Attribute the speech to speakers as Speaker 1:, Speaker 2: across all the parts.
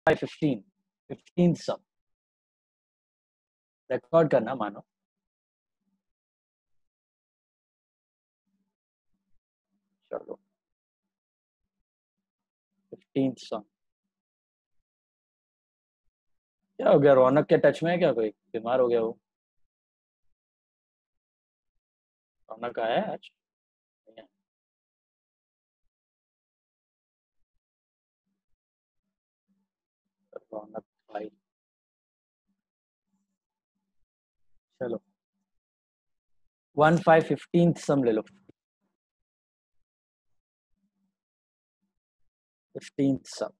Speaker 1: by 15, 15th sum. Record करना मानो. चलो 15th sum. क्या हो गया, रौनक के टच में है क्या, कोई बीमार हो गया वो? रौनक आया है आज? नहीं है. रौनक भाई, चलो 15 सम ले लो. 15th sum.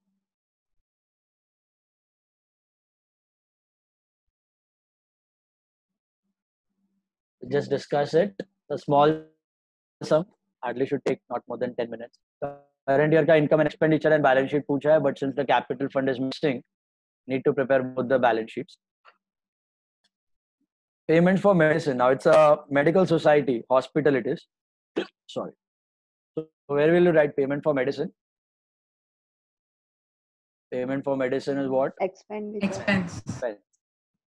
Speaker 1: Just discuss it. The small sum hardly should take not more than 10 minutes. Current year का income and expenditure and balance sheet पूछा है, but since the capital fund is missing, need to prepare both the balance sheets. Payment for medicine. Now it's a medical society, hospital it is. Sorry. So where will you write payment for medicine? Payment for medicine is what?
Speaker 2: Expense.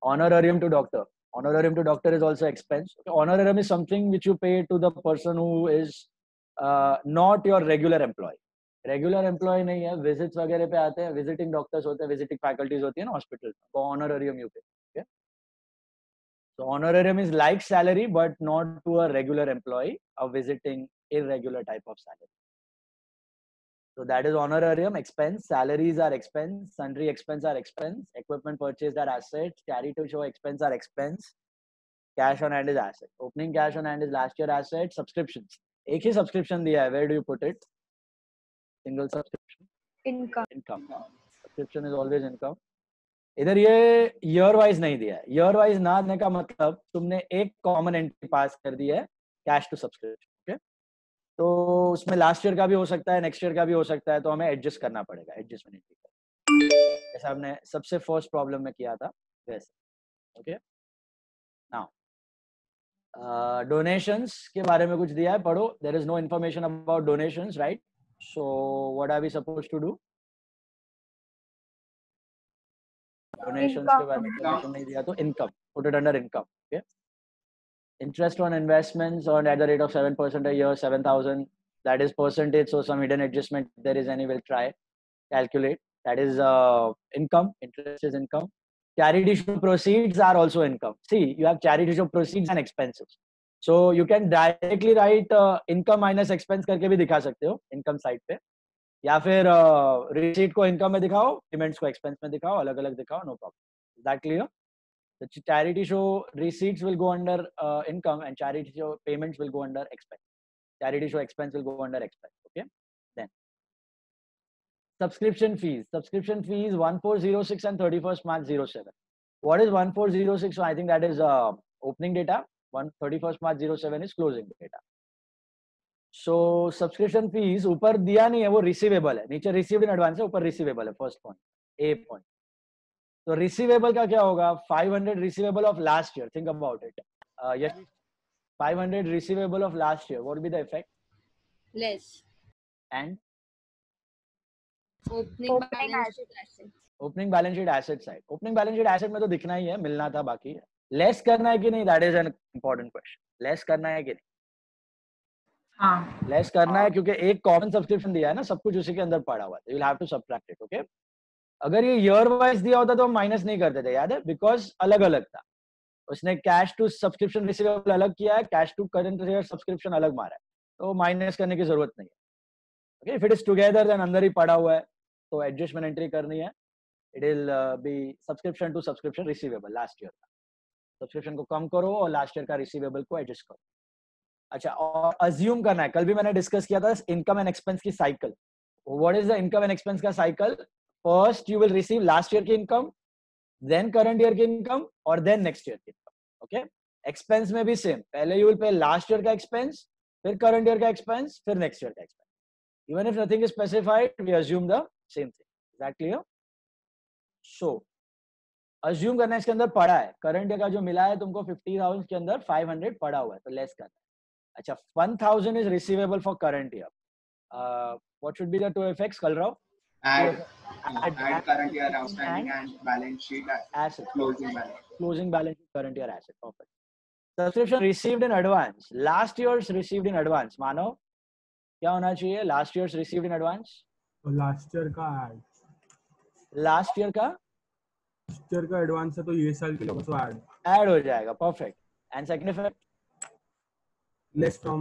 Speaker 1: Honorarium to doctor. Honorarium to doctor is also expense. Honorarium is something which you pay to the person who is not your regular employee. Regular employee नहीं है, visits वगैरह पे आते हैं, visiting doctors होते हैं, visiting faculties होती है ना हॉस्पिटल, तो ऑनरेरियम यू पे. So honorarium is like salary but not to a regular employee, a visiting irregular type of salary. So that is honorarium. Expense, salaries are expense, sundry expense are expense, equipment purchased are assets, carry to show expense are expense, cash on hand is asset. Opening cash on hand is last year asset. Subscriptions. एक ही subscription दिया है. Where do you put it? Single subscription. Income. Subscription is always income. इधर ये year wise नहीं दिया है. Year wise ना देने का मतलब तुमने एक कॉमन एंट्री पास कर दी है, कैश टू सब्सक्रिप्शन. ओके, तो उसमें लास्ट ईयर का भी हो सकता है, नेक्स्ट ईयर का भी हो सकता है, तो हमें एडजस्ट करना पड़ेगा. एडजस्टमेंट एंट्री जैसा हमने सबसे फर्स्ट प्रॉब्लम में किया था वैसे. ओके, नाउ डोनेशंस के बारे में कुछ दिया है, पढ़ो. There is no information about donations, right? So what are we supposed to do? Donations के बारे में इन्फॉर्मेशन नहीं दिया तो income, put it under income. Okay, interest on investments earned at the rate of 7% a year, 7,000. That is percentage. So some hidden adjustment if there is any, will try calculate. That is income. Interest is income. Charity issue proceeds are also income. See, you have charity issue proceeds and expenses. So you can directly write income minus expense करके भी दिखा सकते हो income side पे, या फिर receipt को income में दिखाओ, payments को expense में दिखाओ, अलग अलग दिखाओ, no problem. Is that clear? The charity show receipts will go under income and charity show payments will go under expense. Charity show expense will go under expense. Okay, then subscription fees. Subscription fees 1406 and 31st March 07. What is 1406? So I think that is opening data. 31st March 07 is closing data. So subscription fees ऊपर दिया नहीं है, वो receivable है. नीचे received in advance है, ऊपर receivable है. First point, A point. तो रिसीवेबल का क्या होगा? 500 receivable of last year. Think about it. Yes, 500 receivable of last year. What will be the effect?
Speaker 2: Less.
Speaker 1: And
Speaker 2: Opening balance sheet asset.
Speaker 1: Opening balance sheet asset side. Opening balance sheet asset में तो दिखना ही है, मिलना था, बाकी है. Less करना है कि नहीं, that is an important question. Less करना है कि नहीं?
Speaker 2: हाँ.
Speaker 1: लेस करना है, क्योंकि एक कॉमन सब्सक्रिप्शन दिया है ना, सब कुछ उसी के अंदर पड़ा हुआ है. You will have to subtract it. Okay, अगर ये ईयर वाइज दिया होता तो हम माइनस नहीं करते थे, याद है? बिकॉज अलग अलग था. उसने कैश टू सब्सक्रिप्शन रिसीवेबल अलग किया है, cash to current year subscription अलग मारा है, तो माइनस करने की जरूरत नहीं है. Okay, if it is together then अंदर ही पड़ा हुआ है, तो एडजस्टमेंट एंट्री करनी है. It will be subscription to subscription receivable last year का. सब्सक्रिप्शन को कम करो और लास्ट ईयर का रिसीवेबल को एडजस्ट करो. अच्छा, और अज्यूम करना है, कल भी मैंने डिस्कस किया था इनकम एंड एक्सपेंस की cycle. What is the income and expense का cycle? First you will receive last year की इनकम, देन करंट ईयर की इनकम, और देन नेक्स्ट ईयर की इनकम. ओके, एक्सपेंस में भी सेम. पहले you will pay last year का expense, फिर करंट ईयर का एक्सपेंस, फिर नेक्स्ट ईयर का expense. Even if nothing is specified, we assume the same thing. Is that clear? So assume करना, इसके अंदर पड़ा है करंट ईयर का जो मिला है तुमको 50,000 के अंदर 500 पड़ा हुआ है, तो लेस करना है. अच्छा, 1,000 is receivable for current year. What should be the two effects? Kalrav,
Speaker 3: Add
Speaker 1: add
Speaker 3: current year
Speaker 1: and
Speaker 3: outstanding and balance sheet
Speaker 1: assets.
Speaker 3: closing balance.
Speaker 1: Closing balance sheet, current year asset. Perfect. Subscription received in advance. Last year's received in advance. मानो क्या होना चाहिए? Last year's received in advance.
Speaker 4: Last year का add,
Speaker 1: Last year का
Speaker 4: last year का advance है तो ये साल के लिए also
Speaker 1: add हो जाएगा. Perfect. And second effect,
Speaker 4: less from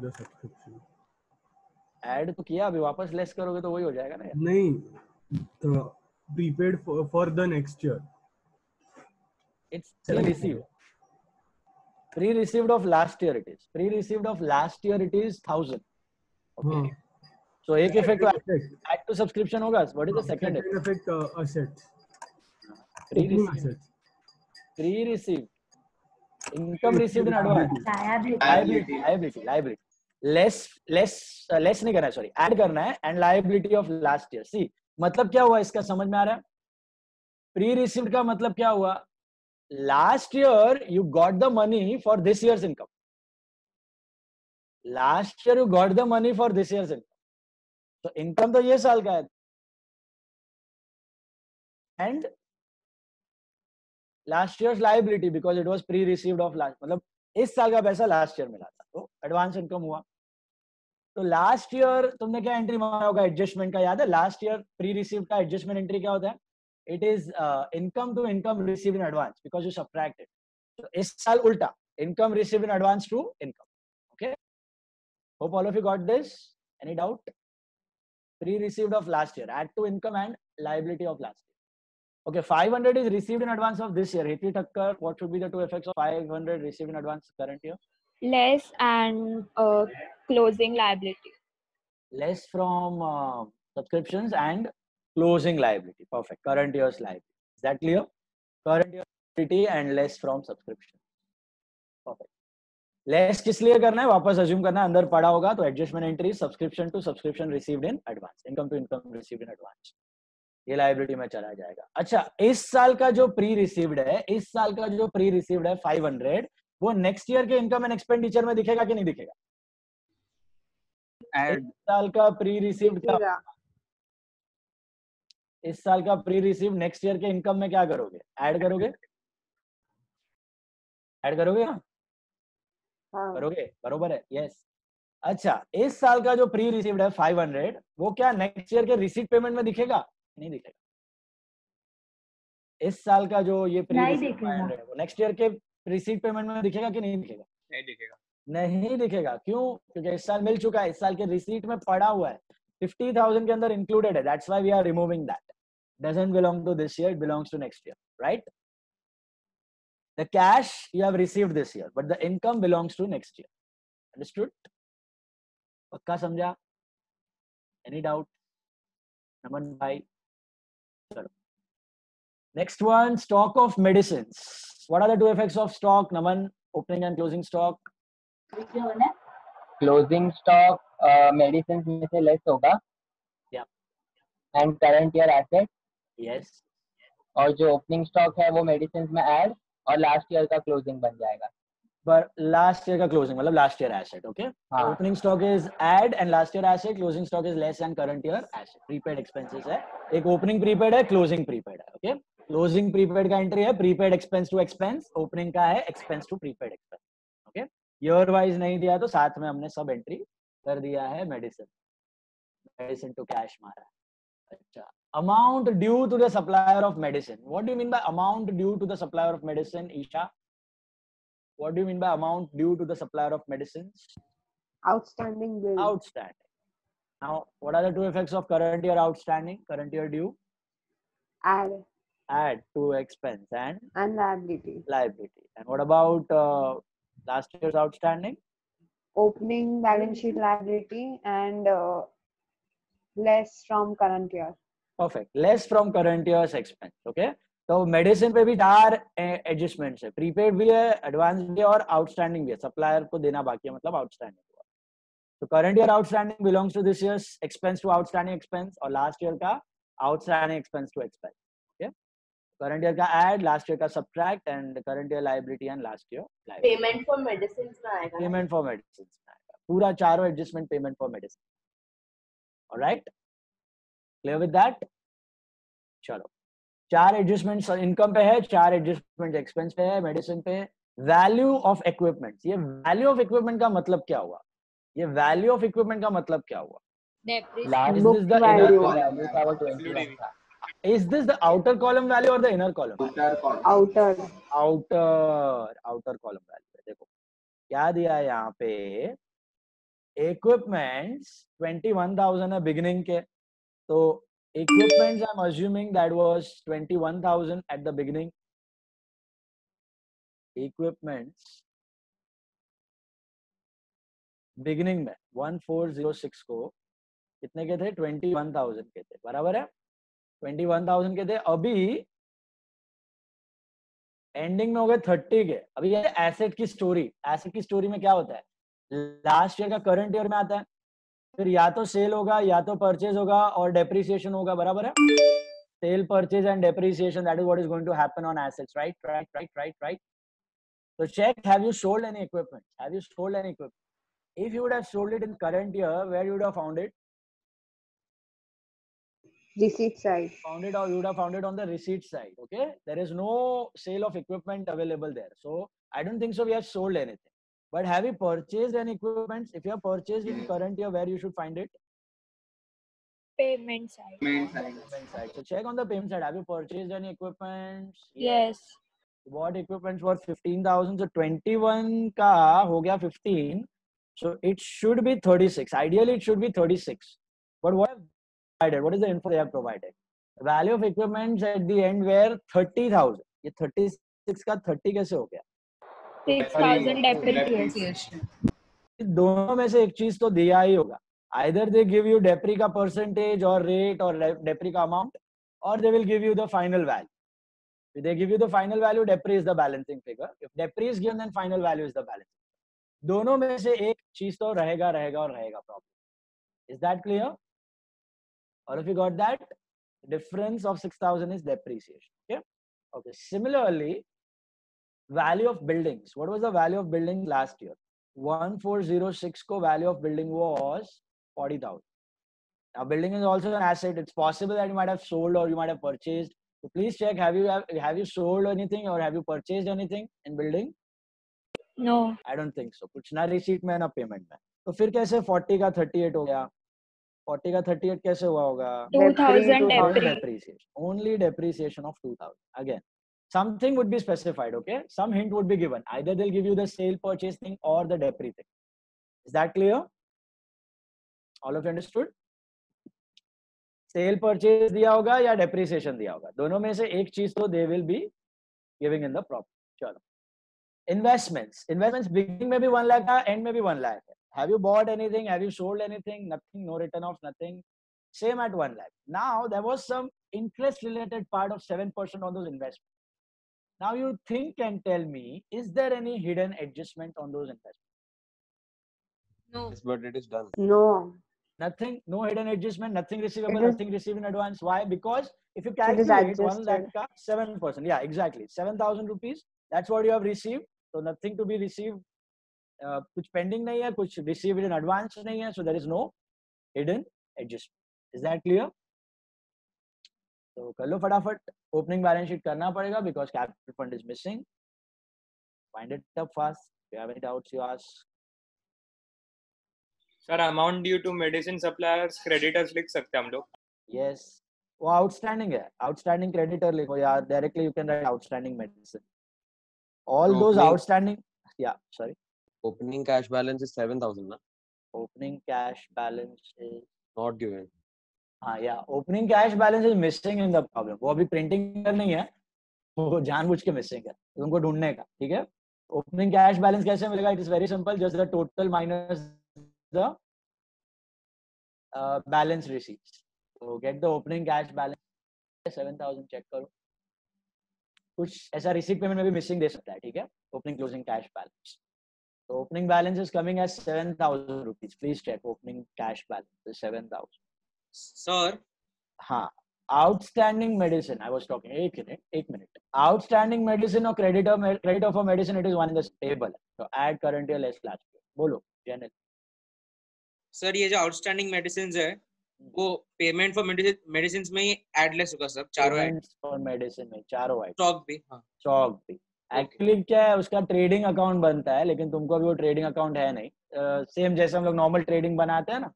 Speaker 4: the subscription.
Speaker 1: add तो किया, अभी वापस less करोगे तो वही हो जाएगा ना यार.
Speaker 4: नहीं, prepaid for the next year.
Speaker 1: It's pre-received. Pre-received of last year it is. Pre-received of last year it is 1,000. Okay. So एक effect to add to subscription होगा. What is the second effect?
Speaker 4: Assets.
Speaker 1: Pre-received. Pre-received. Income received in advance. Liability. Less नहीं करना है, sorry. Add करना है and liability of last year. See, मतलब क्या हुआ इसका समझ में आ रहा है? Pre-received का मतलब क्या हुआ? Last year you got the money for this year's income. Last year you got the money for this year's income. So income तो ये साल का है. And last year's liability because it was pre-received of last. मतलब इस साल का पैसा last year मिला था, तो advance income हुआ. तो last year तुमने क्या entry मारा होगा adjustment का, याद है? Last year pre-received का adjustment entry क्या होता है? It is income to income received in advance because you subtract it. So इस साल उल्टा, income received in advance to income. Okay. Hope all of you got this. Any doubt? Pre-received of last year, add to income and liability of last year. Okay, 500 is received in advance of this year. Hiti Thakkar, what should be the two effects of 500 received in advance current year?
Speaker 5: Less and closing liability.
Speaker 1: Less from subscriptions and closing liability. Perfect. Current year's liability. Is that clear? Current year's liability and less from subscription. Perfect. Less किस लिए करना है? वापस assume करना है, अंदर पड़ा होगा तो adjustment entry subscription to subscription received in advance, income to income received in advance. ये liability में चला जाएगा. अच्छा, इस साल का जो pre received है, इस साल का जो pre received है 500, वो next year के income and expenditure में दिखेगा कि नहीं दिखेगा? इस साल का pre received का, इस साल का pre received next year के income में क्या करोगे? Add करोगे? Add करोगे ना? करोगे, बरोबर है. यस. अच्छा, इस साल का जो प्री रिसीव्ड है 500, वो क्या नेक्स्ट ईयर के रिसीट पेमेंट में दिखेगा? नहीं दिखेगा. इस साल का जो ये प्री रिसीव्ड 500 है, वो नेक्स्ट ईयर के रिसीट पेमेंट में दिखेगा कि नहीं दिखेगा?
Speaker 3: नहीं दिखेगा.
Speaker 1: नहीं दिखेगा. क्यों? क्योंकि इस साल मिल चुका है, इस साल के रिसीट में पड़ा हुआ है, 50,000 के अंदर इंक्लूडेड है. That's why we are removing that. Doesn't belong to this year, it belongs to next year, right? The cash you have received this year, but the income belongs to next year. Understood? पक्का समझा? Any doubt? Naman bhai. Next one, stock of medicines. What are the two effects of stock? Naman, opening and closing stock.
Speaker 6: Closing stock medicines में से less होगा.
Speaker 1: Yeah.
Speaker 6: And current year asset.
Speaker 1: Yes.
Speaker 6: और जो opening stock है वो medicines में add और last year का closing बन जाएगा.
Speaker 1: But last year का closing मतलब last year asset, okay?
Speaker 6: हाँ.
Speaker 1: Opening stock is add and last year asset. Closing stock is less and current year asset. Prepaid expenses है. एक opening prepaid है, closing prepaid है, okay? Closing prepaid का entry है prepaid expense to expense. Opening का है expense to prepaid expense, okay? Year wise नहीं दिया तो साथ में हमने सब entry कर दिया है medicine to cash मारा. अच्छा. Amount due to the supplier of medicine. What do you mean by amount due to the supplier of medicine, Isha? What do you mean by amount due to the supplier of medicines?
Speaker 2: Outstanding bill.
Speaker 1: Outstanding. Now, what are the two effects of current year outstanding, current year due? Add to expense and
Speaker 2: liability.
Speaker 1: And what about last year's outstanding?
Speaker 2: Opening balance sheet liability and less from current year.
Speaker 1: Perfect. Less from current year's expense. Okay. तो medicine पे भी 4 adjustments है. Prepaid भी है, advance भी है और outstanding भी है. सप्लायर को देना बाकी है, मतलब आउटस्टैंडिंग हुआ. तो current year outstanding belongs to this year's expense to outstanding expense और लास्ट ईयर का outstanding expense to expense. Okay. Current year का ऐड, लास्ट ईयर का subtract and current year liability and last year
Speaker 7: payment for medicine में आएगा.
Speaker 1: Payment for medicine में आएगा. पूरा चारों adjustment payment for medicine. Alright. Clear with that? चलो, 4 adjustments income पे है, 4 एडजस्टमेंट एक्सपेंस पे है, मेडिसिन पे। वैल्यू ऑफ इक्विपमेंट्स, ये वैल्यू ऑफ इक्विपमेंट का मतलब क्या हुआ? ये वैल्यू ऑफ इक्विपमेंट का मतलब क्या हुआ?
Speaker 6: Last
Speaker 1: Is
Speaker 2: Book
Speaker 1: this the
Speaker 2: value.
Speaker 1: inner
Speaker 6: value था वो 21 था.
Speaker 1: is this the outer column value or the inner column?
Speaker 3: outer column.
Speaker 2: Outer.
Speaker 1: outer column value. देखो क्या दिया है यहाँ पे, equipments 21,000 है beginning के, तो equipments I'm assuming that was 21,000 at the beginning. Equipments beginning में 1406 को कितने के थे? 21,000 के थे, बराबर है? 21,000 के थे, अभी एंडिंग में हो गए 30 के। अभी ये एसेट की स्टोरी में क्या होता है, लास्ट ईयर का करंट ईयर में आता है, फिर या तो सेल होगा या तो परचेज होगा और डेप्रिसिएशन होगा, बराबर है? Sale, purchase and depreciation, that is what is going to happen on assets, right? So check, have you sold any equipment? Have you sold any equipment? If you would have sold it in current year, where you would have found it?
Speaker 2: Receipt side.
Speaker 1: Found it, or you would have found it on the receipt side. Okay, there is no sale of equipment available there, so I don't think so we have sold anything. But have you purchased any equipment? If you have purchased in current year, where you should find it?
Speaker 5: Payment side.
Speaker 3: Payment side.
Speaker 1: Payment side. So check on the payment side, have you purchased any equipment?
Speaker 5: Yes.
Speaker 1: What equipments were 15,000, so 21 का हो गया 15, so it should be 36. Ideally it should be 36, but what have provided, what is the info they have provided? The value of equipments at the end were 30,000. ये 36 का 30 कैसे हो गया?
Speaker 5: 6,000 depreciation.
Speaker 1: दोनों में से एक चीज तो दिया ही होगा, either they give you depri का percentage or rate or depri का amount, or they will give you the final value. If they give you the final value, depri is the balancing figure. If depri is given, then final value is the balancing. दोनों में से एक चीज तो रहेगा problem. Is that clear? All of you got that? Difference of 6,000 is depreciation. Okay. Similarly, value of buildings. What was the value of buildings last year? 1406 ko value of building was 40,000. Now building is also an asset. It's possible that you might have sold or you might have purchased. So please check, have you sold anything or have you purchased anything in building?
Speaker 5: No.
Speaker 1: I don't think so. कुछ ना receipt में ना payment में, तो फिर कैसे 40 का 38 हो गया? 40 का 38 कैसे हुआ होगा?
Speaker 5: 2,000
Speaker 1: depreciation. Only depreciation of 2,000. Again, something would be specified. Okay, some hint would be given. Either they'll give you the sale purchase thing or the depri thing. Is that clear? All of you understood? Cell purchase दिया होगा या depreciation दिया होगा, दोनों में से एक चीज तो they will be giving in the profit. चलो, इन्वेस्टमेंट्स बिगिनिंग में भी 1 लाख है, एंड में भी 1 लाख है. Have you bought anything, have you sold anything? Nothing, no return of nothing, same at 1 lakh. Now there was some interest related part of 7% on those investment. Now you think and tell me, is there any hidden adjustment on those investment?
Speaker 8: No. Yes, but it is done.
Speaker 2: No.
Speaker 1: Nothing, no hidden adjustment, nothing receivable,
Speaker 2: It is-
Speaker 1: nothing received in advance. Why? Because if you
Speaker 2: It is
Speaker 1: calculate 1
Speaker 2: adjusted.
Speaker 1: lakh ka 7%, yeah, exactly, 7,000 rupees, that's what you have received. So nothing to be received, कुछ pending नहीं है, कुछ received in advance नहीं है, so there is no hidden adjustment. Is that clear? तो कर लो फटाफट, opening balance sheet करना पड़ेगा because capital fund is missing. Find it up fast. If you have any doubts, you ask.
Speaker 9: Sir amount due to medicine suppliers creditors लिख सकते हैं हम लोग?
Speaker 1: Yes, वो आउटस्टैंडिंग है, आउटस्टैंडिंग क्रेडिटर लिखो यार, directly you can write outstanding medicine. All those
Speaker 8: Opening-
Speaker 1: outstanding, yeah, sorry.
Speaker 8: Opening cash balance is 7,000, na?
Speaker 1: Opening cash balance is,
Speaker 8: Not given.
Speaker 1: हाँ, yeah, opening cash balance is missing in the problem. वो अभी printing नहीं है, वो जानबूझ के missing है, तुमको ढूंढने का, ठीक है? Opening cash balance कैसे मिलेगा? It is very simple, just the total minus the balance receipts. So get the opening cash balance 7,000, check करो. कुछ ऐसा receipt payment में भी missing दे सकता है, ठीक है? Opening closing cash balance. So opening balance is coming as 7,000 rupees. Please check opening cash balance is 7,000.
Speaker 9: Sir
Speaker 1: हाँ, outstanding medicine I was talking. एक minute. Outstanding medicine और creditor for medicine, it is one in the table. So add current year less last year. बोलो, Janet.
Speaker 10: Sir ये जो outstanding medicine है वो payment for medicine में ही add less होगा सब चारों ऐड
Speaker 1: पेमेंट्स फॉर मेडिसिन में चारों आइटम,
Speaker 10: स्टॉक भी हाँ
Speaker 1: स्टॉक भी। एक्चुअली क्या है, उसका ट्रेडिंग अकाउंट बनता है, लेकिन तुमको अभी वो ट्रेडिंग अकाउंट है नहीं। सेम जैसे हम लोग नॉर्मल ट्रेडिंग बनाते हैं ना,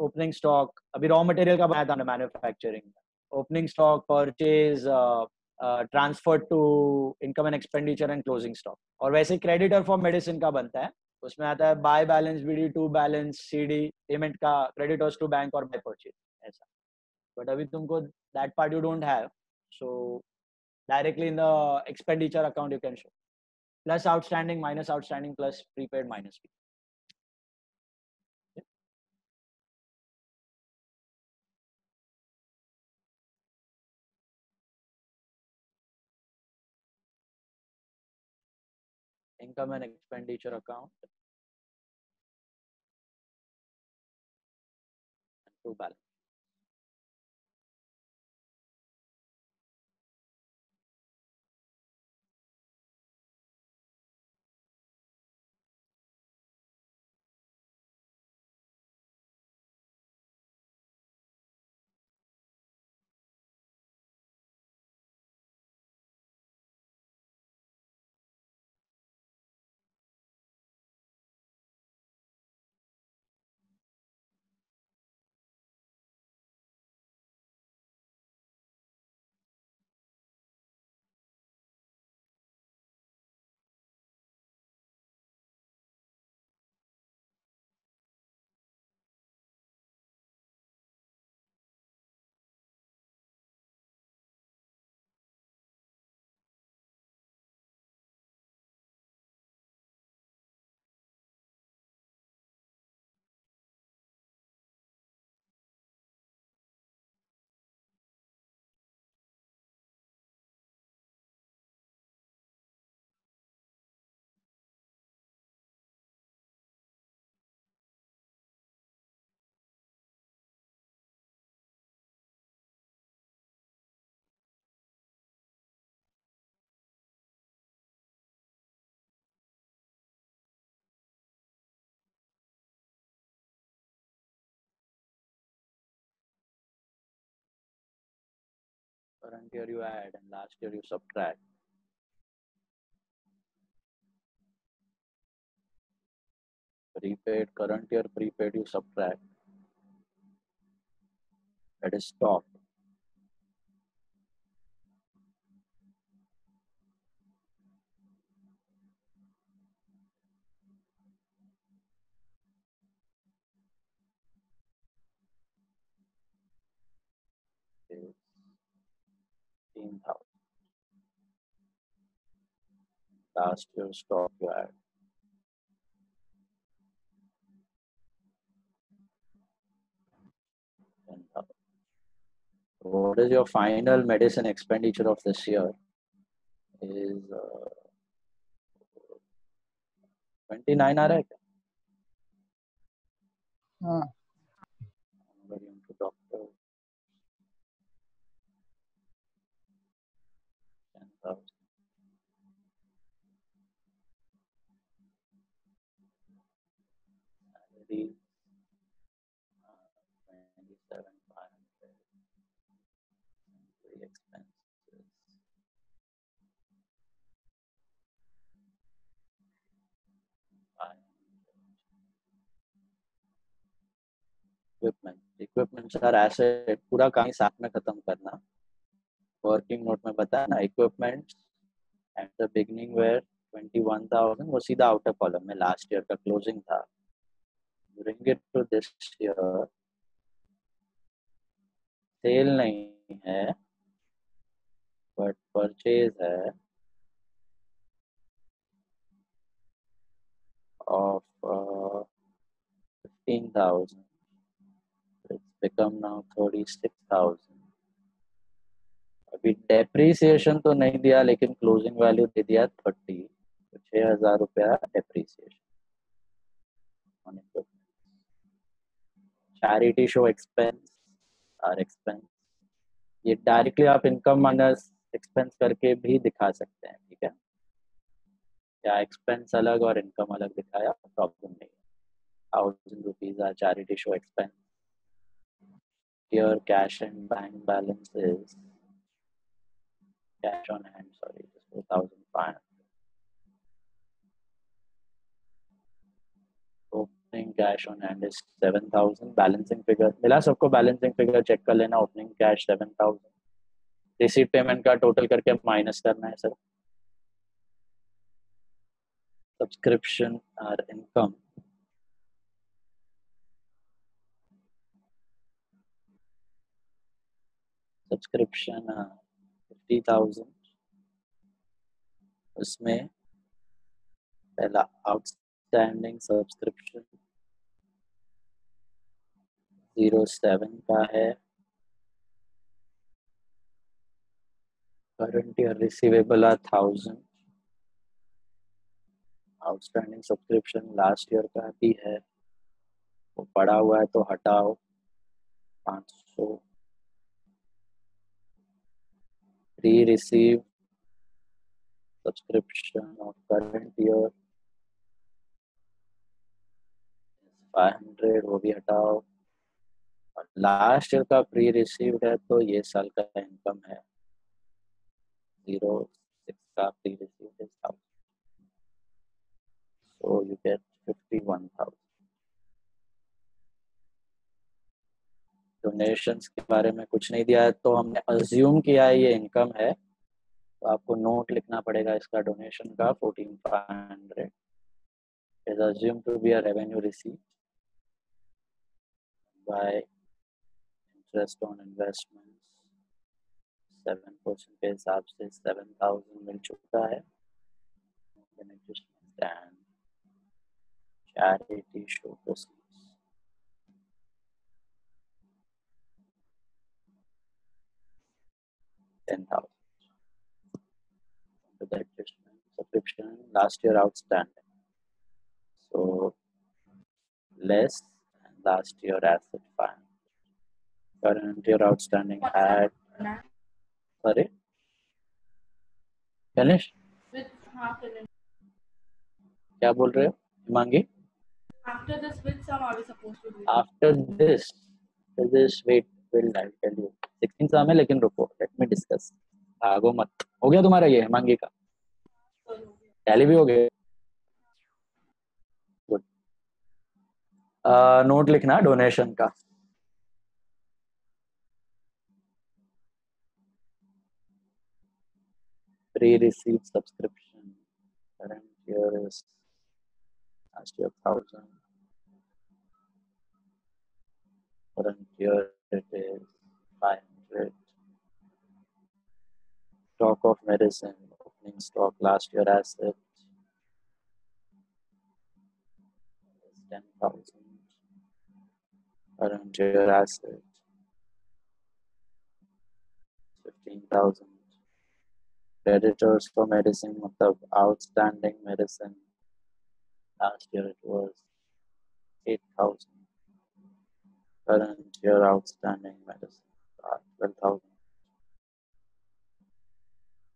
Speaker 1: ओपनिंग स्टॉक अभी रॉ मटेरियल का बनाया था manufacturing, opening stock, purchase, transfer to income and expenditure and closing stock. और वैसे क्रेडिटर फॉर मेडिसिन का बनता है, उसमें आता है by balance, BD, to balance, CD, payment का, क्रेडिटर्स टू बैंक और बाय परचेज, ऐसा। बट अभी तुमको that part you don't have, so directly in the expenditure account you can show plus outstanding, minus outstanding, plus prepaid, minus prepaid. Income and expenditure account and to balance. Current year you add and last year you subtract. Prepaid, current year prepaid you subtract. That is stock. Is 15,000. Last year stock you add. What is your final medicine expenditure of this year? Is 29 आ रहा है क्या?
Speaker 6: हाँ
Speaker 1: Going to doctor. 10,000. Salary 27,500. Expenses. Equipments are asset. पूरा कहीं साथ में खत्म करना. Working note में बताया ना, equipments at the beginning were 21,000, वो सीधा outer column में last year का closing था. Bring it to this year. Sale नहीं है, but purchase है of 15,000. It's become now 36,000. अभी डेप्रीसिएशन तो नहीं दिया, लेकिन क्लोजिंग वैल्यू दे दिया 30, तो 6,000 रुपया depreciation on equipment. Charity show expense और एक्सपेंस, ये डायरेक्टली आप इनकम माइनस एक्सपेंस करके भी दिखा सकते हैं, ठीक है? या एक्सपेंस अलग और इनकम अलग दिखाया, प्रॉब्लम नहीं है. 1,000 rupees are charity show expense Your cash and bank balance is cash on hand, sorry, is 4,500. Opening cash on hand is 7,000. Balancing figure मिला सबको? balancing figure check कर लेना. Opening cash 7,000. Receipt payment का total करके minus करना है sir. Subscription or income. Subscription 50,000. उसमें पहला outstanding subscription 07 का है. Current year receivable 1,000. Outstanding subscription last year का भी है, वो पड़ा हुआ है तो हटाओ 500. Pre-received subscription of current year 500, वो भी हटाओ. और लास्ट ईयर का प्री रिसीव्ड है तो ये साल का इनकम है 06 का pre received is 1,000. So you get 51,000. Donations के बारे में कुछ नहीं दिया है तो हमने अज्यूम किया है ये इनकम है, तो आपको नोट लिखना पड़ेगा इसका. डोनेशन का 14,500 is assumed to be a revenue receipt by interest on investments. 7% के हिसाब से 7,000 मिल चुका है. And charity show proceeds 10,000. To the adjustment subscription last year outstanding, so less and last year asset fine. Current year outstanding at sorry Ganesh क्या बोल रहे हो Himangi?
Speaker 7: After this, which sum are we supposed to do?
Speaker 1: After this wait will I'll tell you. 16 sum है लेकिन रुको, let me discuss. भागो मत. हो गया तुम्हारा ये हिमांगी का? टैली भी हो गया. गुड. नोट लिखना डोनेशन का. Pre-received subscription current year is last year 1,000. Current year it is 500. Stock of medicine, opening stock last year asset is 10,000. Current year asset 15,000. Creditors for medicine, मतलब outstanding medicine last year it was 8,000. Current year outstanding medicine 12,000.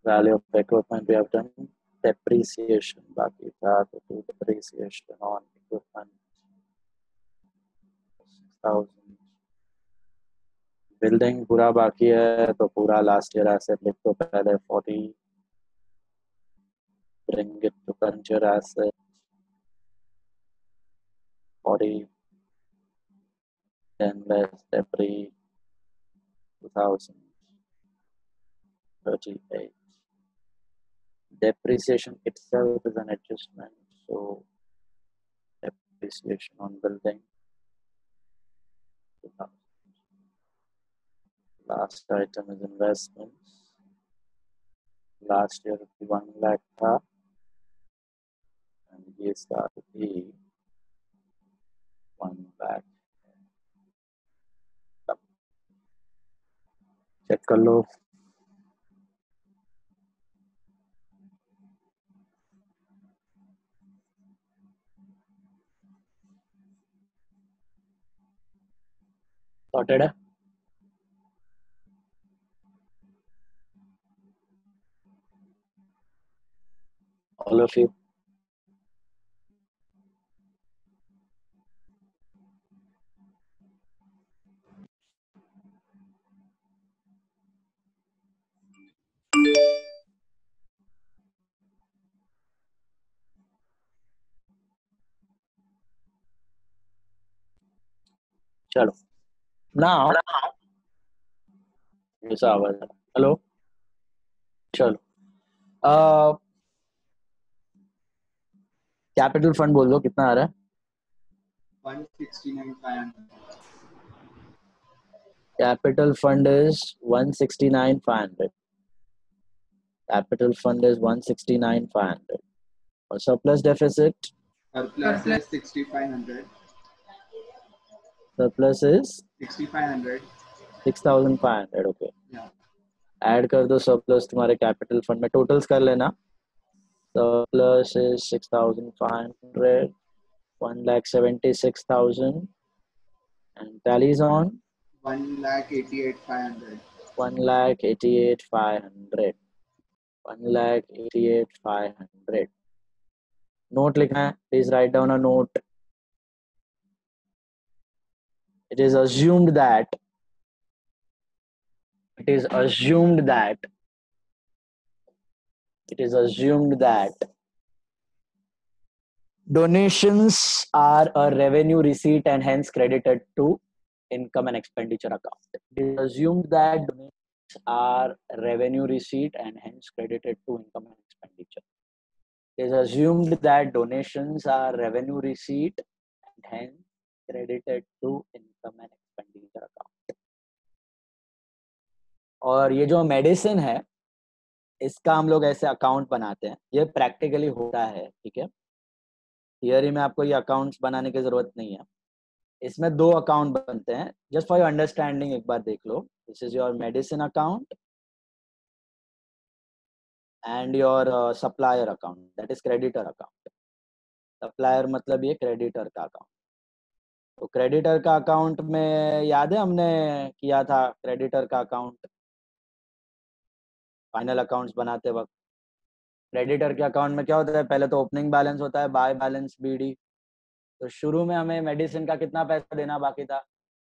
Speaker 1: Value of equipment we have done. Depreciation बाकी था तो do depreciation on equipment 6,000. Building पूरा बाकी है तो पूरा last year asset लिख दो पहले 40. Bring it to current year asset 40. Then less debris 2,000. 38. Depreciation itself is an adjustment, so depreciation on building 2,000. Last item is investments. Last year 1 lakh था and ये साल भी 1 lakh. चेक कर लो. Sorted है? All of you. चलो now ऐसा आवाज आ रहा। हेलो चलो कैपिटल फंड बोल दो कितना आ रहा है
Speaker 3: 169,500.
Speaker 1: Capital fund is 169,500 capital fund is 169,500 और surplus deficit
Speaker 3: Surplus is 6,500.
Speaker 1: Surplus is
Speaker 3: 6,500.
Speaker 1: 6,500 okay
Speaker 3: Yeah.
Speaker 1: Add कर दो सरप्लस तुम्हारे कैपिटल फंड में टोटल्स कर लेना surplus is 6,500 1,76,000 and tallies on
Speaker 3: 1,88,500.
Speaker 1: 1,88,500 1,88,500 note लिखना है please write down a note it is assumed that it is assumed that donations are a revenue receipt and hence credited to income and expenditure account. It is assumed that donations are revenue receipt and hence credited to income and expenditure. It is assumed that donations are revenue receipt and hence credited to income and expenditure account. और ये जो medicine है इसका हम लोग ऐसे account बनाते हैं ये प्रैक्टिकली होता है ठीक है थियरी में आपको ये अकाउंट्स बनाने की जरूरत नहीं है इसमें दो अकाउंट बनते हैं जस्ट फॉर योर अंडरस्टैंडिंग एक बार देख लो this is your medicine account and your supplier account that is creditor account supplier मतलब ये क्रेडिटर का अकाउंट तो क्रेडिटर का अकाउंट में याद है हमने किया था क्रेडिटर का अकाउंट फाइनल अकाउंट्स बनाते वक्त क्रेडिटर के अकाउंट में क्या होता है पहले तो ओपनिंग बैलेंस होता है बाय बैलेंस बीडी तो शुरू में हमें मेडिसिन का कितना पैसा देना बाकी था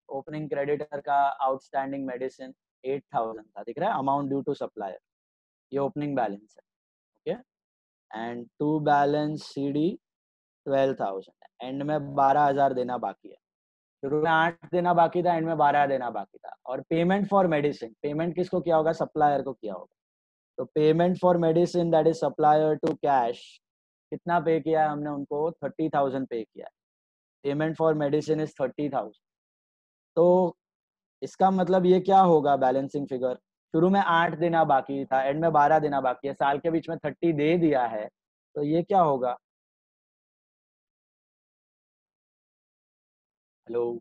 Speaker 1: ओपनिंग क्रेडिटर का आउटस्टैंडिंग मेडिसिन 8,000 था दिख रहा है अमाउंट ड्यू टू सप्लायर ये ओपनिंग बैलेंस है okay and to balance CD 12,000 and में 12,000 देना बाकी है शुरू में 8 देना बाकी था एंड में 12 देना बाकी था और पेमेंट फॉर मेडिसिन पेमेंट किसको किया होगा सप्लायर को किया होगा तो payment for medicine that is supplier to cash कितना पे किया है हमने उनको 30,000 पे किया है पेमेंट फॉर मेडिसिन इज 30,000 तो इसका मतलब ये क्या होगा बैलेंसिंग फिगर शुरू में 8 देना बाकी था एंड में 12 देना बाकी है साल के बीच में 30 दे दिया है तो ये क्या होगा हेलो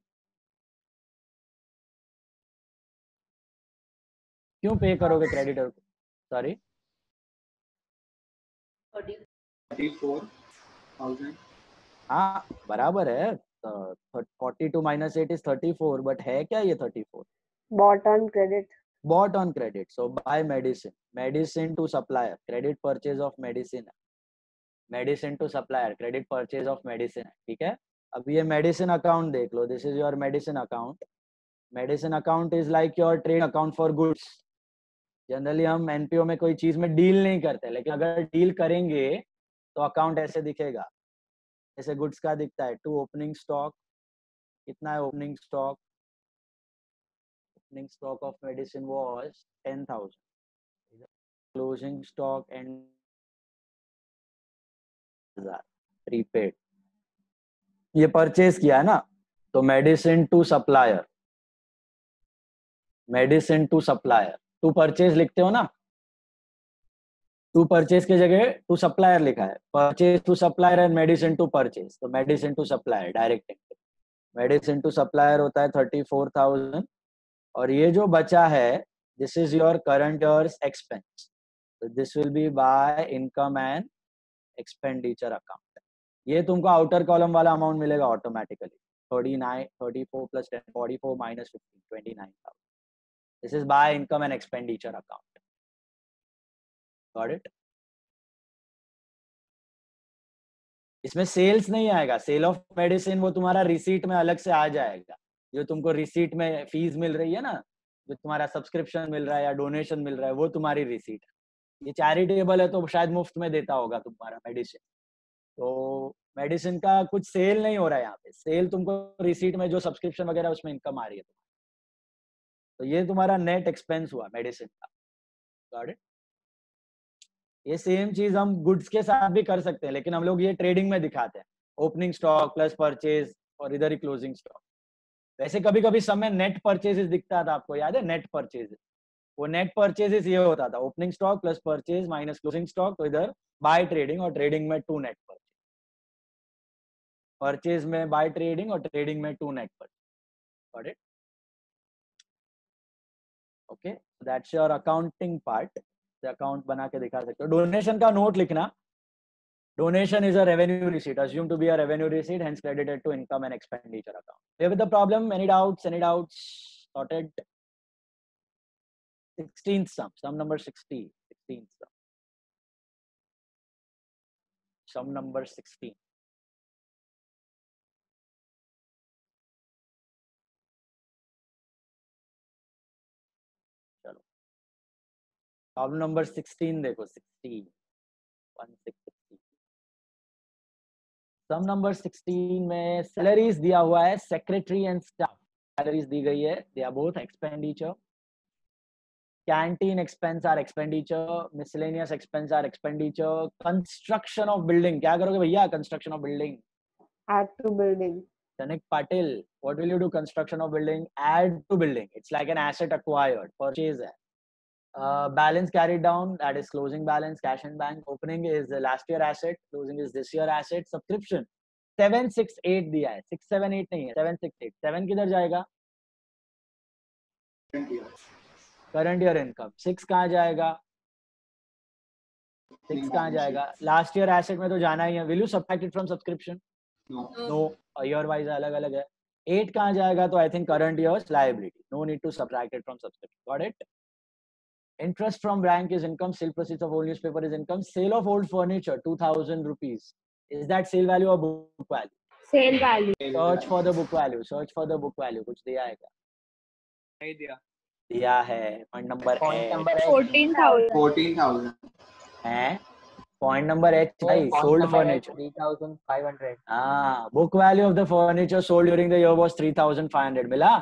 Speaker 1: क्यों पे करोगे क्रेडिटर को सॉरी
Speaker 3: 34,000.
Speaker 1: हाँ बराबर है 42 minus 8 is 34 बट है क्या ये 34
Speaker 2: Bought on credit.
Speaker 1: bought on credit so buy medicine to supplier credit purchase of medicine to supplier credit purchase of medicine ठीक है अब ये medicine account देख लो this is your medicine account is like your trade account for goods generally हम NPO में कोई चीज में डील नहीं करते लेकिन अगर डील करेंगे तो अकाउंट ऐसे दिखेगा ऐसे गुड्स का दिखता है टू ओपनिंग स्टॉक कितना है opening stock of medicine was 10,000 closing stock and prepaid ये परचेज किया है ना तो medicine to supplier to purchase लिखते हो ना टू परचेज की जगह टू सप्लायर लिखा है purchase to supplier and medicine to purchase तो medicine to supplier direct medicine to supplier होता है 34,000 और ये जो बचा है this is your current years expense this will be by income and expenditure account ये तुमको आउटर कॉलम वाला अमाउंट मिलेगा automatically 34 plus 10 44 minus 15 29,000 this is by income and expenditure account got it इसमें सेल्स नहीं आएगा सेल ऑफ मेडिसिन वो तुम्हारा receipt में अलग से आ जाएगा जो तुमको रिसीट में फीस मिल रही है ना जो तुम्हारा सब्सक्रिप्शन मिल रहा है या डोनेशन मिल रहा है वो तुम्हारी रिसीट है ये चैरिटेबल है तो शायद मुफ्त में देता होगा तुम्हारा मेडिसिन तो मेडिसिन का कुछ सेल नहीं हो रहा है यहाँ पे, सेल तुमको रिसीट में जो सब्सक्रिप्शन वगैरह उसमें इनकम आ रही है, तो ये तुम्हारा नेट एक्सपेंस हुआ मेडिसिन का। Got it? ये सेम चीज हम गुड्स के साथ भी कर सकते हैं, लेकिन हम लोग ये ट्रेडिंग में दिखाते हैं, ओपनिंग स्टॉक प्लस परचेज और इधर ही क्लोजिंग स्टॉक। वैसे कभी कभी समय नेट परचेजेस दिखता था, आपको याद है नेट परचेजेस? वो नेट परचेजेस ये होता था opening stock plus purchase minus closing stock, तो इधर बाय ट्रेडिंग और ट्रेडिंग में 2 नेट परचेज, परचेज में बाय ट्रेडिंग और ट्रेडिंग में 2 net purchase. Got it? Okay, that's your accounting part. Account बना के दिखा सकते हो। डोनेशन का नोट लिखना, donation is a revenue receipt, assumed to be a revenue receipt, hence credited to income and expenditure account. Clear with the problem? Any doubts? Any doubts? Sorted. 16th sum number 16. 16th sum number 16. चलो problem number 16 देखो, 16 सम number 16 में salaries दिया हुआ है, secretary and staff salaries दी गई है, they are both expenditure. Canteen expense are expenditure, miscellaneous expense are expenditure. Construction of building, क्या करोगे भैया? Construction of building,
Speaker 2: Add to building.
Speaker 1: Tanik Patil, what will you do? Construction of building, add to building. It's like an asset acquired, purchase है. Balance carried down, that is closing balance, cash in bank. Opening is the last year asset, closing is this year asset. Subscription 768 दिया है, 678 नहीं है, 768. 7 किधर जाएगा? Current year income. 6 कहाँ जाएगा? 6 कहाँ जाएगा? लास्ट ईयर एसेट में तो जाना ही है। Will you subtract it from subscription? No, year wise अलग अलग है। 8 कहाँ जाएगा? तो I think current year's liability, no need to subtract it from subscription. Got it? Interest from bank is income, sale proceeds of old newspaper is income, sale of old furniture 2000 rupees. Is that sale value or book value?
Speaker 5: Sale value.
Speaker 1: Search for the book value, search for the book value. कुछ दिया है क्या?
Speaker 9: नहीं दिया।
Speaker 1: दिया है, point number है
Speaker 5: 14,000.
Speaker 3: 14,000
Speaker 1: है, पॉइंट नंबर एच भाई, सोल्ड फर्नीचर
Speaker 6: 3,500.
Speaker 1: हाँ, book value of the furniture sold during the year was 3,500 मिला।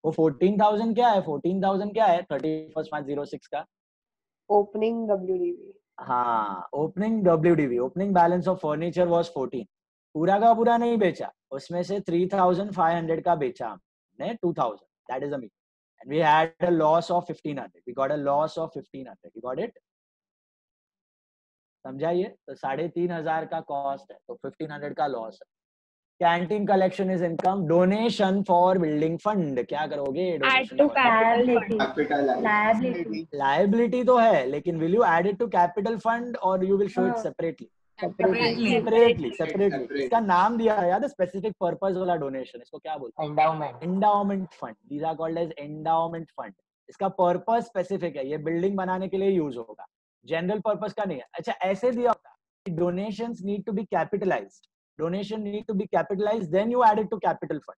Speaker 1: वो 14,000 क्या है? 14,000 क्या है 31/5/06 का?
Speaker 2: Opening WDV.
Speaker 1: हाँ, opening WDV, opening balance of furniture was 14। पूरा का पूरा नहीं बेचा, उसमें से 3,500 का बेचा हमने, 2,000, that is the mean, and we had a loss of 1,500, we got a loss of 1,500, you got it? समझाइए, तो 3,500 का कॉस्ट है, तो 1,500 का लॉस है। Canteen collection is income, donation for building fund, क्या करोगे?
Speaker 5: Add to capital.
Speaker 3: capital
Speaker 5: Liability.
Speaker 1: Liability तो है, लेकिन will you add it to capital fund और you will show it separately? Separately. इसका नाम दिया है याद, स्पेसिफिक पर्पस वाला डोनेशन, इसको क्या बोलते हैं?
Speaker 6: Endowment.
Speaker 1: Endowment fund, these are called as endowment fund. इसका पर्पस स्पेसिफिक है, ये बिल्डिंग बनाने के लिए यूज होगा, जनरल पर्पस का नहीं है। अच्छा, ऐसे दिया होता है, donations need to be capitalized, donation need to be capitalized, then you add it to capital fund.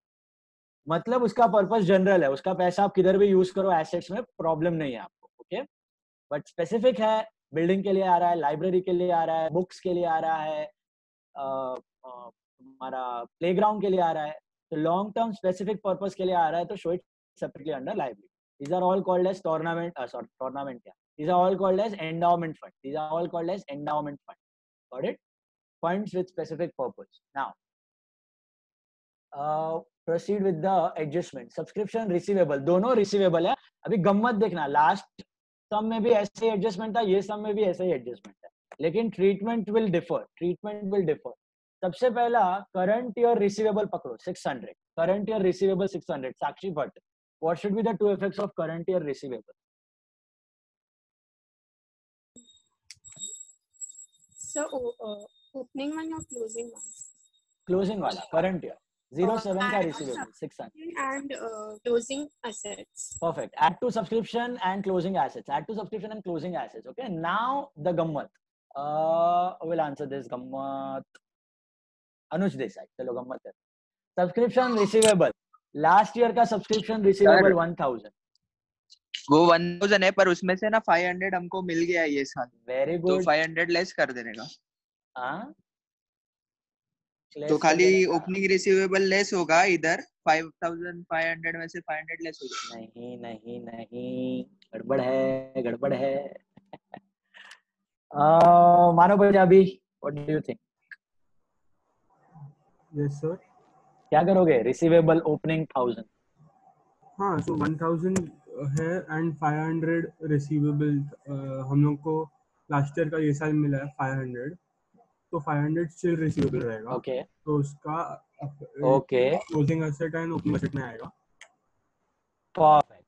Speaker 1: मतलब उसका पर्पस जनरल है, उसका पैसा आप किधर भी यूज करो, एसेट्स में प्रॉब्लम नहीं है आपको, ओके? बट स्पेसिफिक है, बिल्डिंग के लिए आ रहा है, लाइब्रेरी के लिए आ रहा है, बुक्स के लिए आ रहा है, हमारा प्लेग्राउंड के लिए आ रहा है, तो लॉन्ग टर्म स्पेसिफिक पर्पस के लिए आ रहा है, तो show it separately under library. These are all called as tournament क्या? These are all called as endowment fund. These are all called as endowment fund. Got it? Funds with specific purpose. Now, proceed with the adjustment. Subscription receivable, दोनों receivable है। अभी गम्मत देखना, last सम में भी ऐसे ही adjustment था, ये सम में भी ऐसे ही एडजस्टमेंट है, लेकिन treatment will differ, treatment will differ. सबसे पहला करंट ईयर रिसीवेबल पकड़ो 600, current year receivable 600, Sakshi Bhatt, what should be the two effects of current year receivable?
Speaker 7: So, opening one or closing one?
Speaker 1: Closing वाला, current year 07 का receivable 600
Speaker 7: and closing assets.
Speaker 1: Perfect. Add to subscription and closing assets. Add to subscription and closing assets. Okay. Now the gammat. We'll answer this gammat. Anuj Desai. चलो गम्मत है. Subscription receivable. Last year का subscription receivable 1000,
Speaker 11: वो 1000 है, पर उसमें से ना 500 हमको मिल गया ये साल।
Speaker 1: वेरी
Speaker 11: तो
Speaker 1: गुड,
Speaker 11: 500 लेस कर देने का।
Speaker 1: हाँ
Speaker 11: तो खाली ओपनिंग रिसीवेबल लेस होगा इधर 5500 में से 500 लेस होगा।
Speaker 1: नहीं नहीं नहीं, गड़बड़ है, गड़बड़ है। मानो Punjabi, what do you think?
Speaker 4: Yes sir.
Speaker 1: क्या करोगे? Receivable opening 1000।
Speaker 4: हाँ, सो 1000 है एंड 500 रिसीवेबल हम लोग को लास्ट ईयर का ये साल मिला है 500, तो 500 स्टिल रिसीवेबल रहेगा।
Speaker 1: ओके
Speaker 4: तो उसका
Speaker 1: okay
Speaker 4: closing asset and opening asset में आएगा।
Speaker 1: परफेक्ट।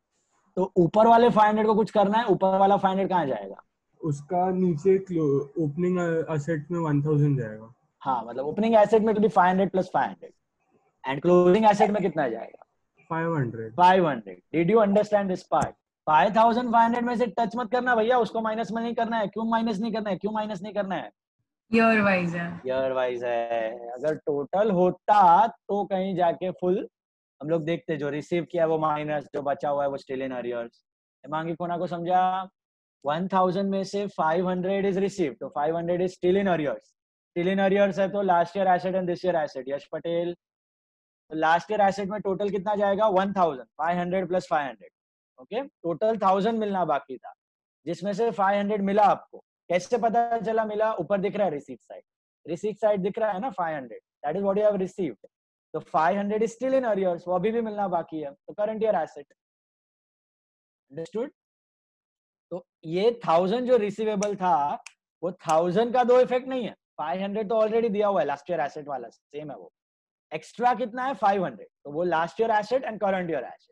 Speaker 1: तो ऊपर वाले 500 को कुछ करना है, ऊपर वाला 500 कहाँ जाएगा?
Speaker 4: उसका नीचे ओपनिंग एसेट में 1000 जाएगा।
Speaker 1: हाँ, मतलब ओपनिंग एसेट में तो भी 500 प्लस 500 एंड क्लोजिंग एसेट में कितना जाएगा?
Speaker 4: 500।
Speaker 1: 500। Did you understand this part? 5500 में से टच मत करना भैया, उसको माइनस में नहीं करना है। क्यों माइनस नहीं करना है? क्यों माइनस नहीं करना है?
Speaker 12: ईयर वाइज है,
Speaker 1: ईयर वाइज है। अगर टोटल होता तो कहीं जाके फुल हम लोग देखते, जो रिसीव किया वो माइनस, जो बचा हुआ है वो स्टिल इन अरियर्स। हिमांगी कोना को समझा? 1000 में से 500 इज रिसीव, तो 500 is still in arrears. Still in arrears है तो last year asset and this year asset. Yash Patel, तो लास्ट ईयर एसेट में टोटल कितना जाएगा? 1000, 500 प्लस 500। ओके, टोटल 1000 मिलना बाकी था, जिसमें से 500 मिला आपको। कैसे पता चला मिला? ऊपर दिख रहा है रिसीट साइड, रिसीट साइड दिख रहा है ना 500, that is what you have received. तो 500 इज स्टिल इन अरियर्स, वो अभी भी मिलना बाकी है, तो करंट ईयर एसेट। अंडरस्टूड? तो ये 1000 जो रिसीवेबल था, वो 1000 का दो इफेक्ट नहीं है। 500 तो ऑलरेडी दिया हुआ है, लास्ट ईयर एसेट वाला सेम है वो। एक्स्ट्रा कितना है? 500, तो वो last year asset and current year asset.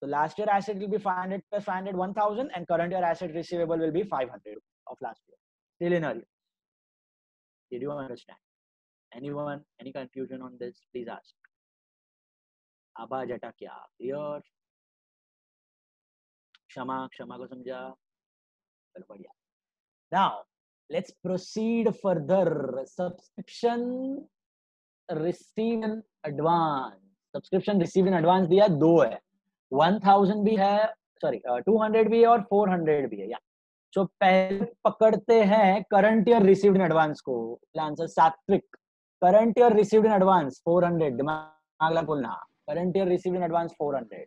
Speaker 1: So last year asset will be 500 plus 500, 1000, and current year asset receivable will be 500 of last year. Still in earlier. Did you understand? Anyone? Any confusion on this? Please ask. आभा जटा क्या? Clear? क्षमा को समझा? चलो बढ़िया. Now let's proceed further. Subscription received in advance. Subscription received in advance दिया दो है. 1000 भी है, सॉरी 200 भी है और 400 भी है। या तो पहले पकड़ते हैं current year received in advance को। आंसर सात्विक, current year received in advance 400। दिमाग लगा बोलना, current year received in advance 400।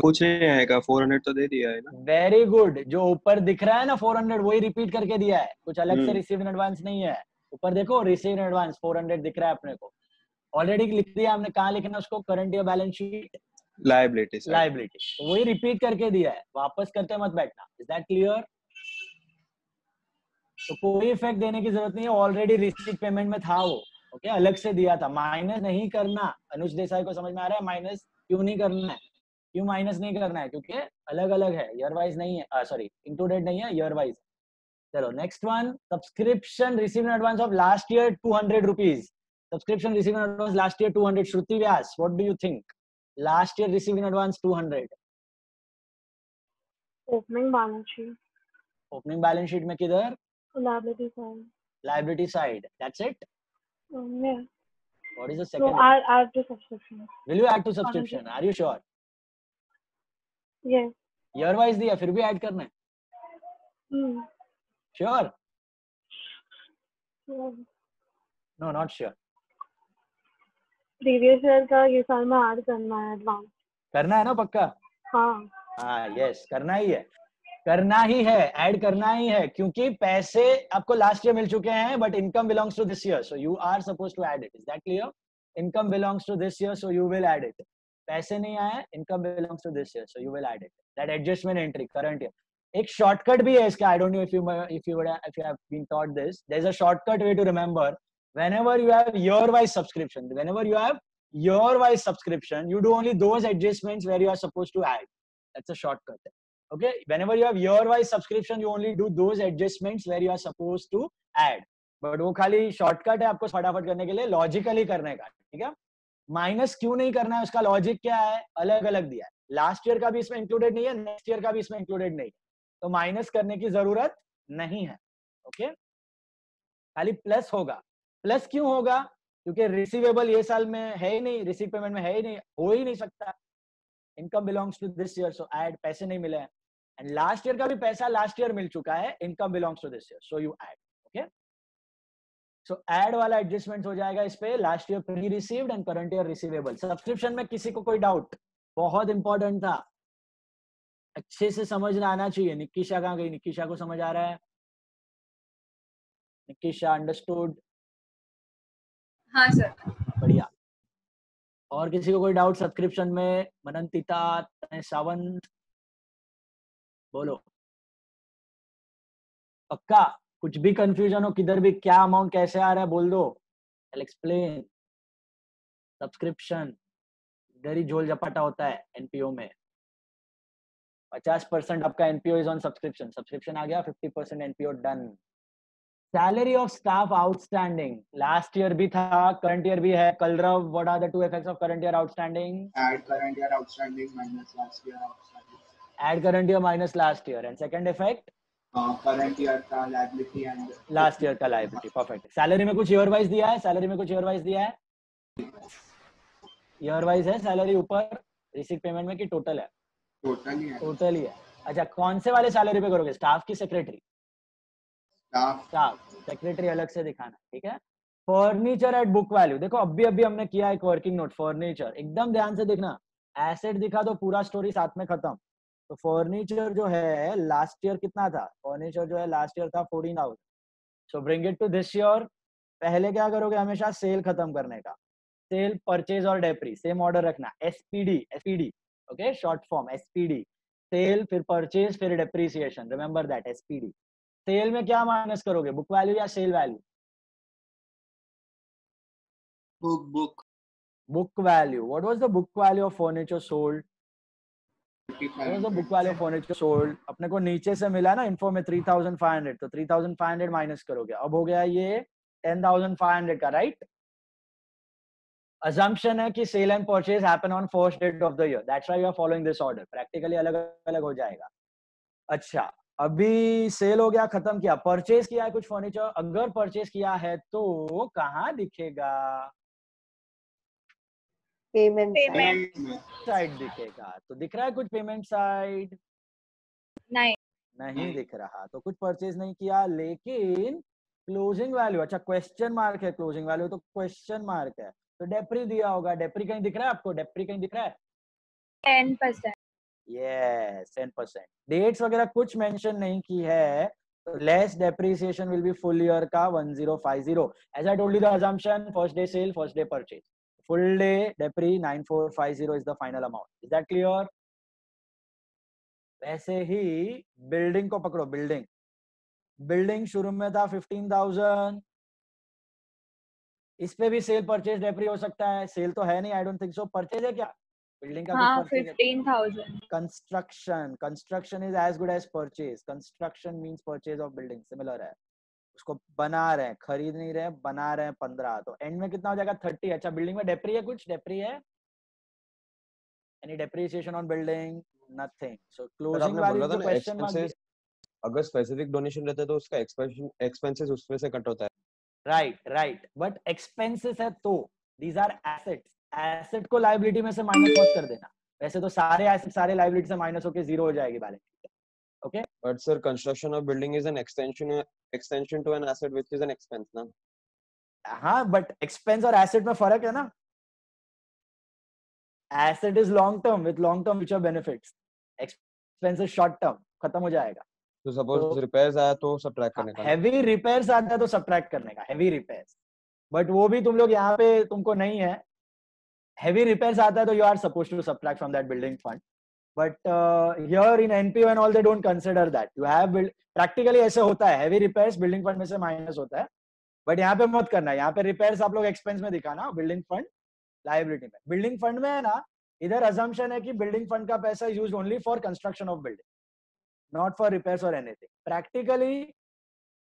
Speaker 8: कुछ नहीं आएगा, 400 तो दे दिया है ना।
Speaker 1: वेरी गुड, जो ऊपर दिख रहा है ना 400, वही रिपीट करके दिया है, कुछ अलग से रिसीव्ड इन एडवांस नहीं है। ऊपर देखो रिसीव्ड इन एडवांस 400 दिख रहा है अपने को, ऑलरेडी लिख दिया हमने। कहाँ लिखना उसको? Current year balance sheet
Speaker 8: liability,
Speaker 1: तो वही रिपीट करके दिया है, वापस करते मत बैठना। Is that clear? तो कोई इफेक्ट देने की जरूरत नहीं है, ऑलरेडी रिसीट पेमेंट में था वो। ओके, अलग से दिया था, माइनस नहीं करना। अनुज देसाई को समझ में आ रहा है माइनस क्यों नहीं करना है? क्यों माइनस नहीं करना है? क्योंकि अलग अलग है, ईयर वाइज नहीं है, सॉरी इंक्लूडेड नहीं है, ईयर वाइज। चलो next one, subscription receive in advance of last year 200 rupees. Subscription receive in advance last year 200। Shruti Vyas, what do you think? Last year received in advance 200.
Speaker 5: Opening balance sheet.
Speaker 1: Opening balance sheet में किधर?
Speaker 5: Liability side.
Speaker 1: Liability side. That's it?
Speaker 5: Yeah.
Speaker 1: What is the
Speaker 5: So
Speaker 1: second?
Speaker 5: I'll add to subscription.
Speaker 1: Will you add to subscription? Are you sure?
Speaker 5: Yes.
Speaker 1: Year wise दिया, फिर भी add करना है? Sure? No, not sure.
Speaker 5: Previous year का ये साल में add करना है एडवांस।
Speaker 1: करना है ना पक्का? हाँ यस, करना ही है, करना ही है, ऐड करना ही है, क्योंकि पैसे आपको लास्ट ईयर मिल चुके हैं, but income belongs to this year, so you are suppose to add it. Is that clear? Income belongs to this year, so you will add it. पैसे नहीं आए, income belongs to this year, so you will add it. That adjustment entry current year. एक shortcut भी है इसका, I don't know if you have been taught this, there is a shortcut way to remember. Whenever you have year-wise subscription, you do only those adjustments where you are supposed to add. That's a shortcut. Okay? Whenever you have year-wise subscription, you only do those adjustments where you are supposed to add. But वो खाली shortcut है आपको फटाफट करने के लिए, logically करने का, ठीक है? माइनस क्यों नहीं करना है, उसका लॉजिक क्या है? अलग अलग दिया है। लास्ट ईयर का भी इसमें इंक्लूडेड नहीं है, नेक्स्ट ईयर का भी इसमें इंक्लूडेड नहीं है, तो माइनस करने की जरूरत नहीं है। ओके, खाली प्लस होगा। प्लस क्यों होगा? क्योंकि रिसीवेबल ये साल में है ही नहीं, रिसीव पेमेंट में है ही नहीं, हो ही नहीं सकता। Income belongs to this year, so add, पैसे नहीं मिले हैं। एंड लास्ट ईयर का भी पैसा लास्ट ईयर मिल चुका है, income belongs to this year, so you add. Okay, so add वाला एडजस्टमेंट हो जाएगा इस पे, last year pre received and current year receivable. Subscription में किसी को कोई डाउट? बहुत इंपॉर्टेंट था, अच्छे से समझना आना चाहिए। निकिशा कहाँ गई? निकिशा को समझ आ रहा है? निकिशा अंडरस्टूड?
Speaker 7: हाँ सर।
Speaker 1: बढ़िया। और किसी को कोई डाउट सब्सक्रिप्शन में? मनंतिता, सावंत, बोलो। पक्का? कुछ भी कंफ्यूजन हो किधर भी, क्या अमाउंट कैसे आ रहा है बोल दो, आई एक्सप्लेन। सब्सक्रिप्शन इधर ही झोल झपाटा होता है एनपीओ में। 50% आपका NPO is on subscription, subscription आ गया 50% NPO done. Salary of staff outstanding last year भी था, करंट ईयर भी है। Kalrav, what are the two effects of current year outstanding?
Speaker 3: Add current year outstanding minus last year outstanding.
Speaker 1: Add current year minus last year. And second effect?
Speaker 3: Current year का liability and
Speaker 1: last year का liability. Perfect. Salary में कुछ year wise दिया है? Salary में कुछ year wise दिया है? ईयर वाइज है सैलरी ऊपर रिसीट पेमेंट में कि टोटल है?
Speaker 3: टोटल ही है।
Speaker 1: टोटल ही है। अच्छा, कौन से वाले सैलरी पे करोगे? स्टाफ की सेक्रेटरी? स्टाफ। सेक्रेटरी अलग से दिखाना, ठीक है। फर्नीचर एट बुक वैल्यू, देखो अभी हमने किया एक वर्किंग नोट। फर्नीचर एकदम ध्यान से देखना, एसेट दिखा तो पूरा स्टोरी साथ में खत्म। तो फर्नीचर जो है लास्ट ईयर कितना था? फर्नीचर जो है लास्ट ईयर था 14,000। So bring it to this year. पहले क्या करोगे? हमेशा सेल खत्म करने का। सेल, परचेज और डेप्री सेम ऑर्डर रखना। SPD, okay, short form SPD. Sale, फिर परचेज, फिर depreciation, remember that, SPD. Sale में क्या माइनस करोगे? बुक वैल्यू या sale value? Book value. What was the book value of furniture sold? Book value of furniture sold अपने को नीचे से मिला ना इन्फो में 3,500, तो 3,500 माइनस करोगे। अब हो गया ये 10,500 का, राइट? assumption है कि sale and purchase happen on first date of the year, that's why we are following this order. Practically अलग अलग हो जाएगा। अच्छा, अभी सेल हो गया, खत्म किया। परचेज किया है कुछ फर्नीचर, अगर परचेज किया है तो कहाँ दिखेगा?
Speaker 2: पेमेंट
Speaker 1: साइड दिखेगा। तो दिख रहा है कुछ पेमेंट साइड? नहीं दिख रहा। तो कुछ परचेज नहीं किया, लेकिन क्लोजिंग वैल्यू, अच्छा क्वेश्चन मार्क है क्लोजिंग वैल्यू, तो क्वेश्चन मार्क है तो डेप्री दिया होगा। डेप्री कहीं दिख रहा है आपको? डेप्री कहीं दिख रहा है?
Speaker 7: 10%।
Speaker 1: यस, 10%। डेट्स वगैरह कुछ मेंशन नहीं की है, तो less depreciation will be full year का 1050। As I told you the assumption, first day sale, first day purchase, full day depre 9450 is the final amount. Is that clear? वैसे ही building को पकड़ो। बिल्डिंग शुरू में था 15,000, इस पे भी सेल परचेज डेप्री हो सकता है। सेल तो है नहीं, I don't think so. Purchase है क्या बिल्डिंग का?
Speaker 7: हाँ, 15,000।
Speaker 1: Construction is as good as purchase. Construction means purchase of building, similar है। उसको बना रहे हैं, खरीद नहीं रहे हैं, बना रहे हैं 15, तो एंड में कितना हो जाएगा? 30। अच्छा, बिल्डिंग में डेप्री है? कुछ डेप्री है? Any depreciation on building? Nothing. So closing value जो क्वेश्चन मार्क।
Speaker 8: अगर स्पेसिफिक डोनेशन रहता है तो उसका एक्सपेंसेस उसमें से कट होता है।
Speaker 1: राइट, बट एक्सपेंसेस है तो दीज आर एसेट्स। एसेट को लायबिलिटी में से माइनस मत कर देना। वैसे तो सारे एसेट सारे लायबिलिटी से माइनस होके जीरो हो जाएगी balance sheet, okay?
Speaker 8: But sir, construction of building is an extension to an asset which is an expense ना।
Speaker 1: हाँ, बट एक्सपेंस और एसेट में फर्क है ना। Asset is long term with long term future benefits, expense is short term, खत्म हो जाएगा।
Speaker 8: तो सपोज रिपेयर्स आया तो सब्ट्रैक्ट करने का।
Speaker 1: हेवी रिपेयर्स आता है तो सब्ट्रैक्ट करने का, हेवी रिपेयर्स। बट वो भी तुम लोग यहाँ पे तुमको नहीं है। हेवी रिपेयर्स आता है तो you are supposed to subtract from that building fund, but here in NPO and all they don't consider that. You have practically ऐसे होता है, हेवी रिपेयर्स बिल्डिंग फंड में से माइनस होता है, बट यहाँ पे मत करना। यहाँ पे रिपेयर्स आप लोग एक्सपेंस में दिखाना, बिल्डिंग फंड लायबिलिटी में। बिल्डिंग फंड में है ना, इधर अजम्पशन है कि बिल्डिंग फंड का पैसा used only for construction of building, not for repairs or anything. Practically,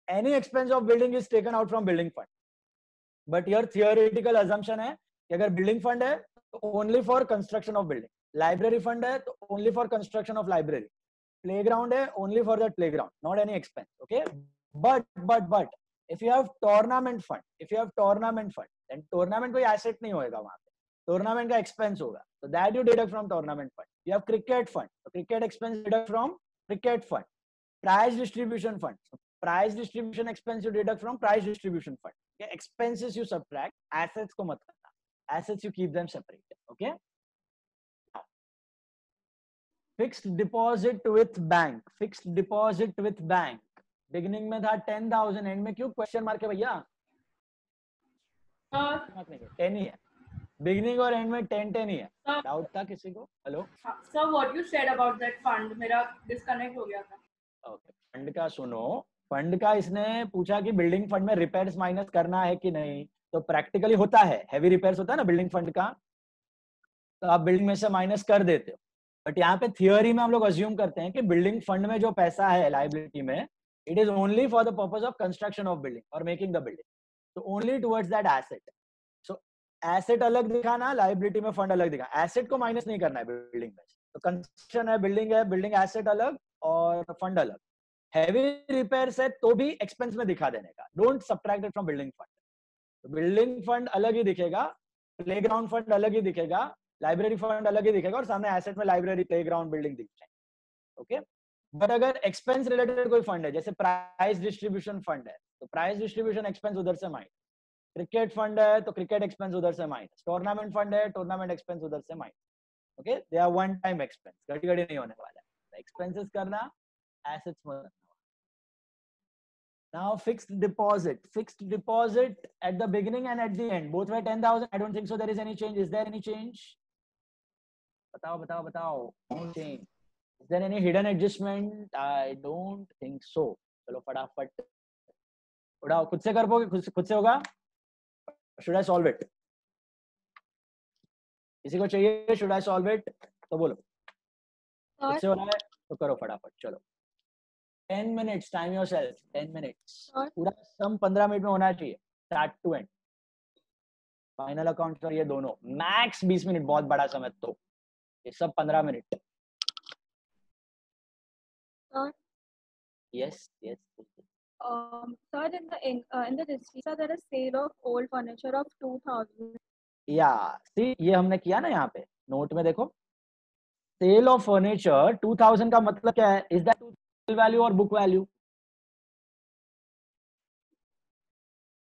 Speaker 1: any expense of building is taken out from building fund. But your theoretical assumption है कि अगर building fund है तो only for construction of building. Library fund है तो only for construction of library. Playground है only for that playground, not any expense. Okay? But if you have tournament fund, then tournament कोई asset नहीं होएगा वहाँ पे. Tournament का expense होगा. So that you deduct from tournament fund. You have cricket fund. So cricket expense deduct from cricket fund. Prize distribution fund. So prize distribution expense you deduct from prize distribution fund. Expenses you subtract, assets को मत करना. Assets you keep them separate. Okay. Fixed deposit with bank. Fixed deposit with bank. Beginning में था 10,000, end में क्यों question mark है भैया? 10 ही है. Beginning और end में 10 ही है. Doubt था किसी को? Hello.
Speaker 7: Sir, what you said about that fund, मेरा disconnect हो गया था.
Speaker 1: Okay. फंड का सुनो. फंड का इसने पूछा कि बिल्डिंग फंड में रिपेयर्स माइनस करना है कि नहीं. तो प्रैक्टिकली होता है, हैवी रिपेयर्स होता है ना बिल्डिंग फंड का, तो आप बिल्डिंग में से माइनस कर देते हो. बट यहाँ पे थियोरी में हम लोग अज्यूम करते हैं कि बिल्डिंग फंड में जो पैसा है लाइबिलिटी में, it is only for the purpose of construction of building और मेकिंग द बिल्डिंग. तो only towards that asset. So asset अलग दिखाना, लाइबिलिटी में फंड अलग दिखा. एसेट को माइनस नहीं करना है बिल्डिंग में. तो कंस्ट्रक्शन है, बिल्डिंग एसेट अलग और फंड अलग. हैवी रिपेयर्स है तो भी एक्सपेंस में दिखा देने का. Don't subtract it from building fund. Building fund अलग ही दिखेगा, प्लेग्राउंड फंड अलग ही दिखेगा, लाइब्रेरी फंड अलग ही दिखेगा और सामने एसेट में लाइब्रेरी, प्लेग्राउंड, बिल्डिंग दिख जाए. ओके. बट अगर एक्सपेंस रिलेटेड कोई फंड है, जैसे प्राइस डिस्ट्रीब्यूशन फंड है, तो प्राइस डिस्ट्रीब्यूशन एक्सपेंस उधर से माइनस. क्रिकेट फंड है तो क्रिकेट एक्सपेंस उधर से माइनस. टूर्नामेंट फंड है, टूर्नामेंट एक्सपेंस उधर से minus. Okay. They are one time expense, घड़ी घड़ी नहीं होने वाला है. एक्सपेंसेस करना, एसेट्स में. Now fixed deposit at the beginning and at the end, both were 10,000. I don't think so there is any change. Is there any change? बताओ. No change. Is there any hidden adjustment? I don't think so. चलो फटाफट उड़ाओ. खुद से कर पाओगे? खुद से होगा? Should I solve it? किसी को चाहिए should I solve it? तो बोलो. खुद से हो रहा है तो करो फटाफट. चलो. 10 minutes, time yourself. 10 minutes. पूरा सम 15 मिनट में होना चाहिए, start to end. Final account और ये दोनों मैक्स 20 मिनट, बहुत बड़ा समय. तो ये सब 15 minute. Yes.
Speaker 12: Sir, in the receipt, there is sale of old furniture of 2,000.
Speaker 1: Yeah, see, ये हमने किया ना यहाँ पे नोट में. देखो, सेल ऑफ फर्नीचर 2000 का मतलब क्या है? Is that value or book value?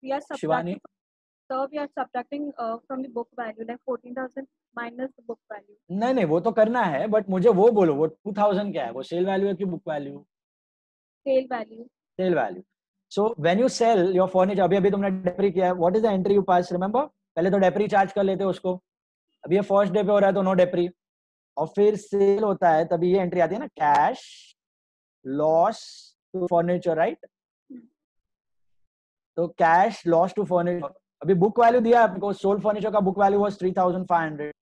Speaker 12: We are subtracting. So we are subtracting from the book value, like 14,000 minus the book value.
Speaker 1: नहीं, वो तो करना है, बट मुझे वो बोलो, वो 2000 क्या है? वो सेल वैल्यू है कि book value?
Speaker 12: Sale value.
Speaker 1: Sale value. So when you sell your furniture, अभी तुमने डेप्री किया है. What is the entry you pass? Remember? पहले तो डेप्री चार्ज कर लेते हो उसको. अभी ये फर्स्ट डे पे हो रहा है तो नो डेप्री. और फिर सेल होता है तभी ये एंट्री आती है ना, cash loss to furniture, right? तो कैश लॉस टू फर्नीचर. अभी बुक वैल्यू दिया आपको. सोल्ड फर्नीचर का book value was 3,500.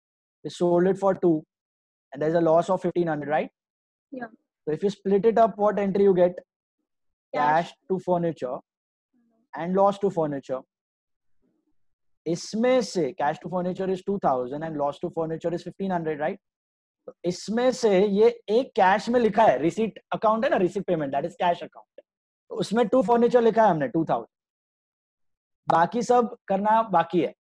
Speaker 1: They sold it for 2 and there is a loss of 1,500, right?
Speaker 12: Yeah.
Speaker 1: So if you split it up, what entry you get? Cash to furniture and loss to furniture. इसमें से cash to furniture is 2,000 and loss to furniture is 1,500, right? तो इसमें से ये एक cash में लिखा है, रिसीट अकाउंट है ना, receipt payment, that is cash account. तो उसमें 2 फर्नीचर लिखा है हमने 2,000. बाकी सब करना बाकी है.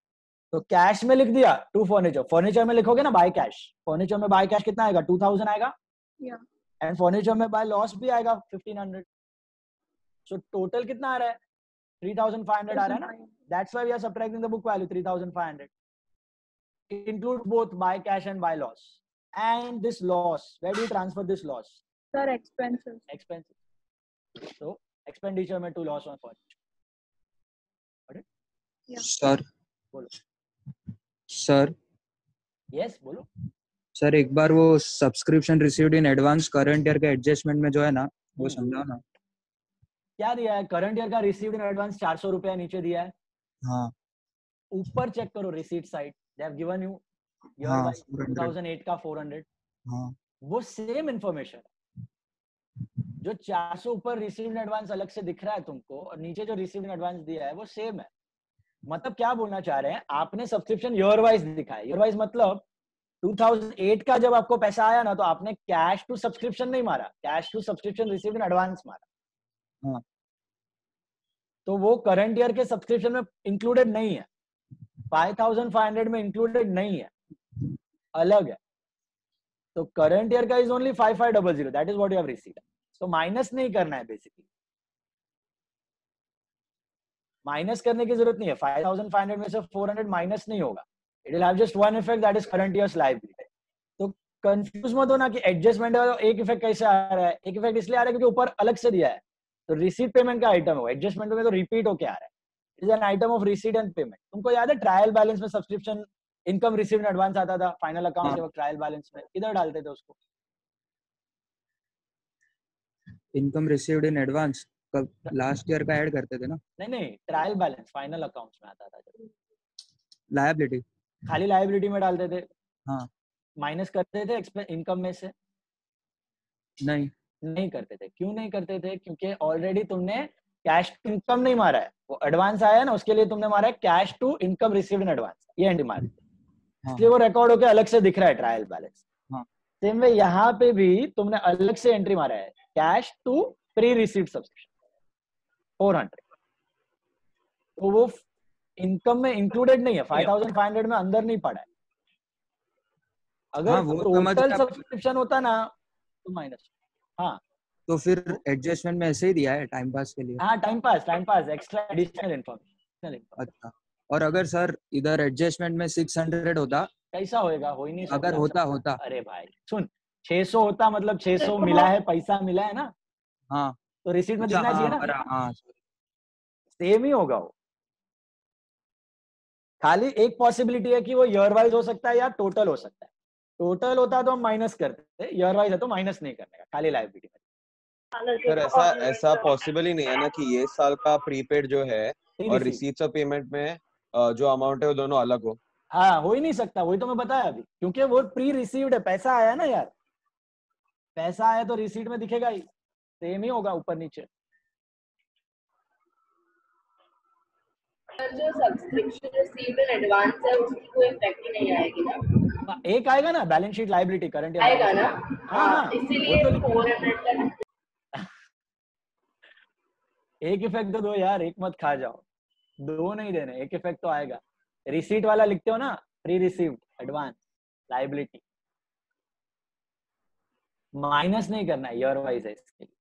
Speaker 1: तो कैश में लिख दिया 2 फर्नीचर. फर्नीचर में लिखोगे ना बाय कैश. फर्नीचर में बाय कैश कितना आएगा? 2,000 आएगा. एंड फर्नीचर में बाय लॉस भी आएगा 1,500. सो टोटल कितना आ रहा है? 3,500 आ रहा है ना. That's why we are subtracting the book value 3,500. It includes both by cash and by loss. And this loss, where do you transfer this loss?
Speaker 12: Sir, expenses.
Speaker 1: So expenditure में to loss on furniture. Got it?
Speaker 12: Yeah.
Speaker 11: Sir.
Speaker 1: बोलो.
Speaker 11: Sir.
Speaker 1: Yes, बोलो.
Speaker 11: Sir एक बार वो subscription received in advance current year का adjustment में जो है ना, वो समझाओ ना.
Speaker 1: क्या दिया है? करंट ईयर का रिसीव्ड इन एडवांस 400 रुपया नीचे दिया है.
Speaker 11: हाँ.
Speaker 1: ऊपर चेक करो receipt side. They have given you year by 2008 का 400.
Speaker 11: हाँ.
Speaker 1: वो सेम इंफॉर्मेशन जो 400 ऊपर रिसीव्ड इन एडवांस अलग से दिख रहा है तुमको और नीचे जो रिसीव्ड इन एडवांस दिया है वो सेम है. मतलब क्या बोलना चाह रहे हैं? आपने सब्सक्रिप्शन ईयर वाइज दिखा है. ईयर वाइज मतलब 2008 का जब आपको पैसा आया ना, तो आपने कैश टू सब्सक्रिप्शन नहीं मारा, cash to subscription received in advance मारा.
Speaker 11: हाँ.
Speaker 1: तो वो करंट ईयर के सब्सक्रिप्शन में इंक्लूडेड नहीं है. 5,500 में इंक्लूडेड नहीं है, अलग है. तो करंट ईयर का is only 5500. That is what you have received. तो माइनस नहीं करना है बेसिकली. माइनस करने की जरूरत नहीं है, 5500 में से 400 माइनस नहीं होगा, it will have just one effect, that is current year's liability. तो कंफ्यूज मत होना कि एडजस्टमेंट है तो एक इफेक्ट कैसे आ रहा है, एक इफेक्ट इसलिए आ रहा है क्योंकि ऊपर अलग से दिया है, तो रिसीट पेमेंट का आइटम है, एडजस्टमेंट में तो रिपीट होके आ रहा है, it is an item of receipt and payment. तुमको याद है ट्रायल बैलेंस में subscription income receive in advance आता था, फाइनल अकाउंट के वक्त ट्रायल बैलेंस में किधर डालते थे उसको?
Speaker 13: इनकम रिसीव्ड इन एडवांस कब लास्ट ईयर का ऐड करते थे ना?
Speaker 1: नहीं, ट्रायल बैलेंस फाइनल अकाउंट्स में आता था,
Speaker 13: लायबिलिटी
Speaker 1: खाली लायबिलिटी में डालते थे।
Speaker 13: हाँ,
Speaker 1: माइनस करते थे इनकम में से? नहीं करते थे। क्यों नहीं करते थे? क्योंकि ऑलरेडी तुमने कैश टू इनकम नहीं मारा है, वो एडवांस आया है ना, उसके लिए तुमने मारा है cash to income received in advance, ये एंट्री मारी, इसलिए वो रिकॉर्ड होकर अलग से दिख रहा है ट्रायल बैलेंस। सेम वे यहाँ पे भी तुमने अलग से एंट्री मारा है, cash to pre received subscription 400, तो वो इनकम में इंक्लूडेड नहीं है, 5500 में अंदर नहीं पड़ा है। अगर टोटल सब्सक्रिप्शन होता ना तो माइनस। हाँ,
Speaker 13: तो फिर एडजस्टमेंट में ऐसे ही दिया है टाइम पास के लिए?
Speaker 1: हाँ, time pass extra additional information.
Speaker 13: अच्छा, और अगर सर इधर एडजस्टमेंट में 600 होता?
Speaker 1: कैसा होएगा? हो ही नहीं सकता।
Speaker 13: अगर होता
Speaker 1: अरे भाई सुन, 600 होता मतलब 600 मिला है, पैसा मिला है ना,
Speaker 13: हाँ,
Speaker 1: तो रिसीट में दिखना चाहिए ना।
Speaker 13: हाँ,
Speaker 1: सेम ही होगा वो, खाली एक पॉसिबिलिटी है कि वो ईयर वाइज हो सकता है या टोटल हो सकता है। टोटल होता तो हम माइनस करते, ईयर वाइज है तो माइनस नहीं करने का, खाली लायबिलिटी में।
Speaker 8: सर ऐसा पॉसिबल ही नहीं है ना कि ये साल का प्रीपेड जो है और रिसीट्स और पेमेंट में जो अमाउंट है वो दोनों अलग हो।
Speaker 1: हाँ, हो ही नहीं सकता, वही तो मैं बताया अभी, क्योंकि वो प्री रिसीव्ड है, पैसा आया ना यार, पैसा आया तो रिसीट में दिखेगा ही, सेम ही होगा ऊपर नीचे।
Speaker 14: जो सब्सक्रिप्शन रिसीव्ड इन एडवांस है उसकी कोई इफेक्ट ही नहीं आएगी ना?
Speaker 1: एक आएगा ना balance sheet liability current year
Speaker 14: आएगा ना?
Speaker 1: हाँ,
Speaker 14: इसीलिए 400 का
Speaker 1: एक इफेक्ट तो दो यार, एक मत खा जाओ, दो नहीं देने, एक इफेक्ट तो आएगा। रिसीट वाला लिखते हो ना, pre received advance liability, minus नहीं करना है, ईयर वाइज है इसके लिए।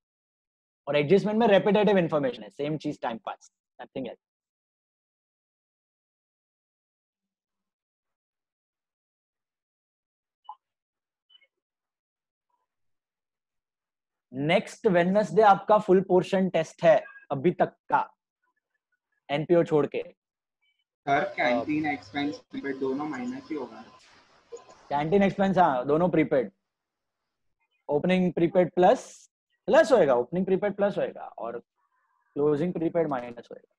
Speaker 1: और एडजस्टमेंट में रेपिटेटिव इंफॉर्मेशन है, सेम चीज, time pass, nothing else. Next Wednesday आपका फुल पोर्शन टेस्ट है अभी तक का, एनपीओ छोड़ के।
Speaker 3: सर कैंटीन एक्सपेंस प्रीपेड दोनों माइनस ही होगा।
Speaker 1: कैंटीन एक्सपेंस हाँ, दोनों प्रीपेड, ओपनिंग प्रीपेड प्लस होएगा, ओपनिंग प्रीपेड प्लस होएगा और क्लोजिंग प्रीपेड माइनस होएगा।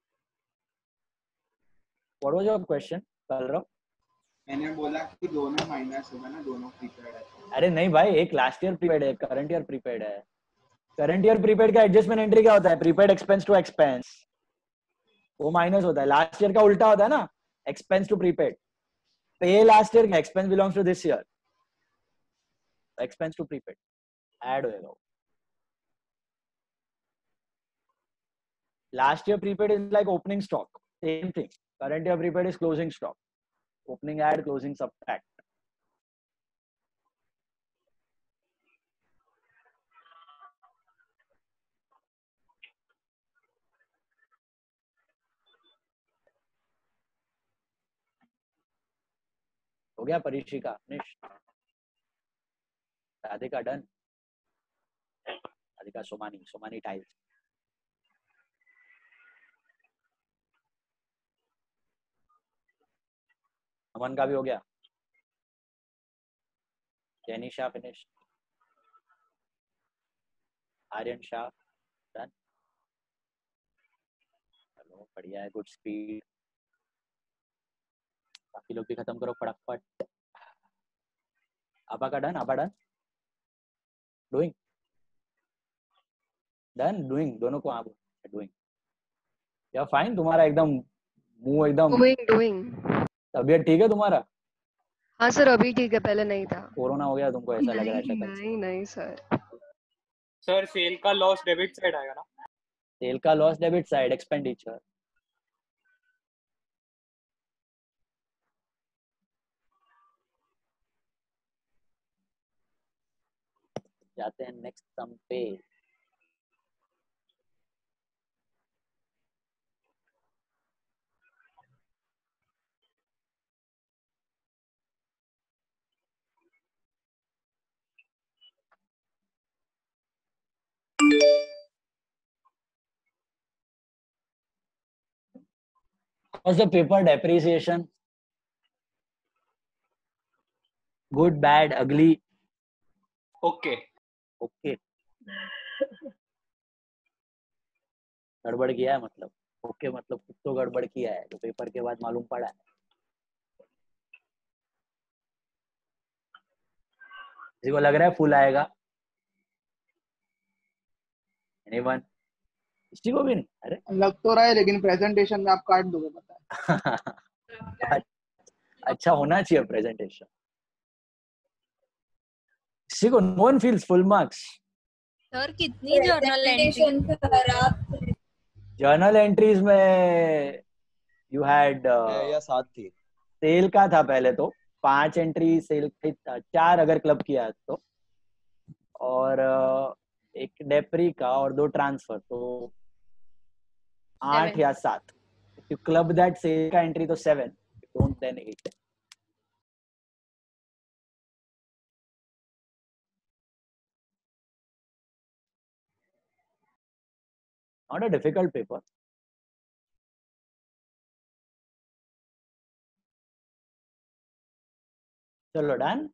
Speaker 1: व्हाट वाज योर क्वेश्चन कलरव?
Speaker 3: मैंने बोला कि दोनों माइनस होगा ना, दोनों प्रीपेड है।
Speaker 1: अरे नहीं भाई, एक लास्ट ईयर प्रीपेड है, करंट ईयर प्रीपेड है। करंट ईयर प्रीपेड का एडजस्टमेंट एंट्री क्या होता है? प्रीपेड एक्सपेंस टू एक्सपेंस, वो माइनस होता है। लास्ट ईयर का उल्टा होता है ना, expense to prepaid. Pay last year का, expense belongs to this year, expense to prepaid add होएगा। Last year prepaid is like opening stock, same thing. Current year prepaid is closing stock, opening add, closing subtract. हो गया परीक्षिका? Radhika done? Radhika Somani tiles. अमन का भी हो गया? जेनिशा finish? Aryan Shah done? चलो बढ़िया है, गुड स्पीड। बाकी लोग भी खत्म करो फटाफट। आबा का डन? आबा डन? Doing done? डूइंग दोनों को आप डूइंग या फाइन? तुम्हारा एकदम मुंह एकदम
Speaker 15: डूइंग।
Speaker 1: तबीयत ठीक है तुम्हारा?
Speaker 15: हाँ सर अभी ठीक है, पहले नहीं था।
Speaker 1: कोरोना हो गया तुमको ऐसा लग रहा है शक्ल से।
Speaker 15: नहीं सर।
Speaker 9: सर सेल का लॉस डेबिट साइड आएगा ना?
Speaker 1: सेल का लॉस डेबिट साइड, एक्सपेंडिचर। जाते हैं नेक्स्ट सम पे। was the paper depreciation? Good, bad, ugly?
Speaker 9: Okay.
Speaker 1: Okay. गड़बड़ किया है मतलब ओके मतलब कुछ तो गड़बड़ किया है तो पेपर के बाद मालूम पड़ा है. किसी को लग रहा है फुल आएगा? Anyone? किसी को भी नहीं. अरे
Speaker 3: लग तो रहा है लेकिन प्रेजेंटेशन में आप काट दोगे पता है.
Speaker 1: अच्छा होना चाहिए प्रेजेंटेशन. किसी को no one feels full marks.
Speaker 16: Sir कितनी जर्नल एंट्री खराब.
Speaker 1: जर्नल एंट्रीज में यू हैड
Speaker 8: या 7 थी.
Speaker 1: सेल का था पहले तो 5 एंट्री सेल की 4 अगर क्लब किया तो और एक डेप्री का और 2 ट्रांसफर तो 8 या 7. if you club that sale का एंट्री तो 7 don't then 8. Not a difficult paper. चलो डन.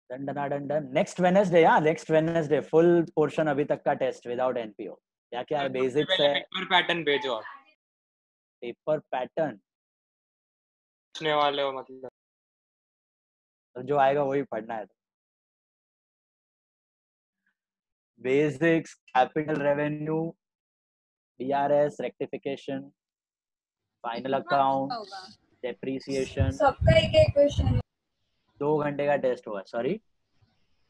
Speaker 1: डन. Next Wednesday. हाँ नेक्स्ट वेडनेसडे फुल पोर्शन अभी तक का टेस्ट विदाउट एनपीओ. क्या क्या है बेसिक्स है.
Speaker 9: पेपर पैटर्न भेजो आप.
Speaker 1: पेपर पैटर्न
Speaker 9: पूछने वाले हो मतलब
Speaker 1: तो जो आएगा वही पढ़ना है. Basics, capital revenue, DRS, rectification, final account, depreciation.
Speaker 16: सबका एक एक क्वेश्चन.
Speaker 1: 2 घंटे का टेस्ट हुआ. सॉरी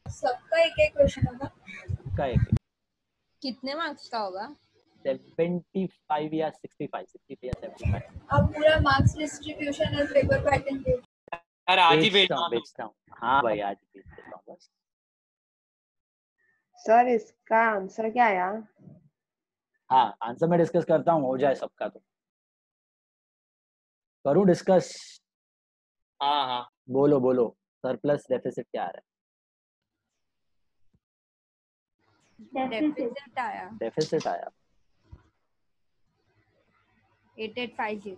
Speaker 16: सबका एक एक क्वेश्चन होगा.
Speaker 1: सबका एक.
Speaker 16: कितने मार्क्स का होगा?
Speaker 1: 75 या 65 या 75.
Speaker 16: अब पूरा मार्क्स डिस्ट्रीब्यूशन और पेपर पैटर्न भेज.
Speaker 9: यार आज ही भेजना.
Speaker 1: हाँ भाई आज भेज देता हूँ बस.
Speaker 2: सर इसका आंसर क्या आया?
Speaker 1: हाँ आंसर मैं डिस्कस करता हूँ हो जाए सबका तो करूँ डिस्कस.
Speaker 9: हाँ
Speaker 1: बोलो सरप्लस डेफिसिट क्या आ रहा है? डेफिसिट आया
Speaker 16: 8850.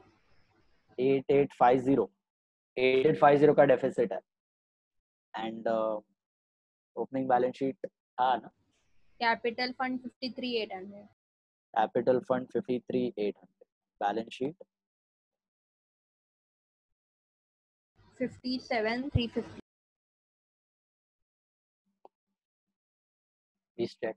Speaker 1: 8850 का डेफिसिट है. एंड ओपनिंग बैलेंस शीट हाँ ना.
Speaker 16: Capital fund 53,800.
Speaker 1: Capital fund 53,800. Balance sheet
Speaker 16: 57,350.
Speaker 1: Please check.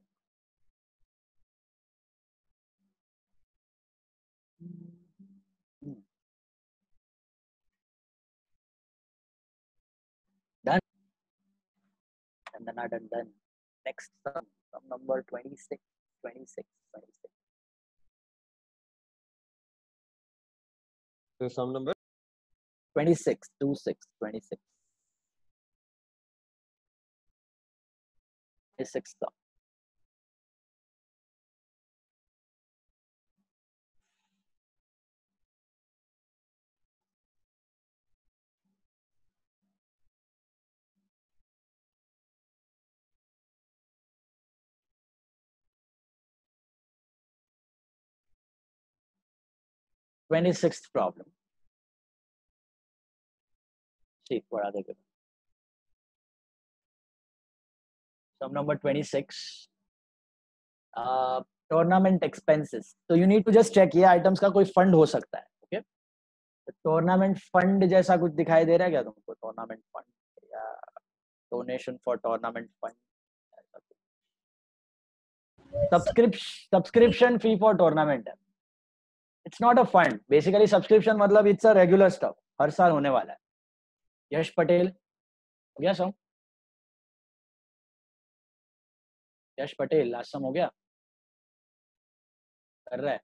Speaker 1: Done. Done. Next sum number 26.
Speaker 8: So sum number
Speaker 1: 26. 26 sum. Twenty-sixth problem. See what are they given? Sum number 26. Tournament expenses. So you need to just check ये items का कोई fund हो सकता है. Okay? Tournament fund जैसा कुछ दिखाई दे रहा है क्या तुमको? टूर्नामेंट फंड या donation for tournament fund. Subscription fee for tournament है. It's not a fund basically. Subscription मतलब इट्स अ रेगुलर स्टफ हर साल होने वाला है. यश पटेल हो गया सम. यश पटेल लास्ट सम हो गया. कर रहा है.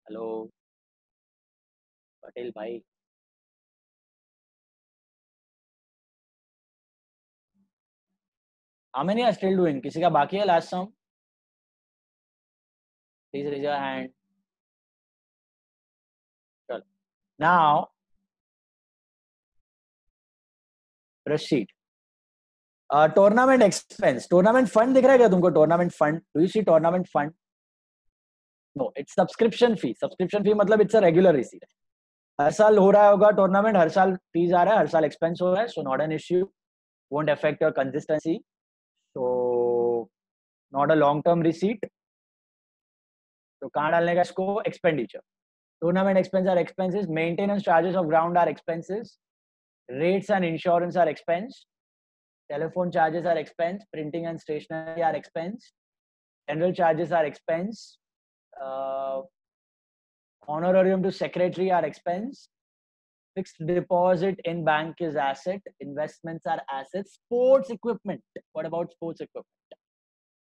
Speaker 1: हेलो पटेल भाई. How many are still doing? किसी का बाकी है last sum? Please raise your hand. चलो. Now proceed. Tournament expense, tournament fund दिख रहा है क्या तुमको? Tournament fund, do you see tournament fund? No, it's subscription fee. Subscription fee मतलब इट्स अ रेगुलर रिसीट. हर साल हो रहा होगा टूर्नामेंट, हर साल फीस आ रहा है, हर साल एक्सपेंस हो रहा है, so not an issue, won't affect your consistency, so not a long term receipt. तो कहाँ डालने का इसको? Expenditure. Tournament expense are expenses, maintenance charges of ground are expenses, rates and insurance are expense, telephone charges are expense, printing and stationery are expense, general charges are expense, honorarium to secretary are expense, fixed deposit in bank is asset, investments are assets, sports equipment. What about sports equipment?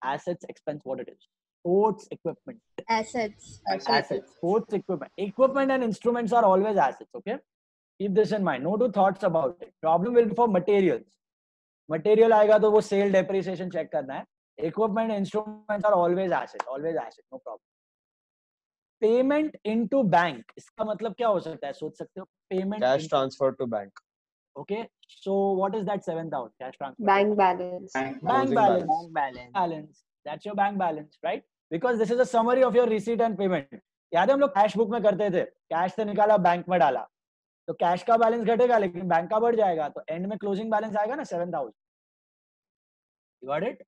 Speaker 1: Assets, expense, what it is? Sports equipment.
Speaker 16: Assets.
Speaker 1: Assets. Sports equipment. Equipment and instruments are always assets, okay? Keep this in mind. No two thoughts about it. Problem will be for materials. Material आएगा तो वो sale depreciation check करना है. Equipment and instruments are always assets. Always assets. No problem. Payment into bank. इसका मतलब क्या हो सकता है? सोच सकते हो? Payment.
Speaker 8: Cash transfer to bank.
Speaker 1: Okay. So what is that 7,000 cash transfer?
Speaker 2: Bank balance.
Speaker 1: Bank
Speaker 8: Closing
Speaker 1: balance.
Speaker 8: balance.
Speaker 1: Balance. That's your bank balance, right? Because this is a summary of your receipt and payment. याद है हम लोग cash book में करते थे, cash से निकाला bank में डाला, तो कैश का बैलेंस घटेगा लेकिन बैंक का बढ़ जाएगा, तो एंड में क्लोजिंग बैलेंस आएगा ना 7,000. You got it?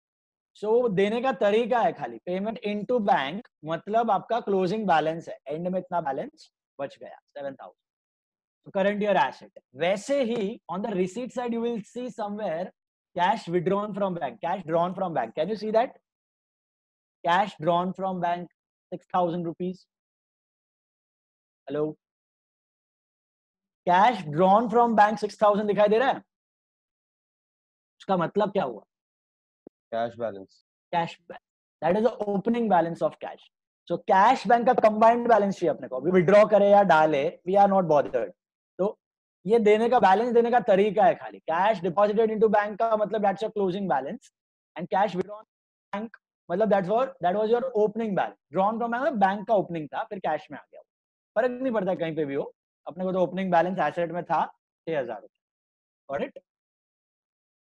Speaker 1: So देने का तरीका है खाली पेमेंट इनटू बैंक, मतलब आपका क्लोजिंग बैलेंस है, एंड में इतना बैलेंस बच गया 7,000. So current year asset. वैसे ही on the receipt side you will see somewhere cash withdrawn from bank, cash drawn from bank. Can you see that? Cash drawn from bank 6,000 rupees. Hello. Cash drawn from bank 6,000 दिखाई दे रहा है? उसका मतलब क्या हुआ?
Speaker 8: Cash balance.
Speaker 1: Cash balance. That is the opening balance of cash. So cash bank का combined balance चाहिए अपने को. Withdraw करे या डाले, we are not bothered. तो ये देने का बैलेंस देने का तरीका है खाली. Cash deposited into bank का मतलब that's your closing balance, and cash withdrawn bank मतलब that was your opening balance. Drawn from bank मतलब बैंक का opening था, फिर cash में आ गया. फर्क नहीं पड़ता कहीं पे भी हो, अपने को तो ओपनिंग बैलेंस एसेट में था 6,000 रुपए. Got it?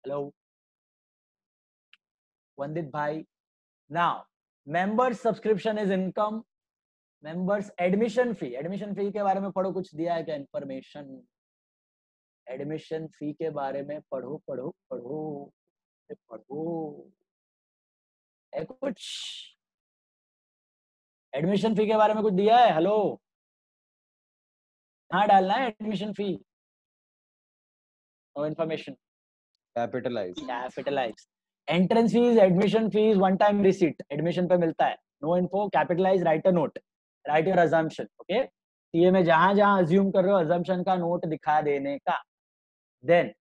Speaker 1: Hello. Vandit bhai. Now, members subscription is income. Members admission fee. Admission fee के बारे में पढ़ो, कुछ दिया है क्या information? Admission fee के बारे में पढ़ो है कुछ? Admission fee के बारे में कुछ दिया है? Hello. कहाँ डालना है admission fee? No information. Capitalise. Entrance fees, admission fees, one time receipt admission पे मिलता है. No info. Capitalise, write a note, write your assumption. Okay, CA में जहां जहां अज्यूम कर रहे हो अजम्पशन का नोट दिखा देने का. Then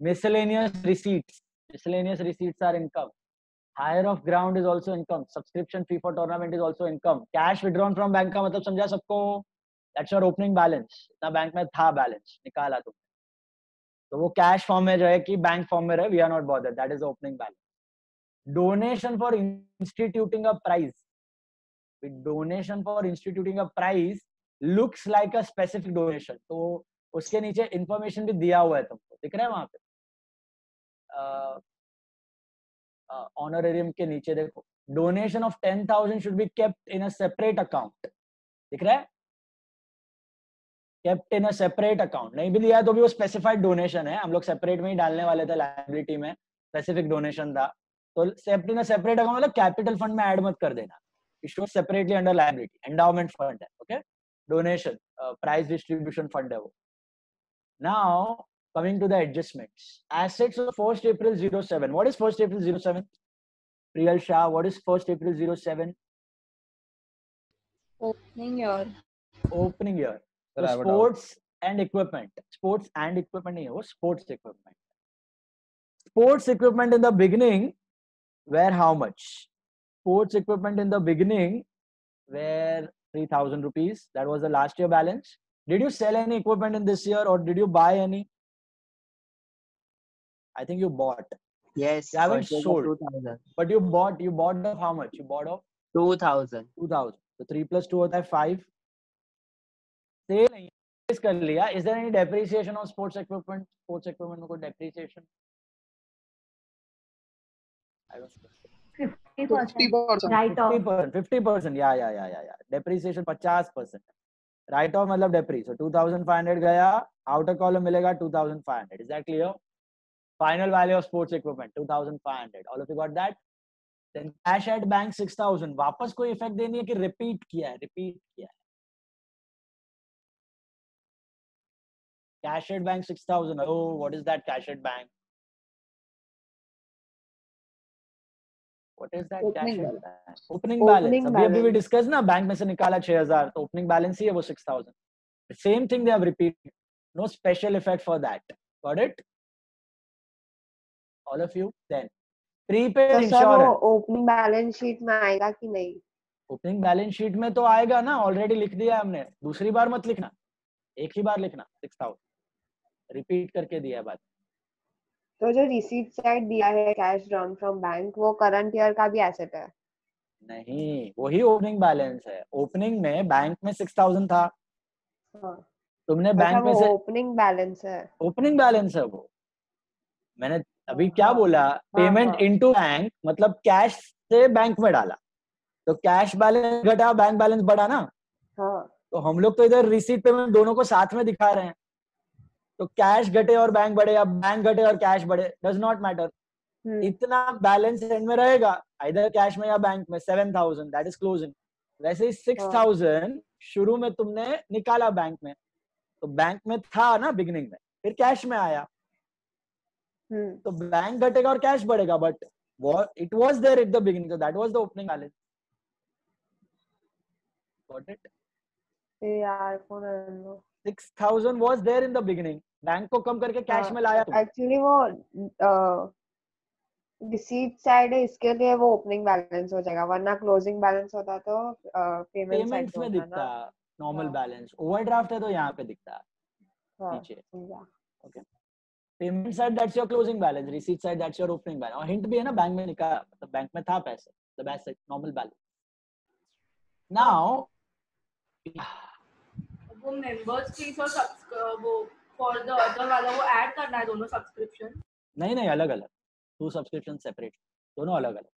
Speaker 1: miscellaneous receipts. Miscellaneous receipts are income. Hire of ground is also income. Subscription fee for tournament is also income. Cash withdrawn from bank का मतलब समझा सबको? That's your opening balance. इतना बैंक में था बैलेंस, निकाला तुमने, तो वो कैश फॉर्म में रहे कि बैंक फॉर्म में रहे, we are not bothered. That is the opening balance. Donation for instituting a prize. Donation for instituting a prize looks like a specific donation. तो उसके नीचे इंफॉर्मेशन भी दिया हुआ है तुमको, दिख रहा है वहां पे? ऑनरेरियम के नीचे देखो, donation of 10,000 should be kept in a separate account. दिख रहा है? kept in a separate account. नहीं भी दिया है तो भी वो specified donation है, हम लोग separate में ही डालने वाले थे liability में, specific donation था, तो in a separate account मतलब capital fund में add मत कर देना, it shows separately under liability. endowment fund है, okay? donation, prize distribution fund है वो. Now coming to the adjustments. Assets of 1st April 07. What is 1st April 07? Priyal Shah, what is 1st April 07?
Speaker 16: Opening year.
Speaker 1: Opening year. So sports and equipment. Sports and equipment नहीं है वो, sports equipment. Sports equipment in the beginning were how much? Sports equipment in the beginning were 3,000 rupees. That was the last year balance. Did you sell any equipment in this year or did you buy any? I think you bought.
Speaker 6: Yes.
Speaker 1: You haven't sold.
Speaker 6: 2,000.
Speaker 1: But you bought of how much? You bought of
Speaker 6: 2,000.
Speaker 1: 2,000. So 3 plus 2 होता है 5. Cell नहीं कर लिया. Is there any depreciation of sports equipment? Sports equipment में कोई depreciation?
Speaker 3: 50%.
Speaker 12: Write off.
Speaker 1: 50%. या depreciation 50%. Right of मतलब डेप्री. So 2500 गया, आउटर कॉलम मिलेगा 2500. Is that clear? Final value of sports equipment 2500. All of you got that? Then cash at bank 6000. वापस कोई effect देनी है कि रिपीट किया है? Cash at bank 6000. Oh, what is that cash at bank? What is that cash at bank? Opening balance. अभी we discussed ना, bank में से निकाला 6000, तो opening balance ही है वो 6000. The same thing they have repeated. No special effect for that. Got it? All of you. Then prepaid
Speaker 2: तो sir वो
Speaker 1: insurance.
Speaker 2: ओपनिंग बैलेंस शीट में आएगा कि नहीं?
Speaker 1: ओपनिंग बैलेंस शीट में तो आएगा ना, ऑलरेडी लिख दिया हमने. दूसरी बार मत लिखना, एक ही बार लिखना. 6000 रिपीट करके दिया है बात.
Speaker 2: तो जो रिसीट साइड दिया है कैश ड्रॉन फ्रॉम बैंक, वो करंट ईयर का भी एसेट है?
Speaker 1: नहीं, वही ओपनिंग बैलेंस है. ओपनिंग में बैंक में 6000 था.
Speaker 2: हाँ.
Speaker 1: तुमने बैंक में से
Speaker 2: ओपनिंग बैलेंस है.
Speaker 1: ओपनिंग बैलेंस है वो. मैंने अभी क्या बोला? पेमेंट इनटू बैंक मतलब कैश से बैंक में डाला, तो कैश बैलेंस घटा, बैंक बैलेंस बढ़ा ना.
Speaker 2: हाँ.
Speaker 1: तो हम लोग तो इधर रिसीट पेमेंट दोनों को साथ में दिखा रहे हैं. तो कैश घटे और बैंक बढ़े या बैंक घटे और कैश बढ़े, डज नॉट मैटर. इतना बैलेंस एंड में रहेगा, आइदर कैश में या बैंक में. 7000 दैट इज क्लोजिंग. वैसे ही 6000 शुरू में तुमने निकाला बैंक में, तो बैंक में था ना बिगिनिंग में, फिर कैश में आया. तो बैंक घटेगा और कैश बढ़ेगा, but it was there at the beginning, so that was the opening balance. Got it?
Speaker 2: यार कौन है लो?
Speaker 1: 6000 was there in the beginning. Bank को कम करके कैश में लाया.
Speaker 2: एक्चुअली वो रिसीट साइड है, इसके लिए वो ओपनिंग बैलेंस हो जाएगा, वरना क्लोजिंग बैलेंस होता तो पेमेंट्स
Speaker 1: में दिखता नॉर्मल बैलेंस. ओवरड्राफ्ट है तो यहाँ पे दिखता नीचे. Okay. Payment side that's your closing balance, receipt side that's your opening balance. और हिंट भी है ना, बैंक में निकाला मतलब बैंक में था पैसे, the best normal balance. Now
Speaker 14: वो मेंबर्स फीस और वो फॉर द अदर वाला वो ऐड करना है दोनों सब्सक्रिप्शन? नहीं,
Speaker 1: अलग अलग. 2 सब्सक्रिप्शन सेपरेट, दोनों अलग अलग.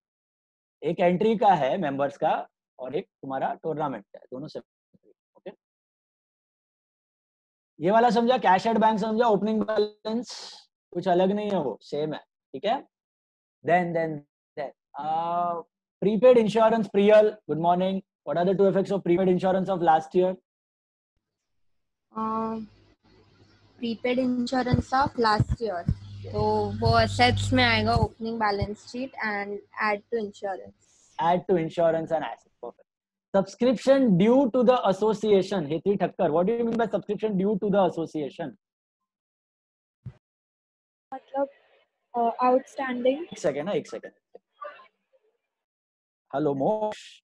Speaker 1: एक एंट्री का है मेंबर्स का और एक तुम्हारा टूर्नामेंट का है, दोनों सेपरेट. ओके. ये वाला समझा? कैश एट बैंक समझा? ओपनिंग बैलेंस कुछ अलग नहीं है, वो सेम है. ठीक है. Then prepaid insurance. Priyal, good morning. What are the two effects of prepaid insurance of last year?
Speaker 17: Prepaid insurance of last year, तो वो असेट्स में आएगा, opening balance sheet and add to insurance.
Speaker 1: Add to insurance and asset. Perfect. Subscription due to the association. Hetvi Thakkar, what do you mean by subscription due to the association?
Speaker 12: मतलब outstanding.
Speaker 1: एक second. Hello Moksh.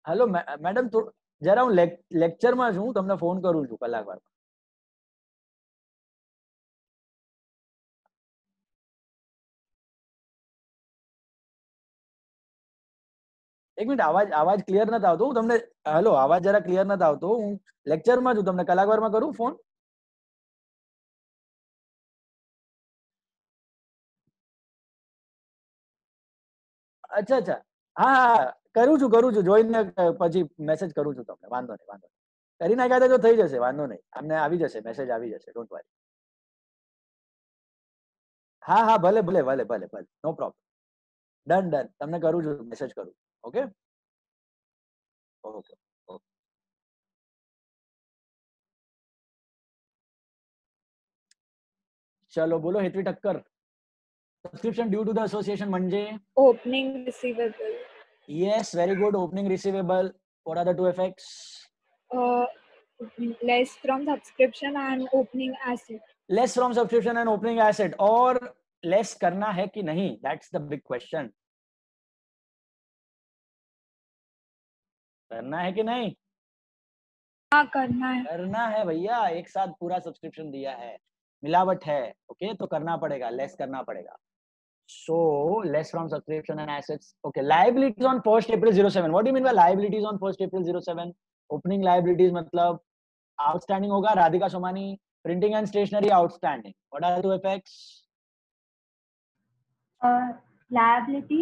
Speaker 1: Hello madam, तो जरा हूँ lecture में छूं, તમને phone करूं છું કલાક વાર. એક મિનિટ, આવાજ ક્લિયર નથી આવતો. હું તમને હેલો, આવાજ જરા ક્લિયર નથી આવતો. હું લેક્ચર માં છું, તમને કલાક વાર માં કરું ફોન. અચ્છા. હા, કરું છું. જોઈને પછી મેસેજ કરું છું તમને. વાંધો નહીં. કરી નાખ્યા તો થઈ જશે, વાંધો નહીં. અમને આવી જશે, મેસેજ આવી જશે, ડોન્ટ વરી. હા, ભલે. No problem. ડન. તમને કરું છું, મેસેજ કરું. ઓકે. चलो बोलो Hetvi Thakkar. Subscription due to the association म्हणजे
Speaker 12: opening receivable.
Speaker 1: Yes, very good. Opening receivable. What are the two effects?
Speaker 12: Less from subscription and opening asset.
Speaker 1: Less from subscription and opening asset. और less करना है कि नहीं? That's the big question. करना है कि नहीं?
Speaker 12: हाँ, करना है
Speaker 1: भैया. एक साथ पूरा सब्सक्रिप्शन दिया है, मिलावट है. ओके, तो करना पड़ेगा, लेस करना पड़ेगा. So less from subscription and assets. Okay, liabilities on 1st April 07. What do you mean by liabilities on 1st April 07? Opening liabilities मतलब outstanding होगा. Radhika Somani, Printing and stationery outstanding. What are the two effects?
Speaker 12: Liability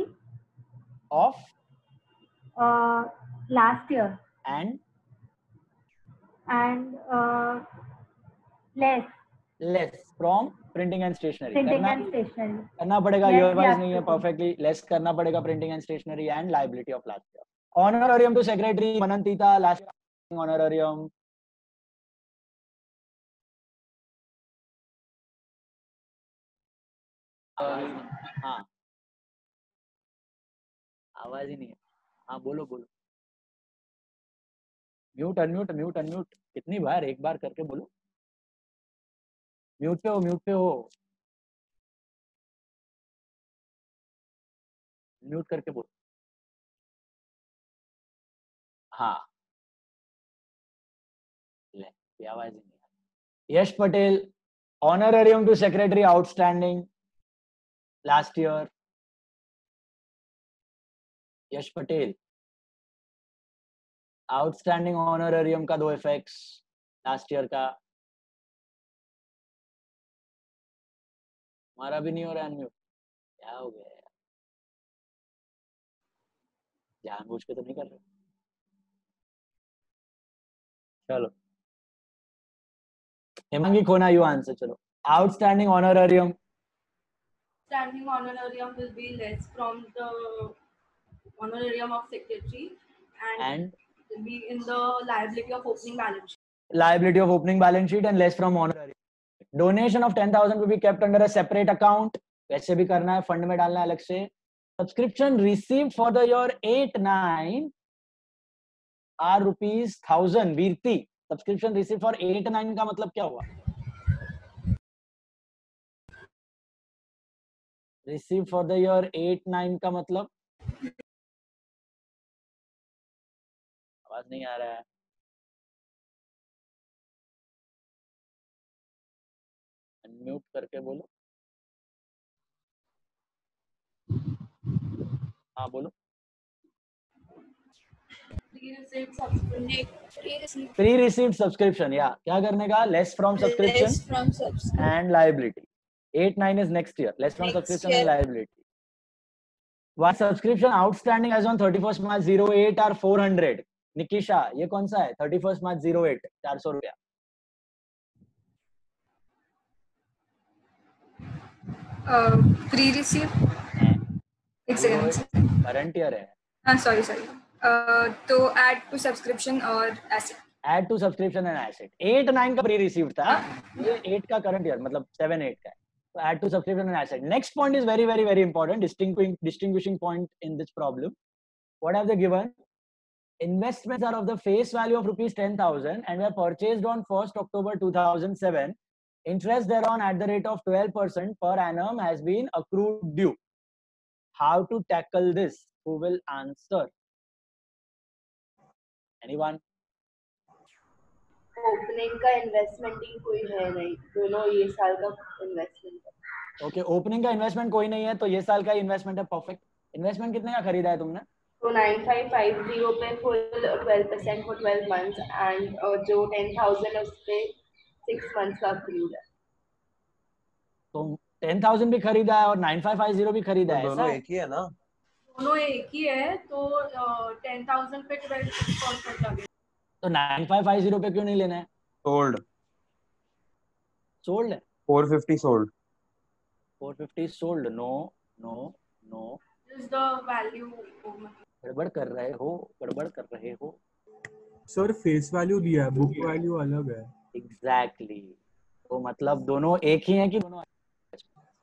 Speaker 1: Of
Speaker 12: last year
Speaker 1: and
Speaker 12: less
Speaker 1: from printing and stationery.
Speaker 12: printing and stationery.
Speaker 1: करना पड़ेगा,
Speaker 12: Yes,
Speaker 1: year wise
Speaker 12: yes,
Speaker 1: नहीं है,
Speaker 12: yes.
Speaker 1: perfectly less करना पड़ेगा printing and stationery and liability of last year. Honorarium to secretary Manantita, last year honorarium. हाँ, आवाज ही नहीं है. हाँ, बोलो बोलो. म्यूट अनम्यूट कितनी बार, एक बार करके बोलो. म्यूट पे हो म्यूट करके बोलो. हाँ, ले आवाज ही नहीं है. Yash Patel, honorarium to secretary outstanding last year. Yash Patel, outstanding honorarium का 2 इफेक्ट्स लास्ट ईयर का. हमारा भी नहीं हो रहा अनम्यूट, क्या हो गया यार? जानबूझ के तो नहीं कर रहे. चलो हेमांगी खोना, यू आंसर. चलो, outstanding honorarium.
Speaker 14: Standing honorarium will be less from the honorarium of secretary and will be in the liability of opening balance sheet.
Speaker 1: Liability of opening balance sheet and less from honorarium. Donation of 10,000 will be kept under a separate account. वैसे भी करना है, fund में डालना है अलग से. Subscription received for the year 8-9 are ₹1,000. वीरती, subscription received for 8-9 का मतलब क्या हुआ? Received for the year 8-9 का मतलब आवाज नहीं आ रहा है. अनम्यूट करके बोलो. हाँ बोलो. Pre-received subscription, या क्या करने का? Less from subscription and liability. 8-9 is next year. Less from subscription and liability. One subscription outstanding as on 31st March 08 are 400. निकिशा, ये कौन सा है? 31st March 08, 400 रुपया.
Speaker 16: Pre-receive. एक सेकंड.
Speaker 1: करंट ईयर है.
Speaker 16: हाँ सॉरी. तो add to subscription और asset.
Speaker 1: Add to subscription and asset. 8-9 का pre-received था. ये 8 का current year मतलब 7-8 का है. So add to subscription and asset. Next point is very very very important, distinguishing point in this problem. What have they given? Investments are of the face value of ₹10,000 and were purchased on 1st October 2007. Interest thereon at the rate of 12% per annum has been accrued due. How to tackle this? Who will answer? Anyone?
Speaker 14: Opening का investment ही कोई है नहीं, दोनों ये साल का investment है.
Speaker 1: Okay, opening का इन्वेस्टमेंट कोई नहीं है तो ये साल का इन्वेस्टमेंट है. परफेक्ट. इन्वेस्टमेंट कितने का खरीदा है तुमने?
Speaker 14: तो 9550 पे फुल 12% फॉर 12 मंथ्स एंड जो 10,000 है उस पे 6 मंथ्स का अक्रूड है.
Speaker 1: तो 10,000 भी खरीदा है और 9550 भी खरीदा है.
Speaker 8: दोनों एक ही है ना?
Speaker 14: दोनों एक ही है तो 10,000 पे 12% लगे.
Speaker 1: तो 9550 पे क्यों नहीं लेना है?
Speaker 8: सोल्ड
Speaker 1: है.
Speaker 8: 450 sold.
Speaker 1: 450 sold. No
Speaker 14: is the value.
Speaker 1: गड़बड़ कर रहे हो.
Speaker 4: सर फेस वैल्यू दिया है, बुक वैल्यू अलग है.
Speaker 1: एग्जैक्टली. तो मतलब दोनों एक ही हैं कि दोनों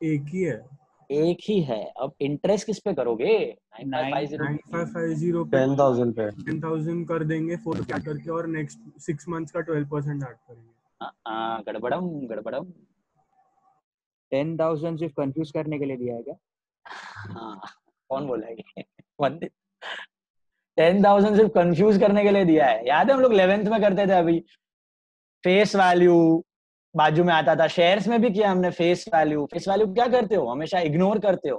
Speaker 4: एक ही है?
Speaker 1: एक ही है. अब इंटरेस्ट किस पे करोगे?
Speaker 4: 9550 पे 10,000 कर देंगे 4 करके और नेक्स्ट 6 मंथ्स का 12% ऐड करेंगे.
Speaker 1: गड़बड़म.
Speaker 13: 10,000 सिर्फ कंफ्यूज करने के लिए दिया है क्या?
Speaker 1: हाँ, कौन बोला है? 10,000 सिर्फ कंफ्यूज करने के लिए दिया है. याद है हम लोग 11th में करते थे. अभी फेस वैल्यू बाजू में आता था. शेयर्स में भी किया हमने फेस वैल्यू. फेस वैल्यू क्या करते हो? हमेशा इग्नोर करते हो.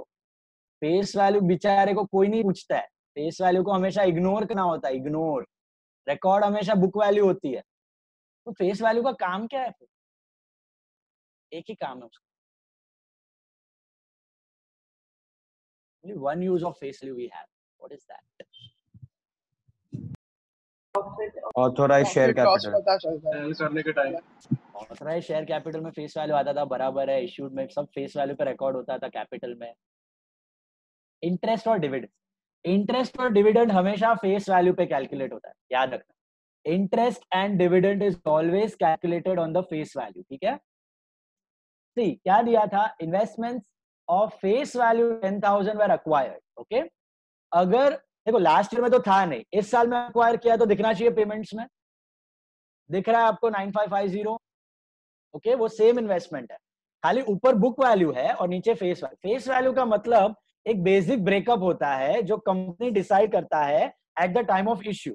Speaker 1: फेस वैल्यू बेचारे को कोई नहीं पूछता है. फेस वैल्यू को हमेशा इग्नोर करना होता है. इग्नोर. रिकॉर्ड हमेशा बुक वैल्यू होती है. तो फेस वैल्यू का काम क्या है? एक ही काम है उसका. Only one use of face value we have. What is that?
Speaker 8: Authorise share capital.
Speaker 3: पता चलता है
Speaker 4: करने के टाइम
Speaker 1: ऑथराइज शेयर कैपिटल में फेस वैल्यू आता था, बराबर है. इश्यूड में सब फेस वैल्यू पे रिकॉर्ड होता था कैपिटल में. इंटरेस्ट और डिविडेंड, इंटरेस्ट और डिविडेंड हमेशा फेस वैल्यू पे कैलकुलेट होता है, याद रखना. Interest and dividend is always calculated on the face value. ठीक है. सी क्या दिया था, investments of face value 10,000 were acquired. Okay, अगर देखो लास्ट ईयर में तो था नहीं, इस साल में एक्वायर किया तो दिखना चाहिए पेमेंट्स में. दिख रहा है आपको 9550. ओके, वो सेम इन्वेस्टमेंट है, खाली ऊपर बुक वैल्यू है और नीचे फेस वैल्यू. फेस वैल्यू का मतलब एक बेसिक ब्रेकअप होता है जो कंपनी डिसाइड करता है at the time of issue.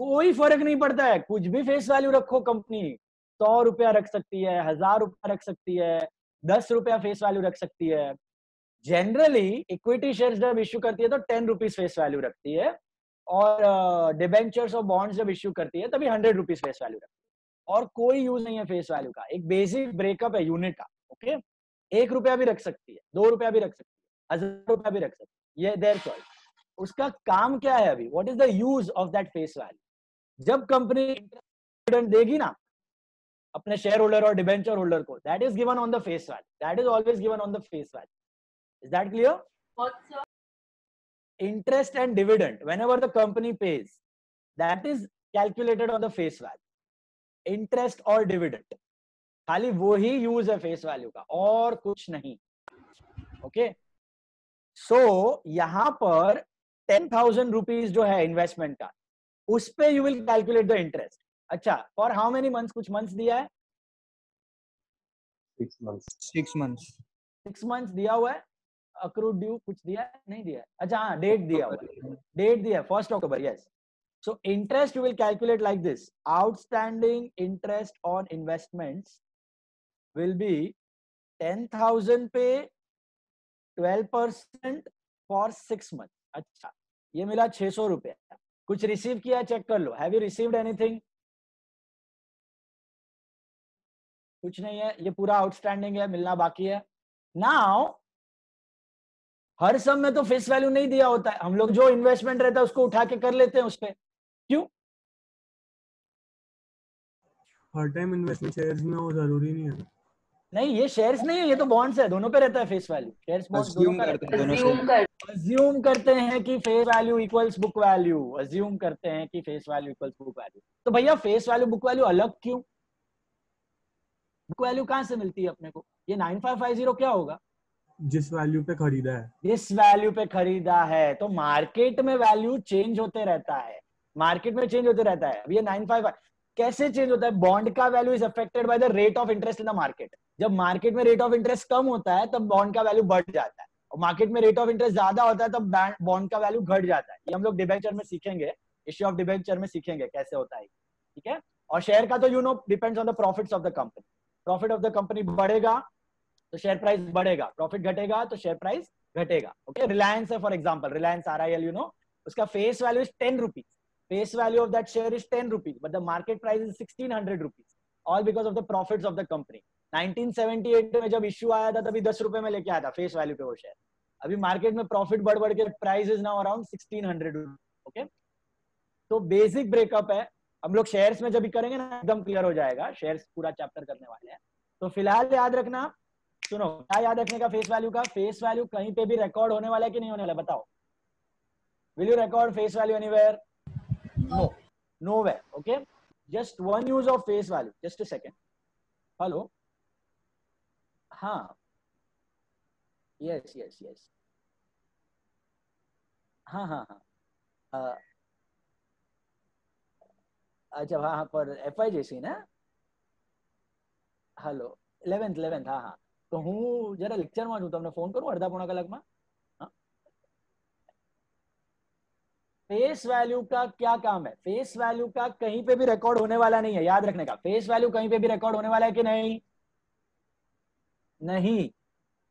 Speaker 1: कोई फर्क नहीं पड़ता है, कुछ भी फेस वैल्यू रखो. कंपनी 100 रुपया रख सकती है, 1000 रुपया रख सकती है, 10 रुपया फेस वैल्यू रख सकती है. जनरली इक्विटी शेयर्स जब इश्यू करती है तो 10 रुपीज फेस वैल्यू रखती है, और डिबेंचर्स और बॉन्ड्स जब इश्यू करती है तभी 100 रुपीज फेस वैल्यू रखती है. और कोई यूज नहीं है फेस वैल्यू का, एक बेसिक ब्रेकअप है यूनिट का. ओके, 1 रुपया भी रख सकती है, 2 रुपया भी रख सकती है, 1000 रुपया भी रख सकती है, ये देयर चॉइस. उसका काम क्या है अभी, what is the use of that face value. जब कंपनी डिविडेंड देगी ना अपने शेयर होल्डर और डिबेंचर होल्डर को, that is given on the face value, that is always given on the face value. Is that clear? Interest and dividend whenever the company pays, that is calculated on the face value. Interest or dividend, खाली वो ही use है face value का और कुछ नहीं. Okay, सो यहां पर 10,000 rupees जो है इन्वेस्टमेंट का, उस पे you will calculate the interest. अच्छा, फॉर हाउ मेनी मंथ्स, कुछ मंथ्स दिया है?
Speaker 13: 6 months.
Speaker 1: 6 मंथ्स दिया हुआ है. अक्रूड ड्यू कुछ दिया है? नहीं दिया है. अच्छा हाँ, डेट दिया हुआ है, डेट दिया है 1 October. Yes. So interest you will calculate like this. Outstanding interest on investments will be 10,000 पे 12% फॉर 6 months. अच्छा, ये मिला 600 रुपया. कुछ रिसीव किया, चेक कर लो. Have you received anything? कुछ नहीं है, ये पूरा आउटस्टैंडिंग है, मिलना बाकी है. नाउ हर सम में तो फेस वैल्यू नहीं दिया होता है, हम लोग जो इन्वेस्टमेंट रहता है उसको उठा के कर लेते हैं उस पे. क्यों?
Speaker 4: हर टाइम इन्वेस्टमेंट शेयर्स में वो जरूरी नहीं है.
Speaker 1: नहीं, ये शेयर्स नहीं है, ये तो बॉन्ड्स है, दोनों पे रहता है फेस वैल्यू. शेयर्स बॉन्ड्स दोनों पे रहता है. अज्यूम करते हैं कि face value equals book value, assume करते हैं कि face value equals book value. तो भैया फेस वैल्यू बुक वैल्यू अलग क्यों? बुक वैल्यू कहां से मिलती है अपने को? ये 9550 क्या होगा?
Speaker 4: जिस वैल्यू पे खरीदा है.
Speaker 1: जिस वैल्यू पे खरीदा है. तो मार्केट में वैल्यू चेंज होते रहता है, मार्केट में चेंज होते रहता है. अब ये 955 कैसे चेंज होता है? बॉन्ड का value is affected by the rate of interest in the market. जब मार्केट में रेट ऑफ इंटरेस्ट कम होता है तब बॉन्ड का वैल्यू बढ़ जाता है, और मार्केट में रेट ऑफ इंटरेस्ट ज्यादा होता है तब बॉन्ड का वैल्यू घट जाता है. ये हम लोग डिबेंचर में सीखेंगे, इश्यू ऑफ डिबेंचर में सीखेंगे कैसे होता है. ठीक है. और शेयर का तो you know depends on the profits of the company. Profit of the company बढ़ेगा तो शेयर प्राइस बढ़ेगा, प्रॉफिट घटेगा तो शेयर प्राइस घटेगा. ओके, रिलायंस है for example, Reliance RIL, you know, उसका face value is 10 rupees. Face value of that share is 10 rupees, but the market price is 1600 rupees, all because of the profits of the company. 1978 में जब issue आया था तभी 10 रुपए में लेके आया था फेस वैल्यू पे वो शेयर. अभी मार्केट में प्रॉफिट बढ़ बढ़ के price is now around 1600 rupees. Okay, तो बेसिक ब्रेकअप है. हम लोग शेयर्स में जब भी करेंगे ना एकदम क्लियर हो जाएगा, शेयर्स पूरा चैप्टर करने वाले हैं. तो फिलहाल याद रखना, सुनो क्या याद रखने का फेस वैल्यू का. फेस वैल्यू कहीं पे भी रिकॉर्ड होने वाला है कि नहीं होने वाला, बताओ. Will you record face value anywhere? No, nowhere. Okay, just one use of face value. Just a second. Hello. हाँ, yes. हाँ. अच्छा हाँ पर FIJC ना. हेलो 11th हाँ. तो हूँ जरा लेक्चर में છું, તમને ફોન કરું અડધા પોણા કલાકમાં. फेस वैल्यू का क्या काम है? फेस वैल्यू का कहीं पे भी रिकॉर्ड होने वाला नहीं है, याद रखने का. फेस वैल्यू कहीं पे भी रिकॉर्ड होने वाला है कि नहीं? नहीं.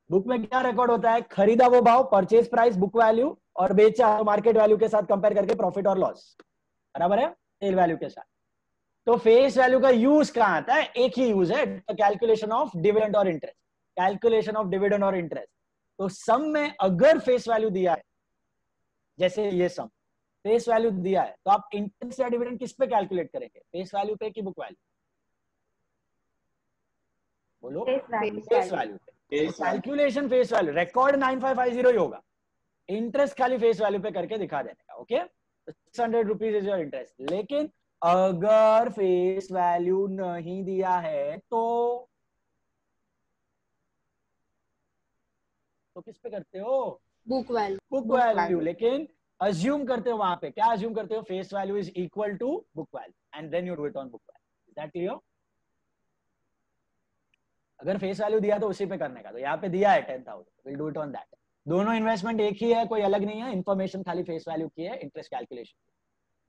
Speaker 1: बुक में क्या रिकॉर्ड होता है? खरीदा वो भाव, परचेज प्राइस, बुक वैल्यू, और बेचा मार्केट वैल्यू के साथ कंपेयर करके प्रॉफिट और लॉस. बराबर है? सेल वैल्यू के साथ. तो फेस वैल्यू का यूज कहां आता है? एक ही यूज है, कैलकुलेशन ऑफ डिविडेंड और इंटरेस्ट, कैलकुलेशन ऑफ डिविडेंड और इंटरेस्ट। तो सम में अगर फेस वैल्यू दिया है, जैसे ये सम फेस वैल्यू दिया है, तो आप इंटरेस्ट या डिविडेंड किस पे कैलकुलेट करेंगे? फेस वैल्यू पे कि बुक वैल्यू? बोलो। फेस वैल्यू पे। कैलकुलेशन फेस वैल्यू, रिकॉर्ड 9550 ही होगा, इंटरेस्ट खाली फेस वैल्यू पे करके दिखा देने का। Okay, 600 rupees is your interest. लेकिन अगर फेस वैल्यू नहीं दिया है तो किस पे करते हो?
Speaker 17: Book value.
Speaker 1: Book value. लेकिन अज्यूम करते हो वहां पे, क्या अज्यूम करते हो? Face value is equal to book value and then you do it on book value. Is that clear? अगर फेस वैल्यू दिया तो उसी पे करने का। तो यहाँ पे दिया है 10,000, will do it on that. दोनों इन्वेस्टमेंट एक ही है, कोई अलग नहीं है, इंफॉर्मेशन खाली फेस वैल्यू की है, interest calculation.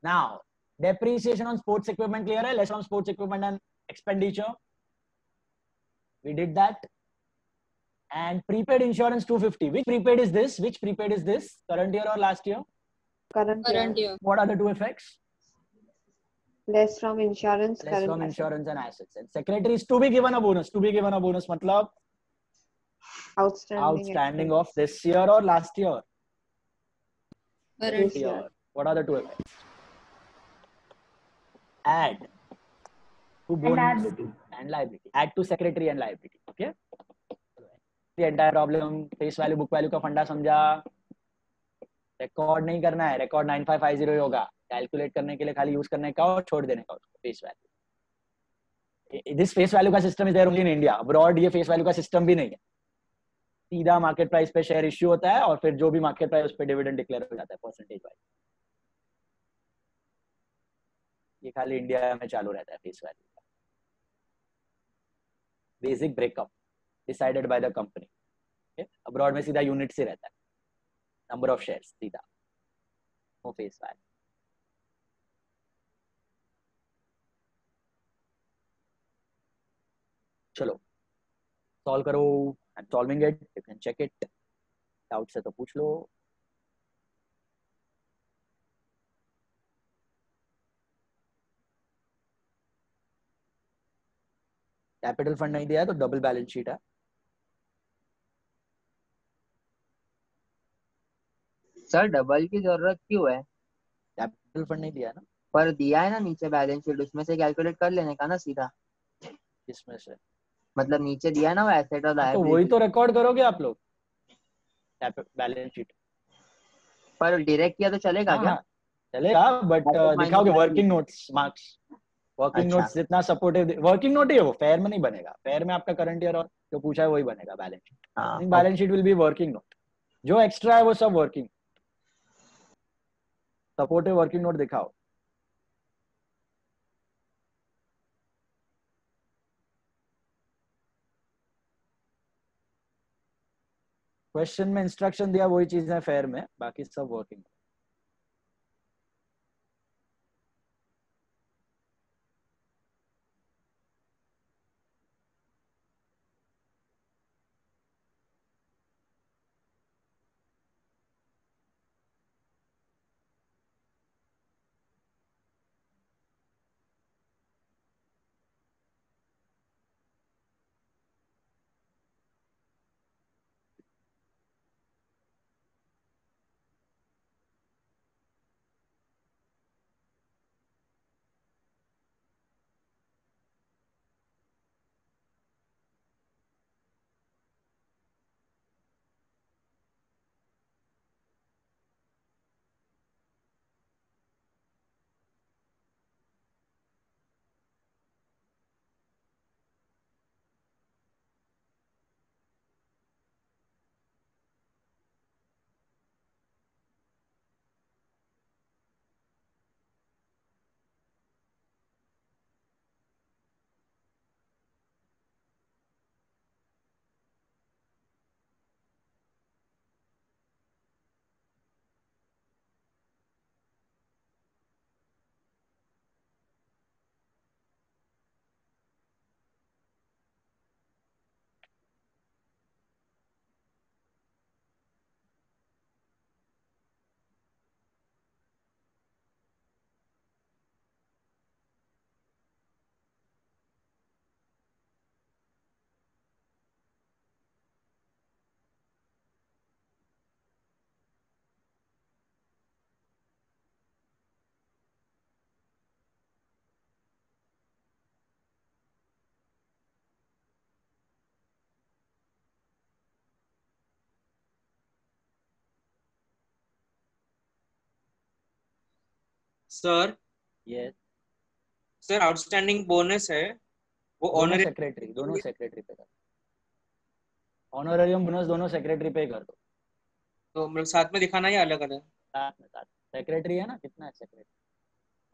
Speaker 1: Now depreciation on sports equipment clear है? Less on sports equipment and expenditure, we did that. And prepaid insurance 250. Which prepaid is this? Which prepaid is this? Current year or last year?
Speaker 2: Current year.
Speaker 1: What are the two effects?
Speaker 2: Less from insurance.
Speaker 1: Less from insurance and assets. And secretary is to be given a bonus. To be given a bonus matlab outstanding of this year or last year?
Speaker 17: Current
Speaker 1: year. What are the two effects? Add to bonus and liability. Add to secretary and liability. Okay. The entire problem face value book value का फंडा समझा? Record नहीं करना है, record 9550 ही होगा, calculate करने के लिए खाली यूज करने का और छोड़ देने का उसको face value. This face value का system is there only in India, abroad ये फेस वैल्यू का सिस्टम भी नहीं है। सीधा मार्केट प्राइस पे शेयर इश्यू होता है और फिर जो भी मार्केट प्राइस उस पे डिविडेंड डिक्लेयर हो जाता है परसेंटेज वाइज। ये खाली इंडिया में चालू रहता है फेस वैल्यू का। Basic breakup decided by the company. Abroad में सीधा यूनिट से रहता है, नंबर ऑफ शेयर्स सीधा, नो फेस वैल्यू। चलो सॉल्व करो। I am solving it, you can check it, doubt से तो पूछ लो। कैपिटल फंड नहीं दिया है तो डबल बैलेंस शीट है।
Speaker 6: सर डबल की जरूरत क्यों है?
Speaker 1: कैपिटल फंड नहीं दिया है ना।
Speaker 6: पर दिया है ना नीचे बैलेंस शीट, उसमें से कैलकुलेट कर लेने का ना सीधा।
Speaker 1: किसमें से?
Speaker 6: मतलब नीचे दिया है ना वो एसेट और
Speaker 1: तो वही तो रिकॉर्ड करोगे आप लोग बैलेंस शीट।
Speaker 6: पर डायरेक्ट किया तो चलेगा क्या?
Speaker 1: चलेगा, बट दिखाओगे working notes marks. Working notes जितना सपोर्टिव, वर्किंग नोट ही है वो, फेयर में नहीं बनेगा। फेयर में आपका करंट ईयर और जो पूछा है वही बनेगा balance sheet. Balance sheet will be working note, जो एक्स्ट्रा है वो सब वर्किंग। सपोर्टिव वर्किंग नोट दिखाओ। क्वेश्चन में इंस्ट्रक्शन दिया वही चीज है फेयर में, बाकी सब working.
Speaker 10: Sir
Speaker 1: yes
Speaker 10: sir outstanding bonus है वो
Speaker 1: दोनों
Speaker 10: ऑनर
Speaker 1: सेक्रेटरी पे कर, ऑनरेरियम बोनस दोनों सेक्रेटरी पे कर दो।
Speaker 10: तो मतलब साथ में दिखाना या अलग अलग?
Speaker 1: साथ सेक्रेटरी है ना, कितना है secretary?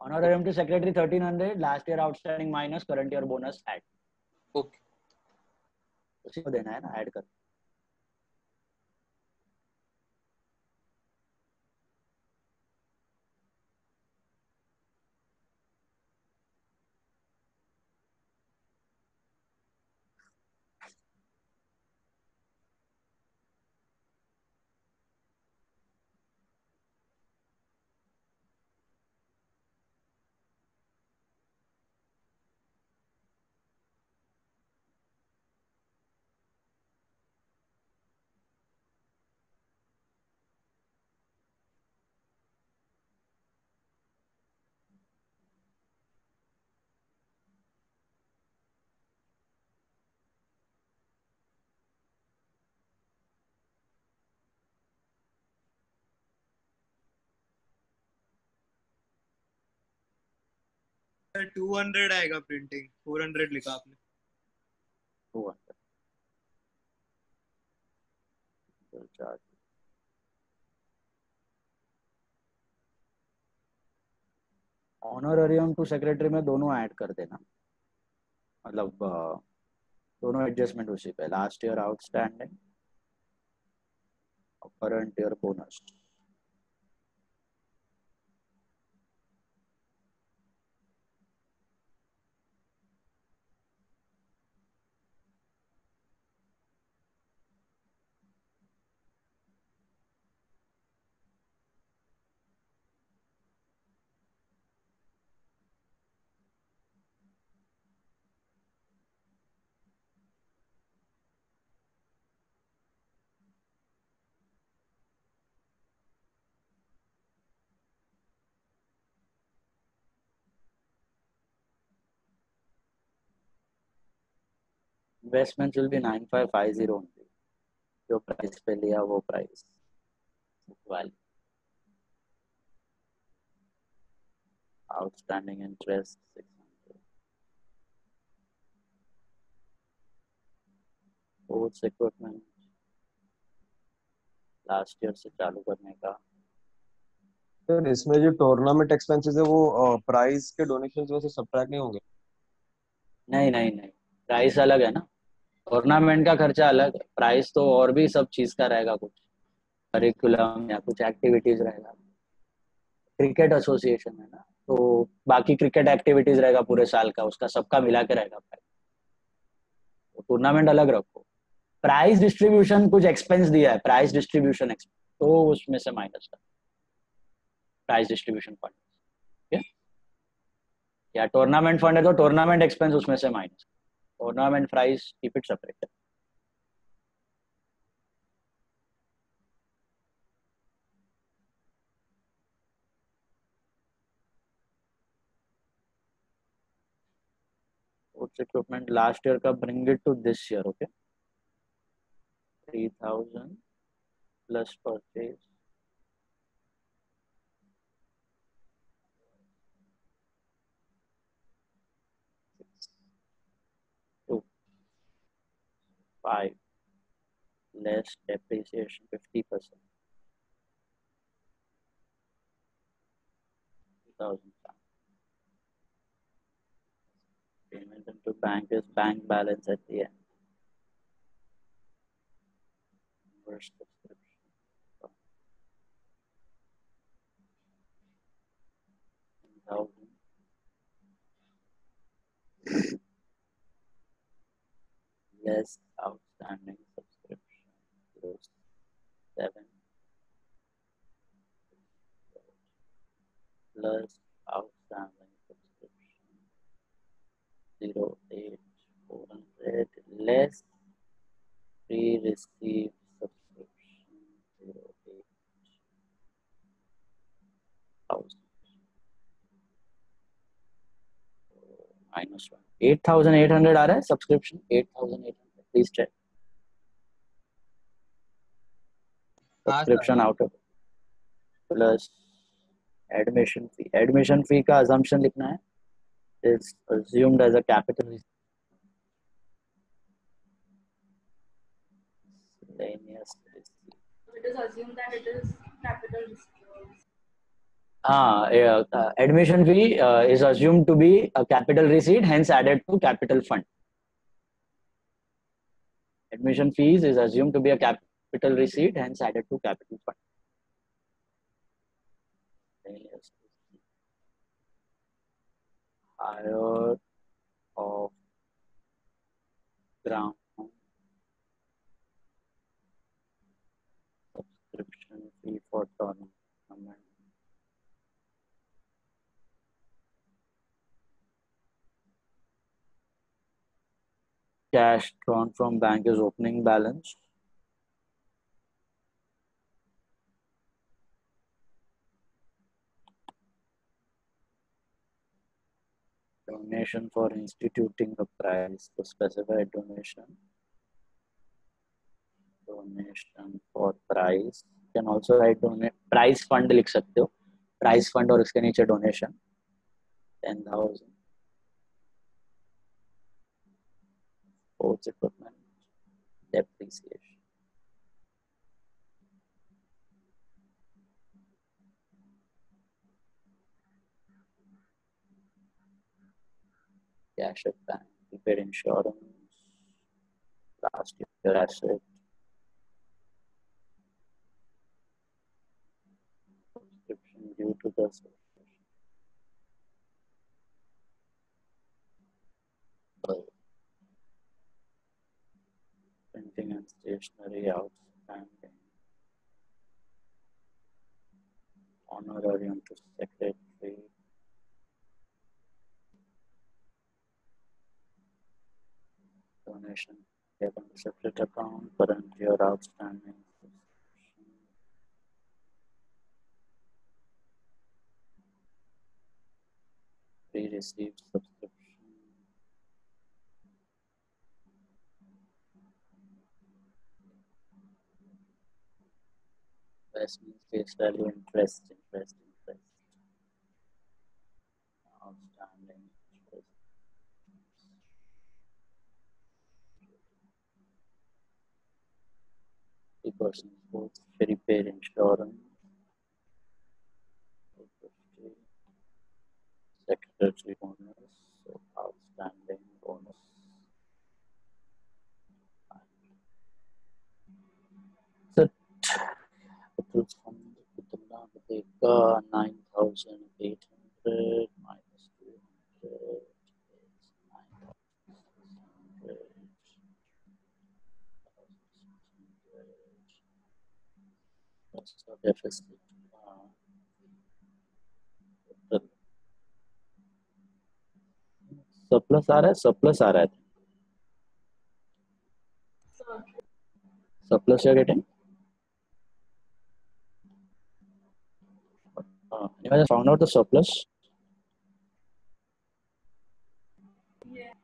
Speaker 1: Honorarium to secretary 1300, last year outstanding minus current year bonus add.
Speaker 10: Okay
Speaker 1: उसी को देना है ना, ऐड कर।
Speaker 9: सर 200 आएगा प्रिंटिंग, 400 लिखा आपने।
Speaker 1: 200 चार्ज। ऑनरेरियम टू सेक्रेटरी में दोनों ऐड कर देना, मतलब दोनों एडजस्टमेंट उसी पे, लास्ट ईयर आउटस्टैंडिंग और current year bonus. Investment will be 9550 only, जो प्राइस पे लिया वो price value. Outstanding interest 600। Sports equipment last year से चालू करने का।
Speaker 8: सर इसमें जो टूर्नामेंट एक्सपेंसेस है वो प्राइस के डोनेशंस में से सब्ट्रैक्ट नहीं होंगे?
Speaker 1: नहीं नहीं नहीं, प्राइस अलग है ना, टूर्नामेंट का खर्चा अलग है, प्राइस तो और भी सब चीज का रहेगा, कुछ करिकुलम या कुछ एक्टिविटीज रहेगा। क्रिकेट एसोसिएशन है ना, तो बाकी क्रिकेट एक्टिविटीज रहेगा पूरे साल का, उसका सबका मिला के रहेगा प्राइस। तो टूर्नामेंट अलग रखो। प्राइस डिस्ट्रीब्यूशन कुछ एक्सपेंस दिया है, प्राइस डिस्ट्रीब्यूशन एक्सपेंस, तो उसमें से माइनस कर, प्राइस डिस्ट्रीब्यूशन फंड, ठीक है? या टूर्नामेंट फंड है तो टूर्नामेंट एक्सपेंस उसमें से minus, tournament price keep it separate. Sports equipment last year का bring it to this year, okay? 3000 plus purchase. Two, 5 less depreciation 50%. 2000. Payment into bank is bank balance at the end. First subscription. 1000. Less outstanding subscription. 07. Plus outstanding subscription. 08,400 less pre-received subscription 08,000 minus 1 8,800 आ रहा है subscription 8,800 please check subscription out of plus admission fee का assumption लिखना है. Is assumed as a capital miscellaneous receipt.
Speaker 14: It is assumed that it is capital receipt.
Speaker 1: Admission fee is assumed to be a capital receipt, hence added to capital fund. Admission fees is assumed to be a capital receipt, hence added to capital fund. Hire of ground subscription fee for tournament. Cash drawn from bank is opening balance. Donation for instituting a prize to specify donation. Donation for prize. You can also write donate prize fund लिख सकते हो. Prize fund और इसके नीचे donation. 10,000. Sports equipment. Depreciation. Cash at bank, prepaid insurance, last year asset, subscription due to the printing and stationery outstanding, honorarium to secretary, donation kept on a separate account, current year outstanding. Pre-received subscription. Investment face value, interest. Outstanding interest. Person sports, prepaid insurance, secretary bonus, so outstanding bonus. So, total fund कितना बचेगा 9,800 minus 200 is 9,600. That's the deficit. Surplus आ रहा है. Surplus you're getting? You just found out the surplus?
Speaker 14: Yeah.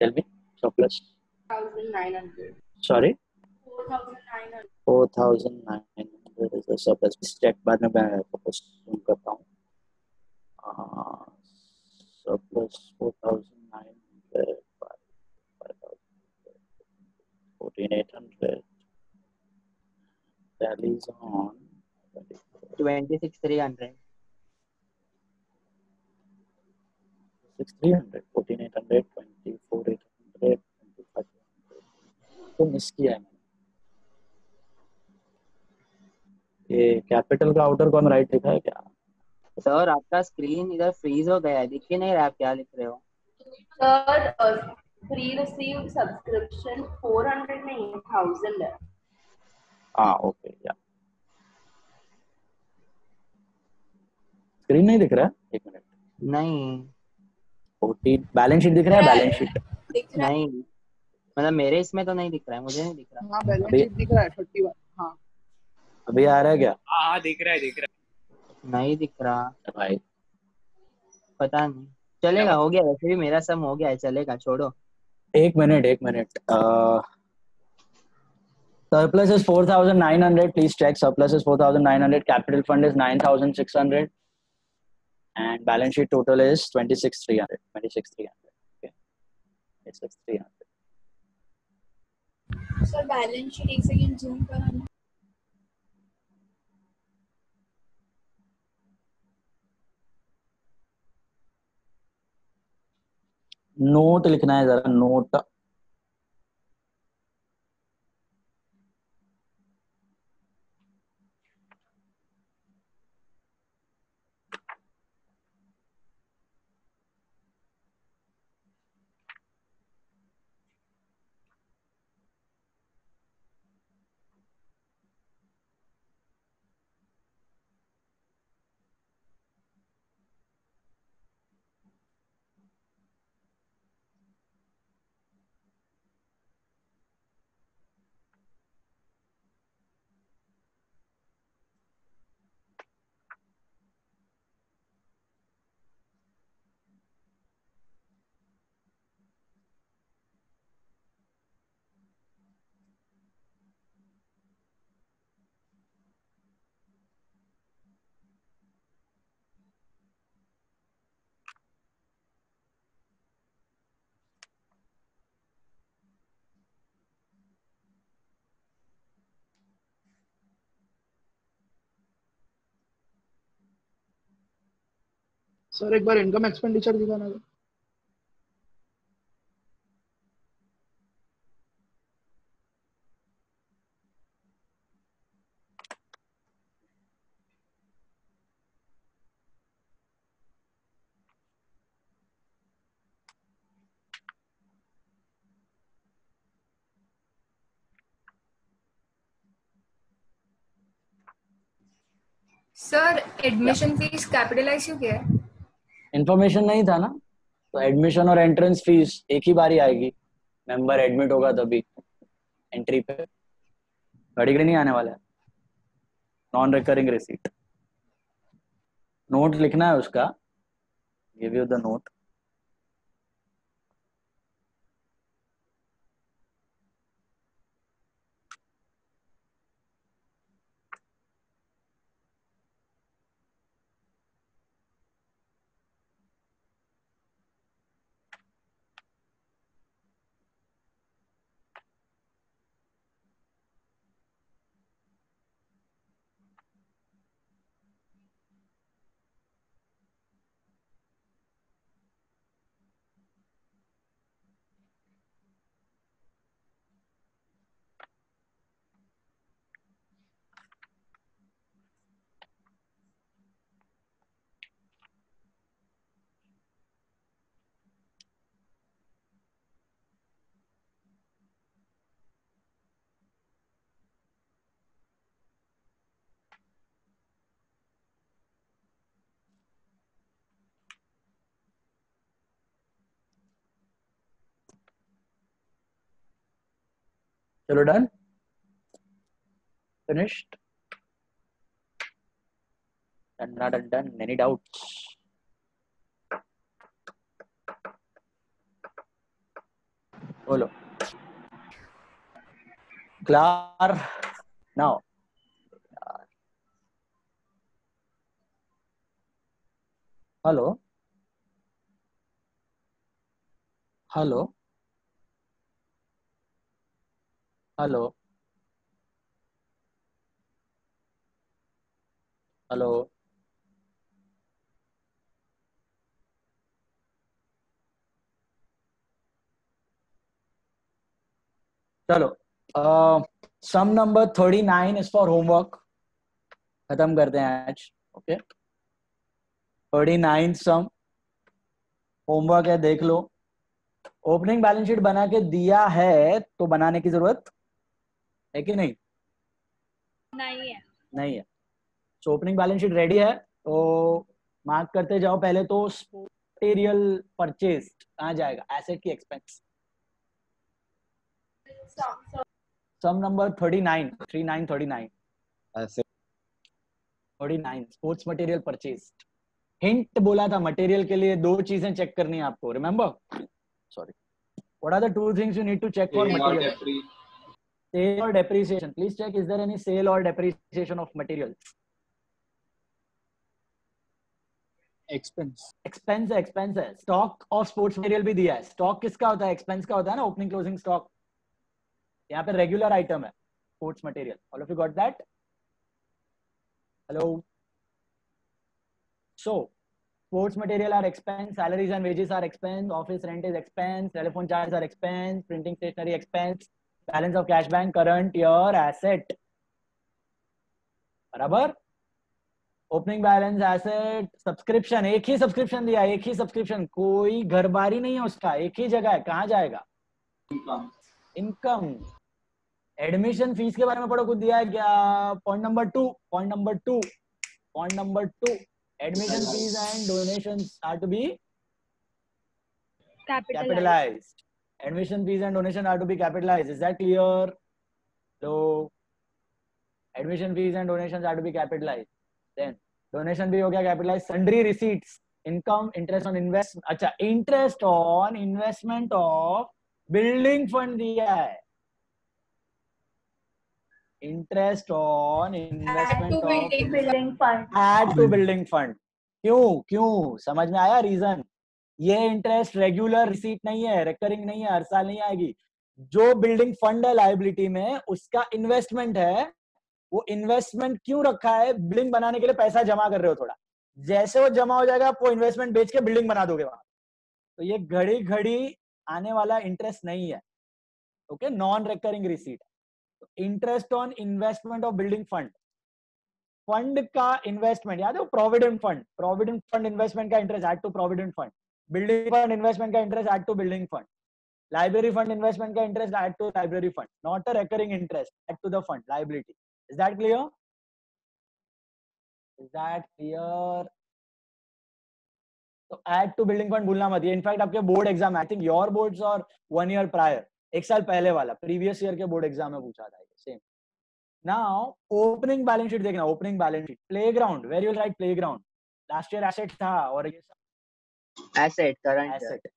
Speaker 1: Tell me, surplus.
Speaker 14: 4,900.
Speaker 1: Sorry?
Speaker 14: 4,900.
Speaker 1: 4,900 is the surplus. Check बाद में मैं propose करता हूँ. Surplus 4,900, 14,800. Tallies on
Speaker 6: 26,300.
Speaker 1: 6,300, 14,800, 24,800, 25,800. तो मिस किया है मैंने. ये कैपिटल का आउटर कॉम राइट लिखा है क्या?
Speaker 6: सर आपका स्क्रीन इधर फ्रीज हो गया है, दिख ही नहीं रहा आप क्या लिख रहे हो.
Speaker 14: सर प्री रिसीव्ड सब्सक्रिप्शन 400 नहीं 1,000 है.
Speaker 1: ओके या स्क्रीन नहीं दिख रहा है. एक मिनट.
Speaker 6: नहीं
Speaker 1: 14 बैलेंस शीट दिख रहा है. बैलेंस शीट
Speaker 6: नहीं मतलब मेरे इसमें तो नहीं दिख रहा है, मुझे नहीं दिख रहा.
Speaker 3: हाँ बैलेंस शीट दिख रहा है 31. हाँ
Speaker 1: अभी आ रहा है क्या?
Speaker 10: हाँ दिख रहा है.
Speaker 6: नहीं दिख रहा
Speaker 1: भाई.
Speaker 6: पता नहीं. चलेगा, हो गया. वैसे भी मेरा सम हो गया है, चलेगा, छोड़ो.
Speaker 1: एक minute. Surplus is 4,900. Please check. Surplus is 4,900. Capital fund is 9,600. and balance sheet total is 26,300. 26,300. Okay. 26,300.
Speaker 16: Sir balance sheet एक सेकंड जूम कराना.
Speaker 1: नोट लिखना है जरा, नोट.
Speaker 3: सर एक बार इनकम एक्सपेंडिचर दिखाना.
Speaker 16: सर एडमिशन फीस कैपिटलाइज क्यों किया है?
Speaker 1: इन्फॉर्मेशन नहीं था ना, तो एडमिशन और एंट्रेंस फीस एक ही बारी आएगी. मेंबर एडमिट होगा तभी एंट्री पे, घड़ी घड़ी नहीं आने वाला है. Non recurring receipt. नोट लिखना है उसका. Give you the note. चलो done, finished. Done. Any doubts? बोलो. Clear now. Hello. Hello. Hello. Hello. चलो. सम नंबर 39 इज फॉर होमवर्क. खत्म करते हैं आज. ओके. 39 सम होमवर्क है, देख लो. ओपनिंग बैलेंस शीट बना के दिया है तो बनाने की जरूरत है कि नहीं? नहीं है. So opening balance sheet ready है तो मार्क करते जाओ. पहले तो मटेरियल परचेज कहाँ जाएगा? एसेट की expense. Sum number 39 sports material purchase. Hint बोला था मटेरियल के लिए 2 चीजें चेक करनी है आपको. Remember? Sorry. What are the 2 things you need to check for material? Sale or depreciation. Please check, is there any sale or depreciation of materials? Expense है। Stock of sports material भी दिया है। Stock किसका होता है? Expense का होता है ना, ओपनिंग क्लोजिंग स्टॉक। यहाँ पे रेगुलर आइटम है sports material. All of you got that? Hello? So sports material are expense, salaries and wages are expense, office rent is expense, telephone charges are expense, printing stationery expense, balance of cash bank, current year asset. बराबर? Opening balance, asset, subscription, एक ही subscription दिया, एक ही subscription, कोई घर बारी नहीं है उसका, एक ही जगह है। कहाँ जाएगा? इनकम। एडमिशन फीस के बारे में पढ़ो, कुछ दिया है क्या? Point number two admission fees and donations are to be capitalized. Admission fees and donations are to be capitalized. Is that clear? So admission fees and donations are to be capitalized. Then donation भी हो गया capitalized. Sundry receipts, income, interest on investment. अच्छा, interest on investment of building fund दिया है। Interest on investment of
Speaker 14: building fund,
Speaker 1: add to building fund. क्यों समझ में आया रीजन? ये इंटरेस्ट रेगुलर रिसीट नहीं है, रिकरिंग नहीं है, हर साल नहीं आएगी। जो बिल्डिंग फंड है लायबिलिटी में, उसका इन्वेस्टमेंट है। वो इन्वेस्टमेंट क्यों रखा है? बिल्डिंग बनाने के लिए पैसा जमा कर रहे हो थोड़ा, जैसे वो जमा हो जाएगा आप वो इन्वेस्टमेंट बेच के बिल्डिंग बना दोगे वहां। तो ये घड़ी आने वाला इंटरेस्ट नहीं है। Okay, non recurring receipt. Interest on investment of building fund, fund का इन्वेस्टमेंट याद है, प्रोविडेंट फंड इन्वेस्टमेंट का interest add to provident fund, building fund investment का interest add to building fund, library fund investment का interest add to library fund, not a recurring interest add to the fund liability. Is that clear? तो add to building fund भूलना मत। ये in fact आपके board exam, I think your boards और 1 year prior, एक साल पहले वाला प्रीवियस ईयर के बोर्ड एग्जाम में पूछा था same. Now opening balance sheet देखना, opening balance sheet. Playground, where you will write playground. Last year asset था और ये
Speaker 6: asset, current
Speaker 1: asset.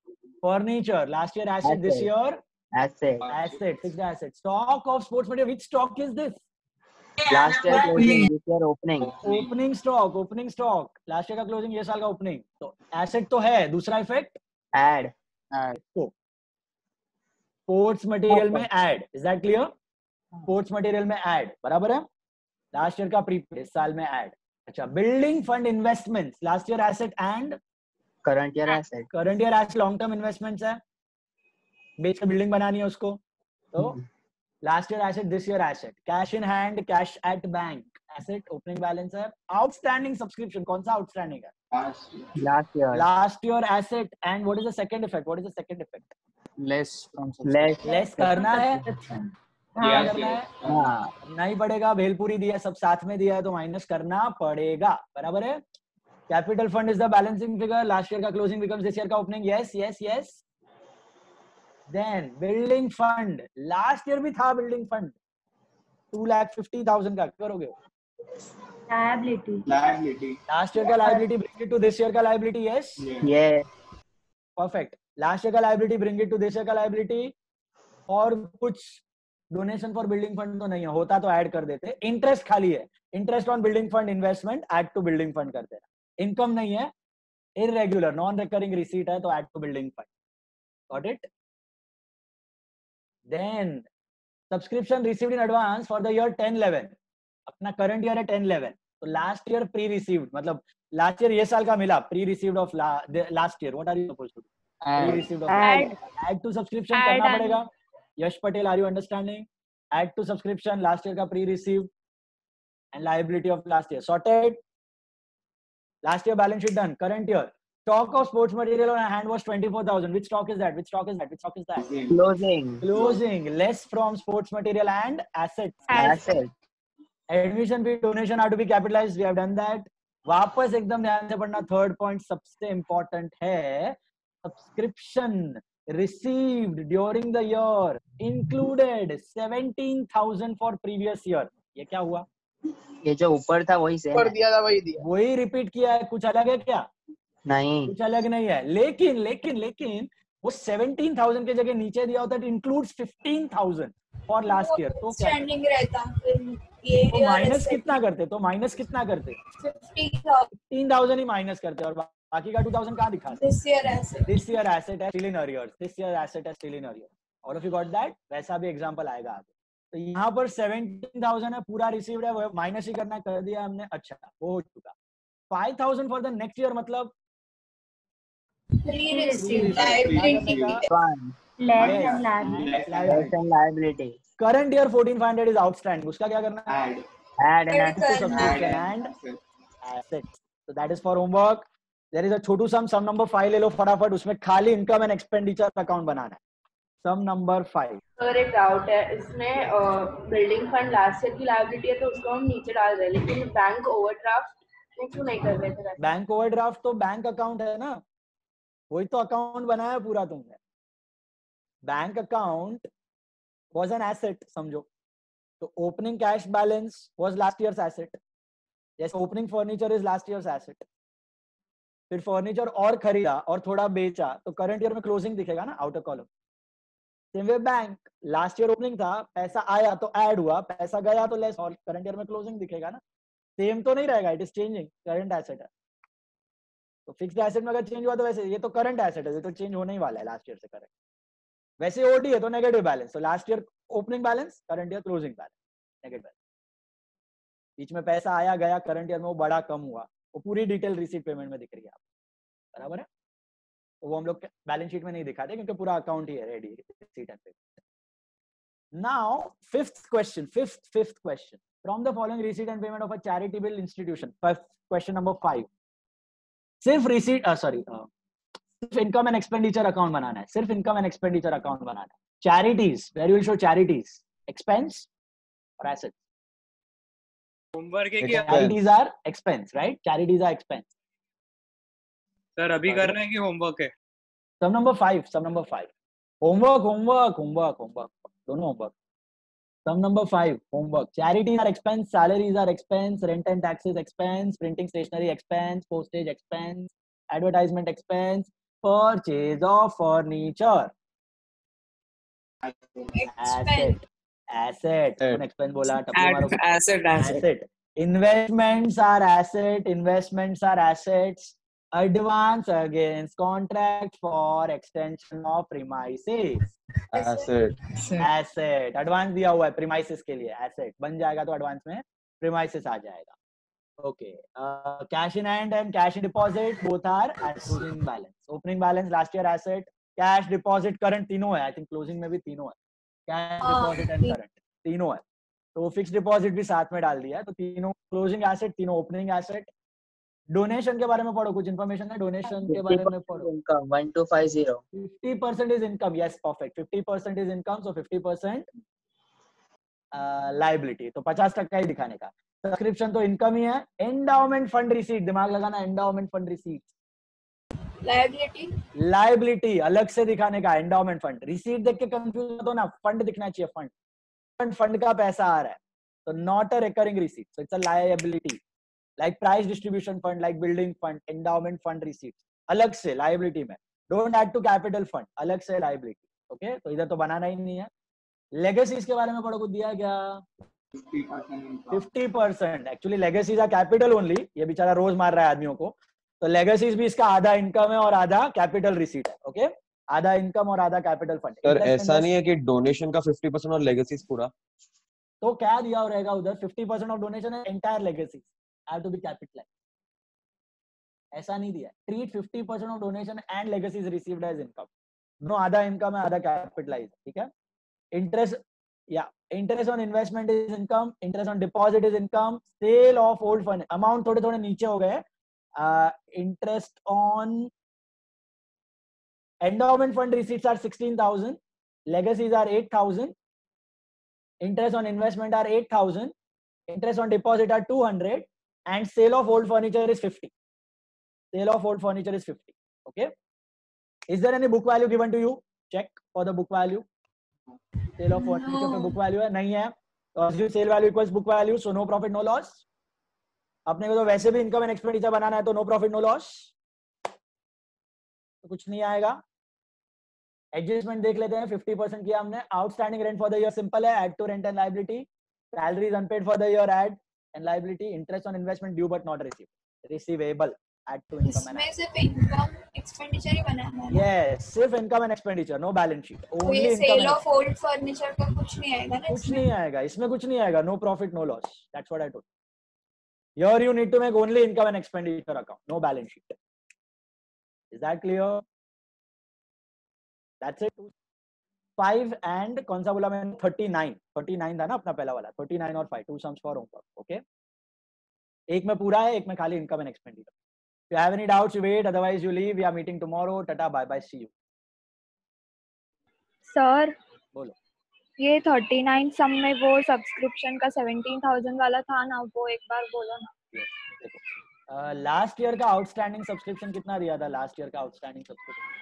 Speaker 1: Furniture, last year asset, this year asset, fixed asset. Stock of sports material, which stock is this?
Speaker 6: Last year closing, this year opening.
Speaker 1: Opening stock, last year का closing, ये साल का opening. तो asset तो है, दूसरा effect
Speaker 6: add.
Speaker 1: Sports material में add. Is that clear? Sports material में ऐड, बराबर है। लास्ट ईयर का प्रीपेड, इस साल में ऐड। अच्छा, building fund investments, last year asset and
Speaker 6: current year asset.
Speaker 1: Current year asset long term investments है, बेच के बिल्डिंग बनानी है उसको। तो last year asset, this year asset. Cash in hand, cash at bank, asset, opening balance है। Outstanding subscription, कौन सा आउटस्टैंडिंग है? Last year asset and what is the second effect? Less करना है, नहीं पड़ेगा। भेलपुरी दिया, सब साथ में दिया है तो माइनस करना पड़ेगा, बराबर है। Capital fund is the balancing figure, last year का क्लोजिंग बिकम्स दिस ईयर का opening. Yes. Then building fund, last year भी था बिल्डिंग फंड 2,50,000 का, करोगे?
Speaker 14: लायबिलिटी।
Speaker 1: लास्ट ईयर का liability bring it to this year का liability. Yes, perfect. Last year का liability bring it to this year का liability. और कुछ डोनेशन फॉर बिल्डिंग फंड तो नहीं है, होता तो ऐड कर देते। इंटरेस्ट खाली है, interest on building fund investment add to building fund कर देना। इनकम नहीं है, इररेगुलर नॉन रिकरिंग रिसीट है तो add to building fund. Got it? Then subscription received in advance for the year 10-11, अपना करंट ईयर है 10-11, तो लास्ट ईयर प्री रिसीव्ड, मतलब लास्ट ईयर ये साल का मिला, pre received of last year. What are you supposed to do? Pre received of add to subscription करना पड़ेगा। Yash Patel, are you understanding? Add to subscription, last year का pre-received and liability of last year sorted. Last year balance sheet done. Current year stock of sports material on hand was 24,000. Which stock is that? Closing. Less from sports material and assets. Admission fee, donation are to be capitalized. We have done that. वापस एकदम ध्यान से पढ़ना। Third point सबसे important है, subscription received during the year included 17,000 for previous year। ये क्या हुआ?
Speaker 6: ये जो ऊपर था वही सेम
Speaker 3: दिया था, वही
Speaker 1: रिपीट किया है। कुछ अलग है क्या?
Speaker 6: नहीं,
Speaker 1: कुछ अलग नहीं है। लेकिन वो 17,000 के जगह नीचे दिया होता, it includes 15,000 for last year. तो क्या
Speaker 14: रहता?
Speaker 1: तो माइनस कितना करते? 15,000 ही माइनस करते और बाकी का 2000 कहाँ दिखा?
Speaker 14: This year asset.
Speaker 1: This year asset है still in arrears. This year asset है still in arrears. All of you got that? वैसा भी एग्जांपल आएगा आगे. तो यहाँ पर 17,000 है, पूरा रिसीव्ड है, माइनस ही करना, कर दिया हमने. अच्छा, वो हो चुका. 5,000 फॉर द नेक्स्ट ईयर, मतलब
Speaker 14: Pre-received
Speaker 6: liability.
Speaker 1: Current year 14,500 is outstanding. उसका क्या करना है?
Speaker 6: Add and add.
Speaker 1: Subscription and assets. So that is for homework. There is a Chhotu sum number 5 ले लो फटाफट. उसमें खाली income and expenditure account बनाना है. Sum number 5.
Speaker 14: सर एक डाउट है इसमें, बिल्डिंग फंड लास्ट ईयर की लायबिलिटी है तो उसको हम नीचे डाल रहे हैं, लेकिन बैंक ओवरड्राफ्ट क्यों नहीं कर रहे थे?
Speaker 1: बैंक ओवरड्राफ्ट तो बैंक अकाउंट है ना, वही तो अकाउंट बनाया पूरा तुमने. Bank account was an asset समझो. तो opening cash balance was last year's asset. जैसे opening furniture is last years asset. फिर फर्नीचर और खरीदा और थोड़ा बेचा तो करंट ईयर में क्लोजिंग दिखेगा ना, outer column. Same way bank, last year opening था, पैसा आया तो ऐड हुआ, पैसा गया तो लेस, और करंट ईयर में क्लोजिंग दिखेगा ना. सेम तो नहीं रहेगा, it is changing. Current asset है तो फिक्स्ड एसेट में अगर चेंज हुआ तो वैसे ये तो करंट एसेट है, ये तो चेंज होने ही वाला है लास्ट ईयर से करंट. वैसे ओडी है तो नेगेटिव बैलेंस, तो last year opening balance, current year closing balance, negative balance. बीच में पैसा आया गया, करंट ईयर में वो बड़ा कम हुआ, वो पूरी डिटेल रिसीट पेमेंट में दिख रही है आपको, बराबर है. तो वो हम लोग बैलेंस शीट में नहीं दिखाते क्योंकि पूरा अकाउंट ही है ready, receipt and payment. Now fifth question from the following receipt and payment of a charitable institution. Question number 5. सिर्फ रिसीट सिर्फ इनकम एंड एक्सपेंडिचर अकाउंट बनाना है, सिर्फ इनकम एंड एक्सपेंडिचर अकाउंट बनाना है. Charities, where you will show charities, expense और assets.
Speaker 9: Homework है कि
Speaker 1: charities are expense, right? Charities are expense.
Speaker 9: Sir अभी करना है कि होमवर्क है?
Speaker 1: Sum number 5. Homework दोनों homework. Sum number 5 homework. Charities are expense, salaries are expense, rent and taxes expense, printing stationery expense, postage expense, advertisement expense, purchase of furniture asset. कौन expense बोला? asset. Investments are assets. Advance against contract for extension of premises. asset. Advance दिया हुआ है premises के लिए, asset बन जाएगा तो advance में premises आ जाएगा. Okay. Cash in hand and cash in deposit both are at closing balance. Opening balance last year asset, cash deposit current तीनों है. I think closing में भी तीनों है. कैश डिपॉजिट एंड करंट तीनों है, तो फिक्स्ड डिपॉजिट भी साथ में डाल दिया है. तो तीनों क्लोजिंग एसेट, तीनों ओपनिंग एसेट. डोनेशन के बारे में पढ़ो, कुछ इन्फॉर्मेशन है डोनेशन के बारे में पढ़ो.
Speaker 6: Income 1250.
Speaker 1: 50% is income. Yes, perfect. 50% is income, so 50% liability. तो 50% ही दिखाने का. सब्सक्रिप्शन तो इनकम ही है. एंडाउमेंट फंड रिसीट, दिमाग लगाना, एंडाउमेंट फंड रिसीट लायबिलिटी अलग से दिखाने का. एंडाउमेंट फंड रिसीट देख के कंफ्यूज मत हो ना, फंड दिखना चाहिए. फंड का पैसा आ रहा है तो not a recurring receipt, so it's a liability. Like price distribution fund, like building fund, endowment fund receipt अलग से लायबिलिटी में. Don't add to capital fund, अलग से लायबिलिटी. ओके, तो इधर तो बनाना ही नहीं है. लेगेसीज के बारे में पढ़ो, कुछ दिया क्या? 50%. Actually legacies are capital only. ये बेचारा रोज मार रहा है आदमियों को. तो लेगेसीज भी इसका आधा इनकम है और आधा कैपिटल रिसीट है. ओके, आधा इनकम और आधा कैपिटल फंड.
Speaker 8: सर ऐसा नहीं है कि डोनेशन का 50% और लेगेसीज पूरा,
Speaker 1: तो क्या दिया रहेगा उधर? 50% ऑफ डोनेशन है, entire legacies have to be capitalised. ऐसा नहीं दिया. Treat 50% of donation and legacies received as income. दोनों आधा इनकम है, आधा कैपिटलाइज. ठीक है. Interest on investment is income, interest on deposit is income, sale of old fund. Amount थोड़े थोड़े नीचे हो गए. Interest on endowment fund receipts are 16,000, legacies are 8,000, interest on investment are 8,000, interest on deposit are 200, and sale of old furniture is 50. Okay, is there any book value given to you? Check for the book value. Sale of furniture पे book value है? नहीं है. तो assume sale value equals book value, so no profit no loss. अपने को तो वैसे भी इनकम एंड एक्सपेंडिचर बनाना है, तो नो प्रॉफिट नो लॉस, तो कुछ नहीं आएगा. एडजस्टमेंट देख लेते हैं. 50% किया हमने. Outstanding rent for the year simple है, add to rent and liability. Salaries unpaid for the year, add and liability. Interest on investment due but not receivable. add to income and
Speaker 16: इसमें सिर्फ income expenditure ही बनाना है।
Speaker 1: yes, सिर्फ income and expenditure, no balance sheet,
Speaker 16: तो
Speaker 1: only
Speaker 16: ये
Speaker 1: income
Speaker 16: sale
Speaker 1: and
Speaker 16: of old furniture का कुछ नहीं आएगा ना
Speaker 1: कुछ नहीं आएगा इसमें, कुछ नहीं आएगा, no profit no loss, that's what I told. Here you need to make only income and expenditure account, no balance sheet. Is that clear? That's it. 5 and कौन सा बोला मैंने? 39 था ना अपना पहला वाला, 39 और 5, 2 sums for homework. Okay, एक में पूरा है, एक में खाली income and expenditure. If you have any doubts, you wait, otherwise you leave. We are meeting tomorrow. Tata, bye bye, see you.
Speaker 18: Sir
Speaker 1: बोलो।
Speaker 18: ये 39 सम में वो सब्सक्रिप्शन का 17,000 वाला था ना, वो एक बार बोलो ना।
Speaker 1: देखो लास्ट ईयर का आउटस्टैंडिंग सब्सक्रिप्शन कितना दिया था? लास्ट ईयर का आउटस्टैंडिंग सब्सक्रिप्शन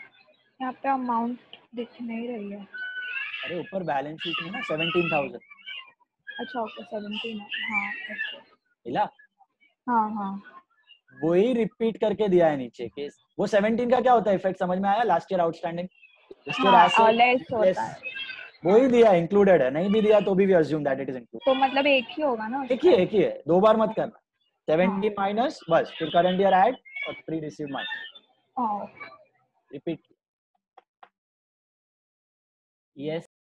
Speaker 18: यहाँ पे अमाउंट दिख नहीं रही है।
Speaker 1: अरे ऊपर बैलेंस शीट में ना 17,000।
Speaker 18: अच्छा ओके 17 हाँ ओके
Speaker 1: मिला?
Speaker 18: हाँ
Speaker 1: वही रिपीट करके दिया है नीचे कि वो 17 का क्या होता है इफेक्ट समझ में आया? लास्ट ईयर आउटस्टैंडिंग
Speaker 18: लेस होता है,
Speaker 1: वही दिया, इंक्लूडेड है। नहीं भी दिया तो भी we assume that it is included.
Speaker 18: तो मतलब एक ही होगा ना?
Speaker 1: एक ही है, दो बार मत करना। 17 माइनस बस, फिर करंट ईयर ऐड और pre receive minus, repeat. Yes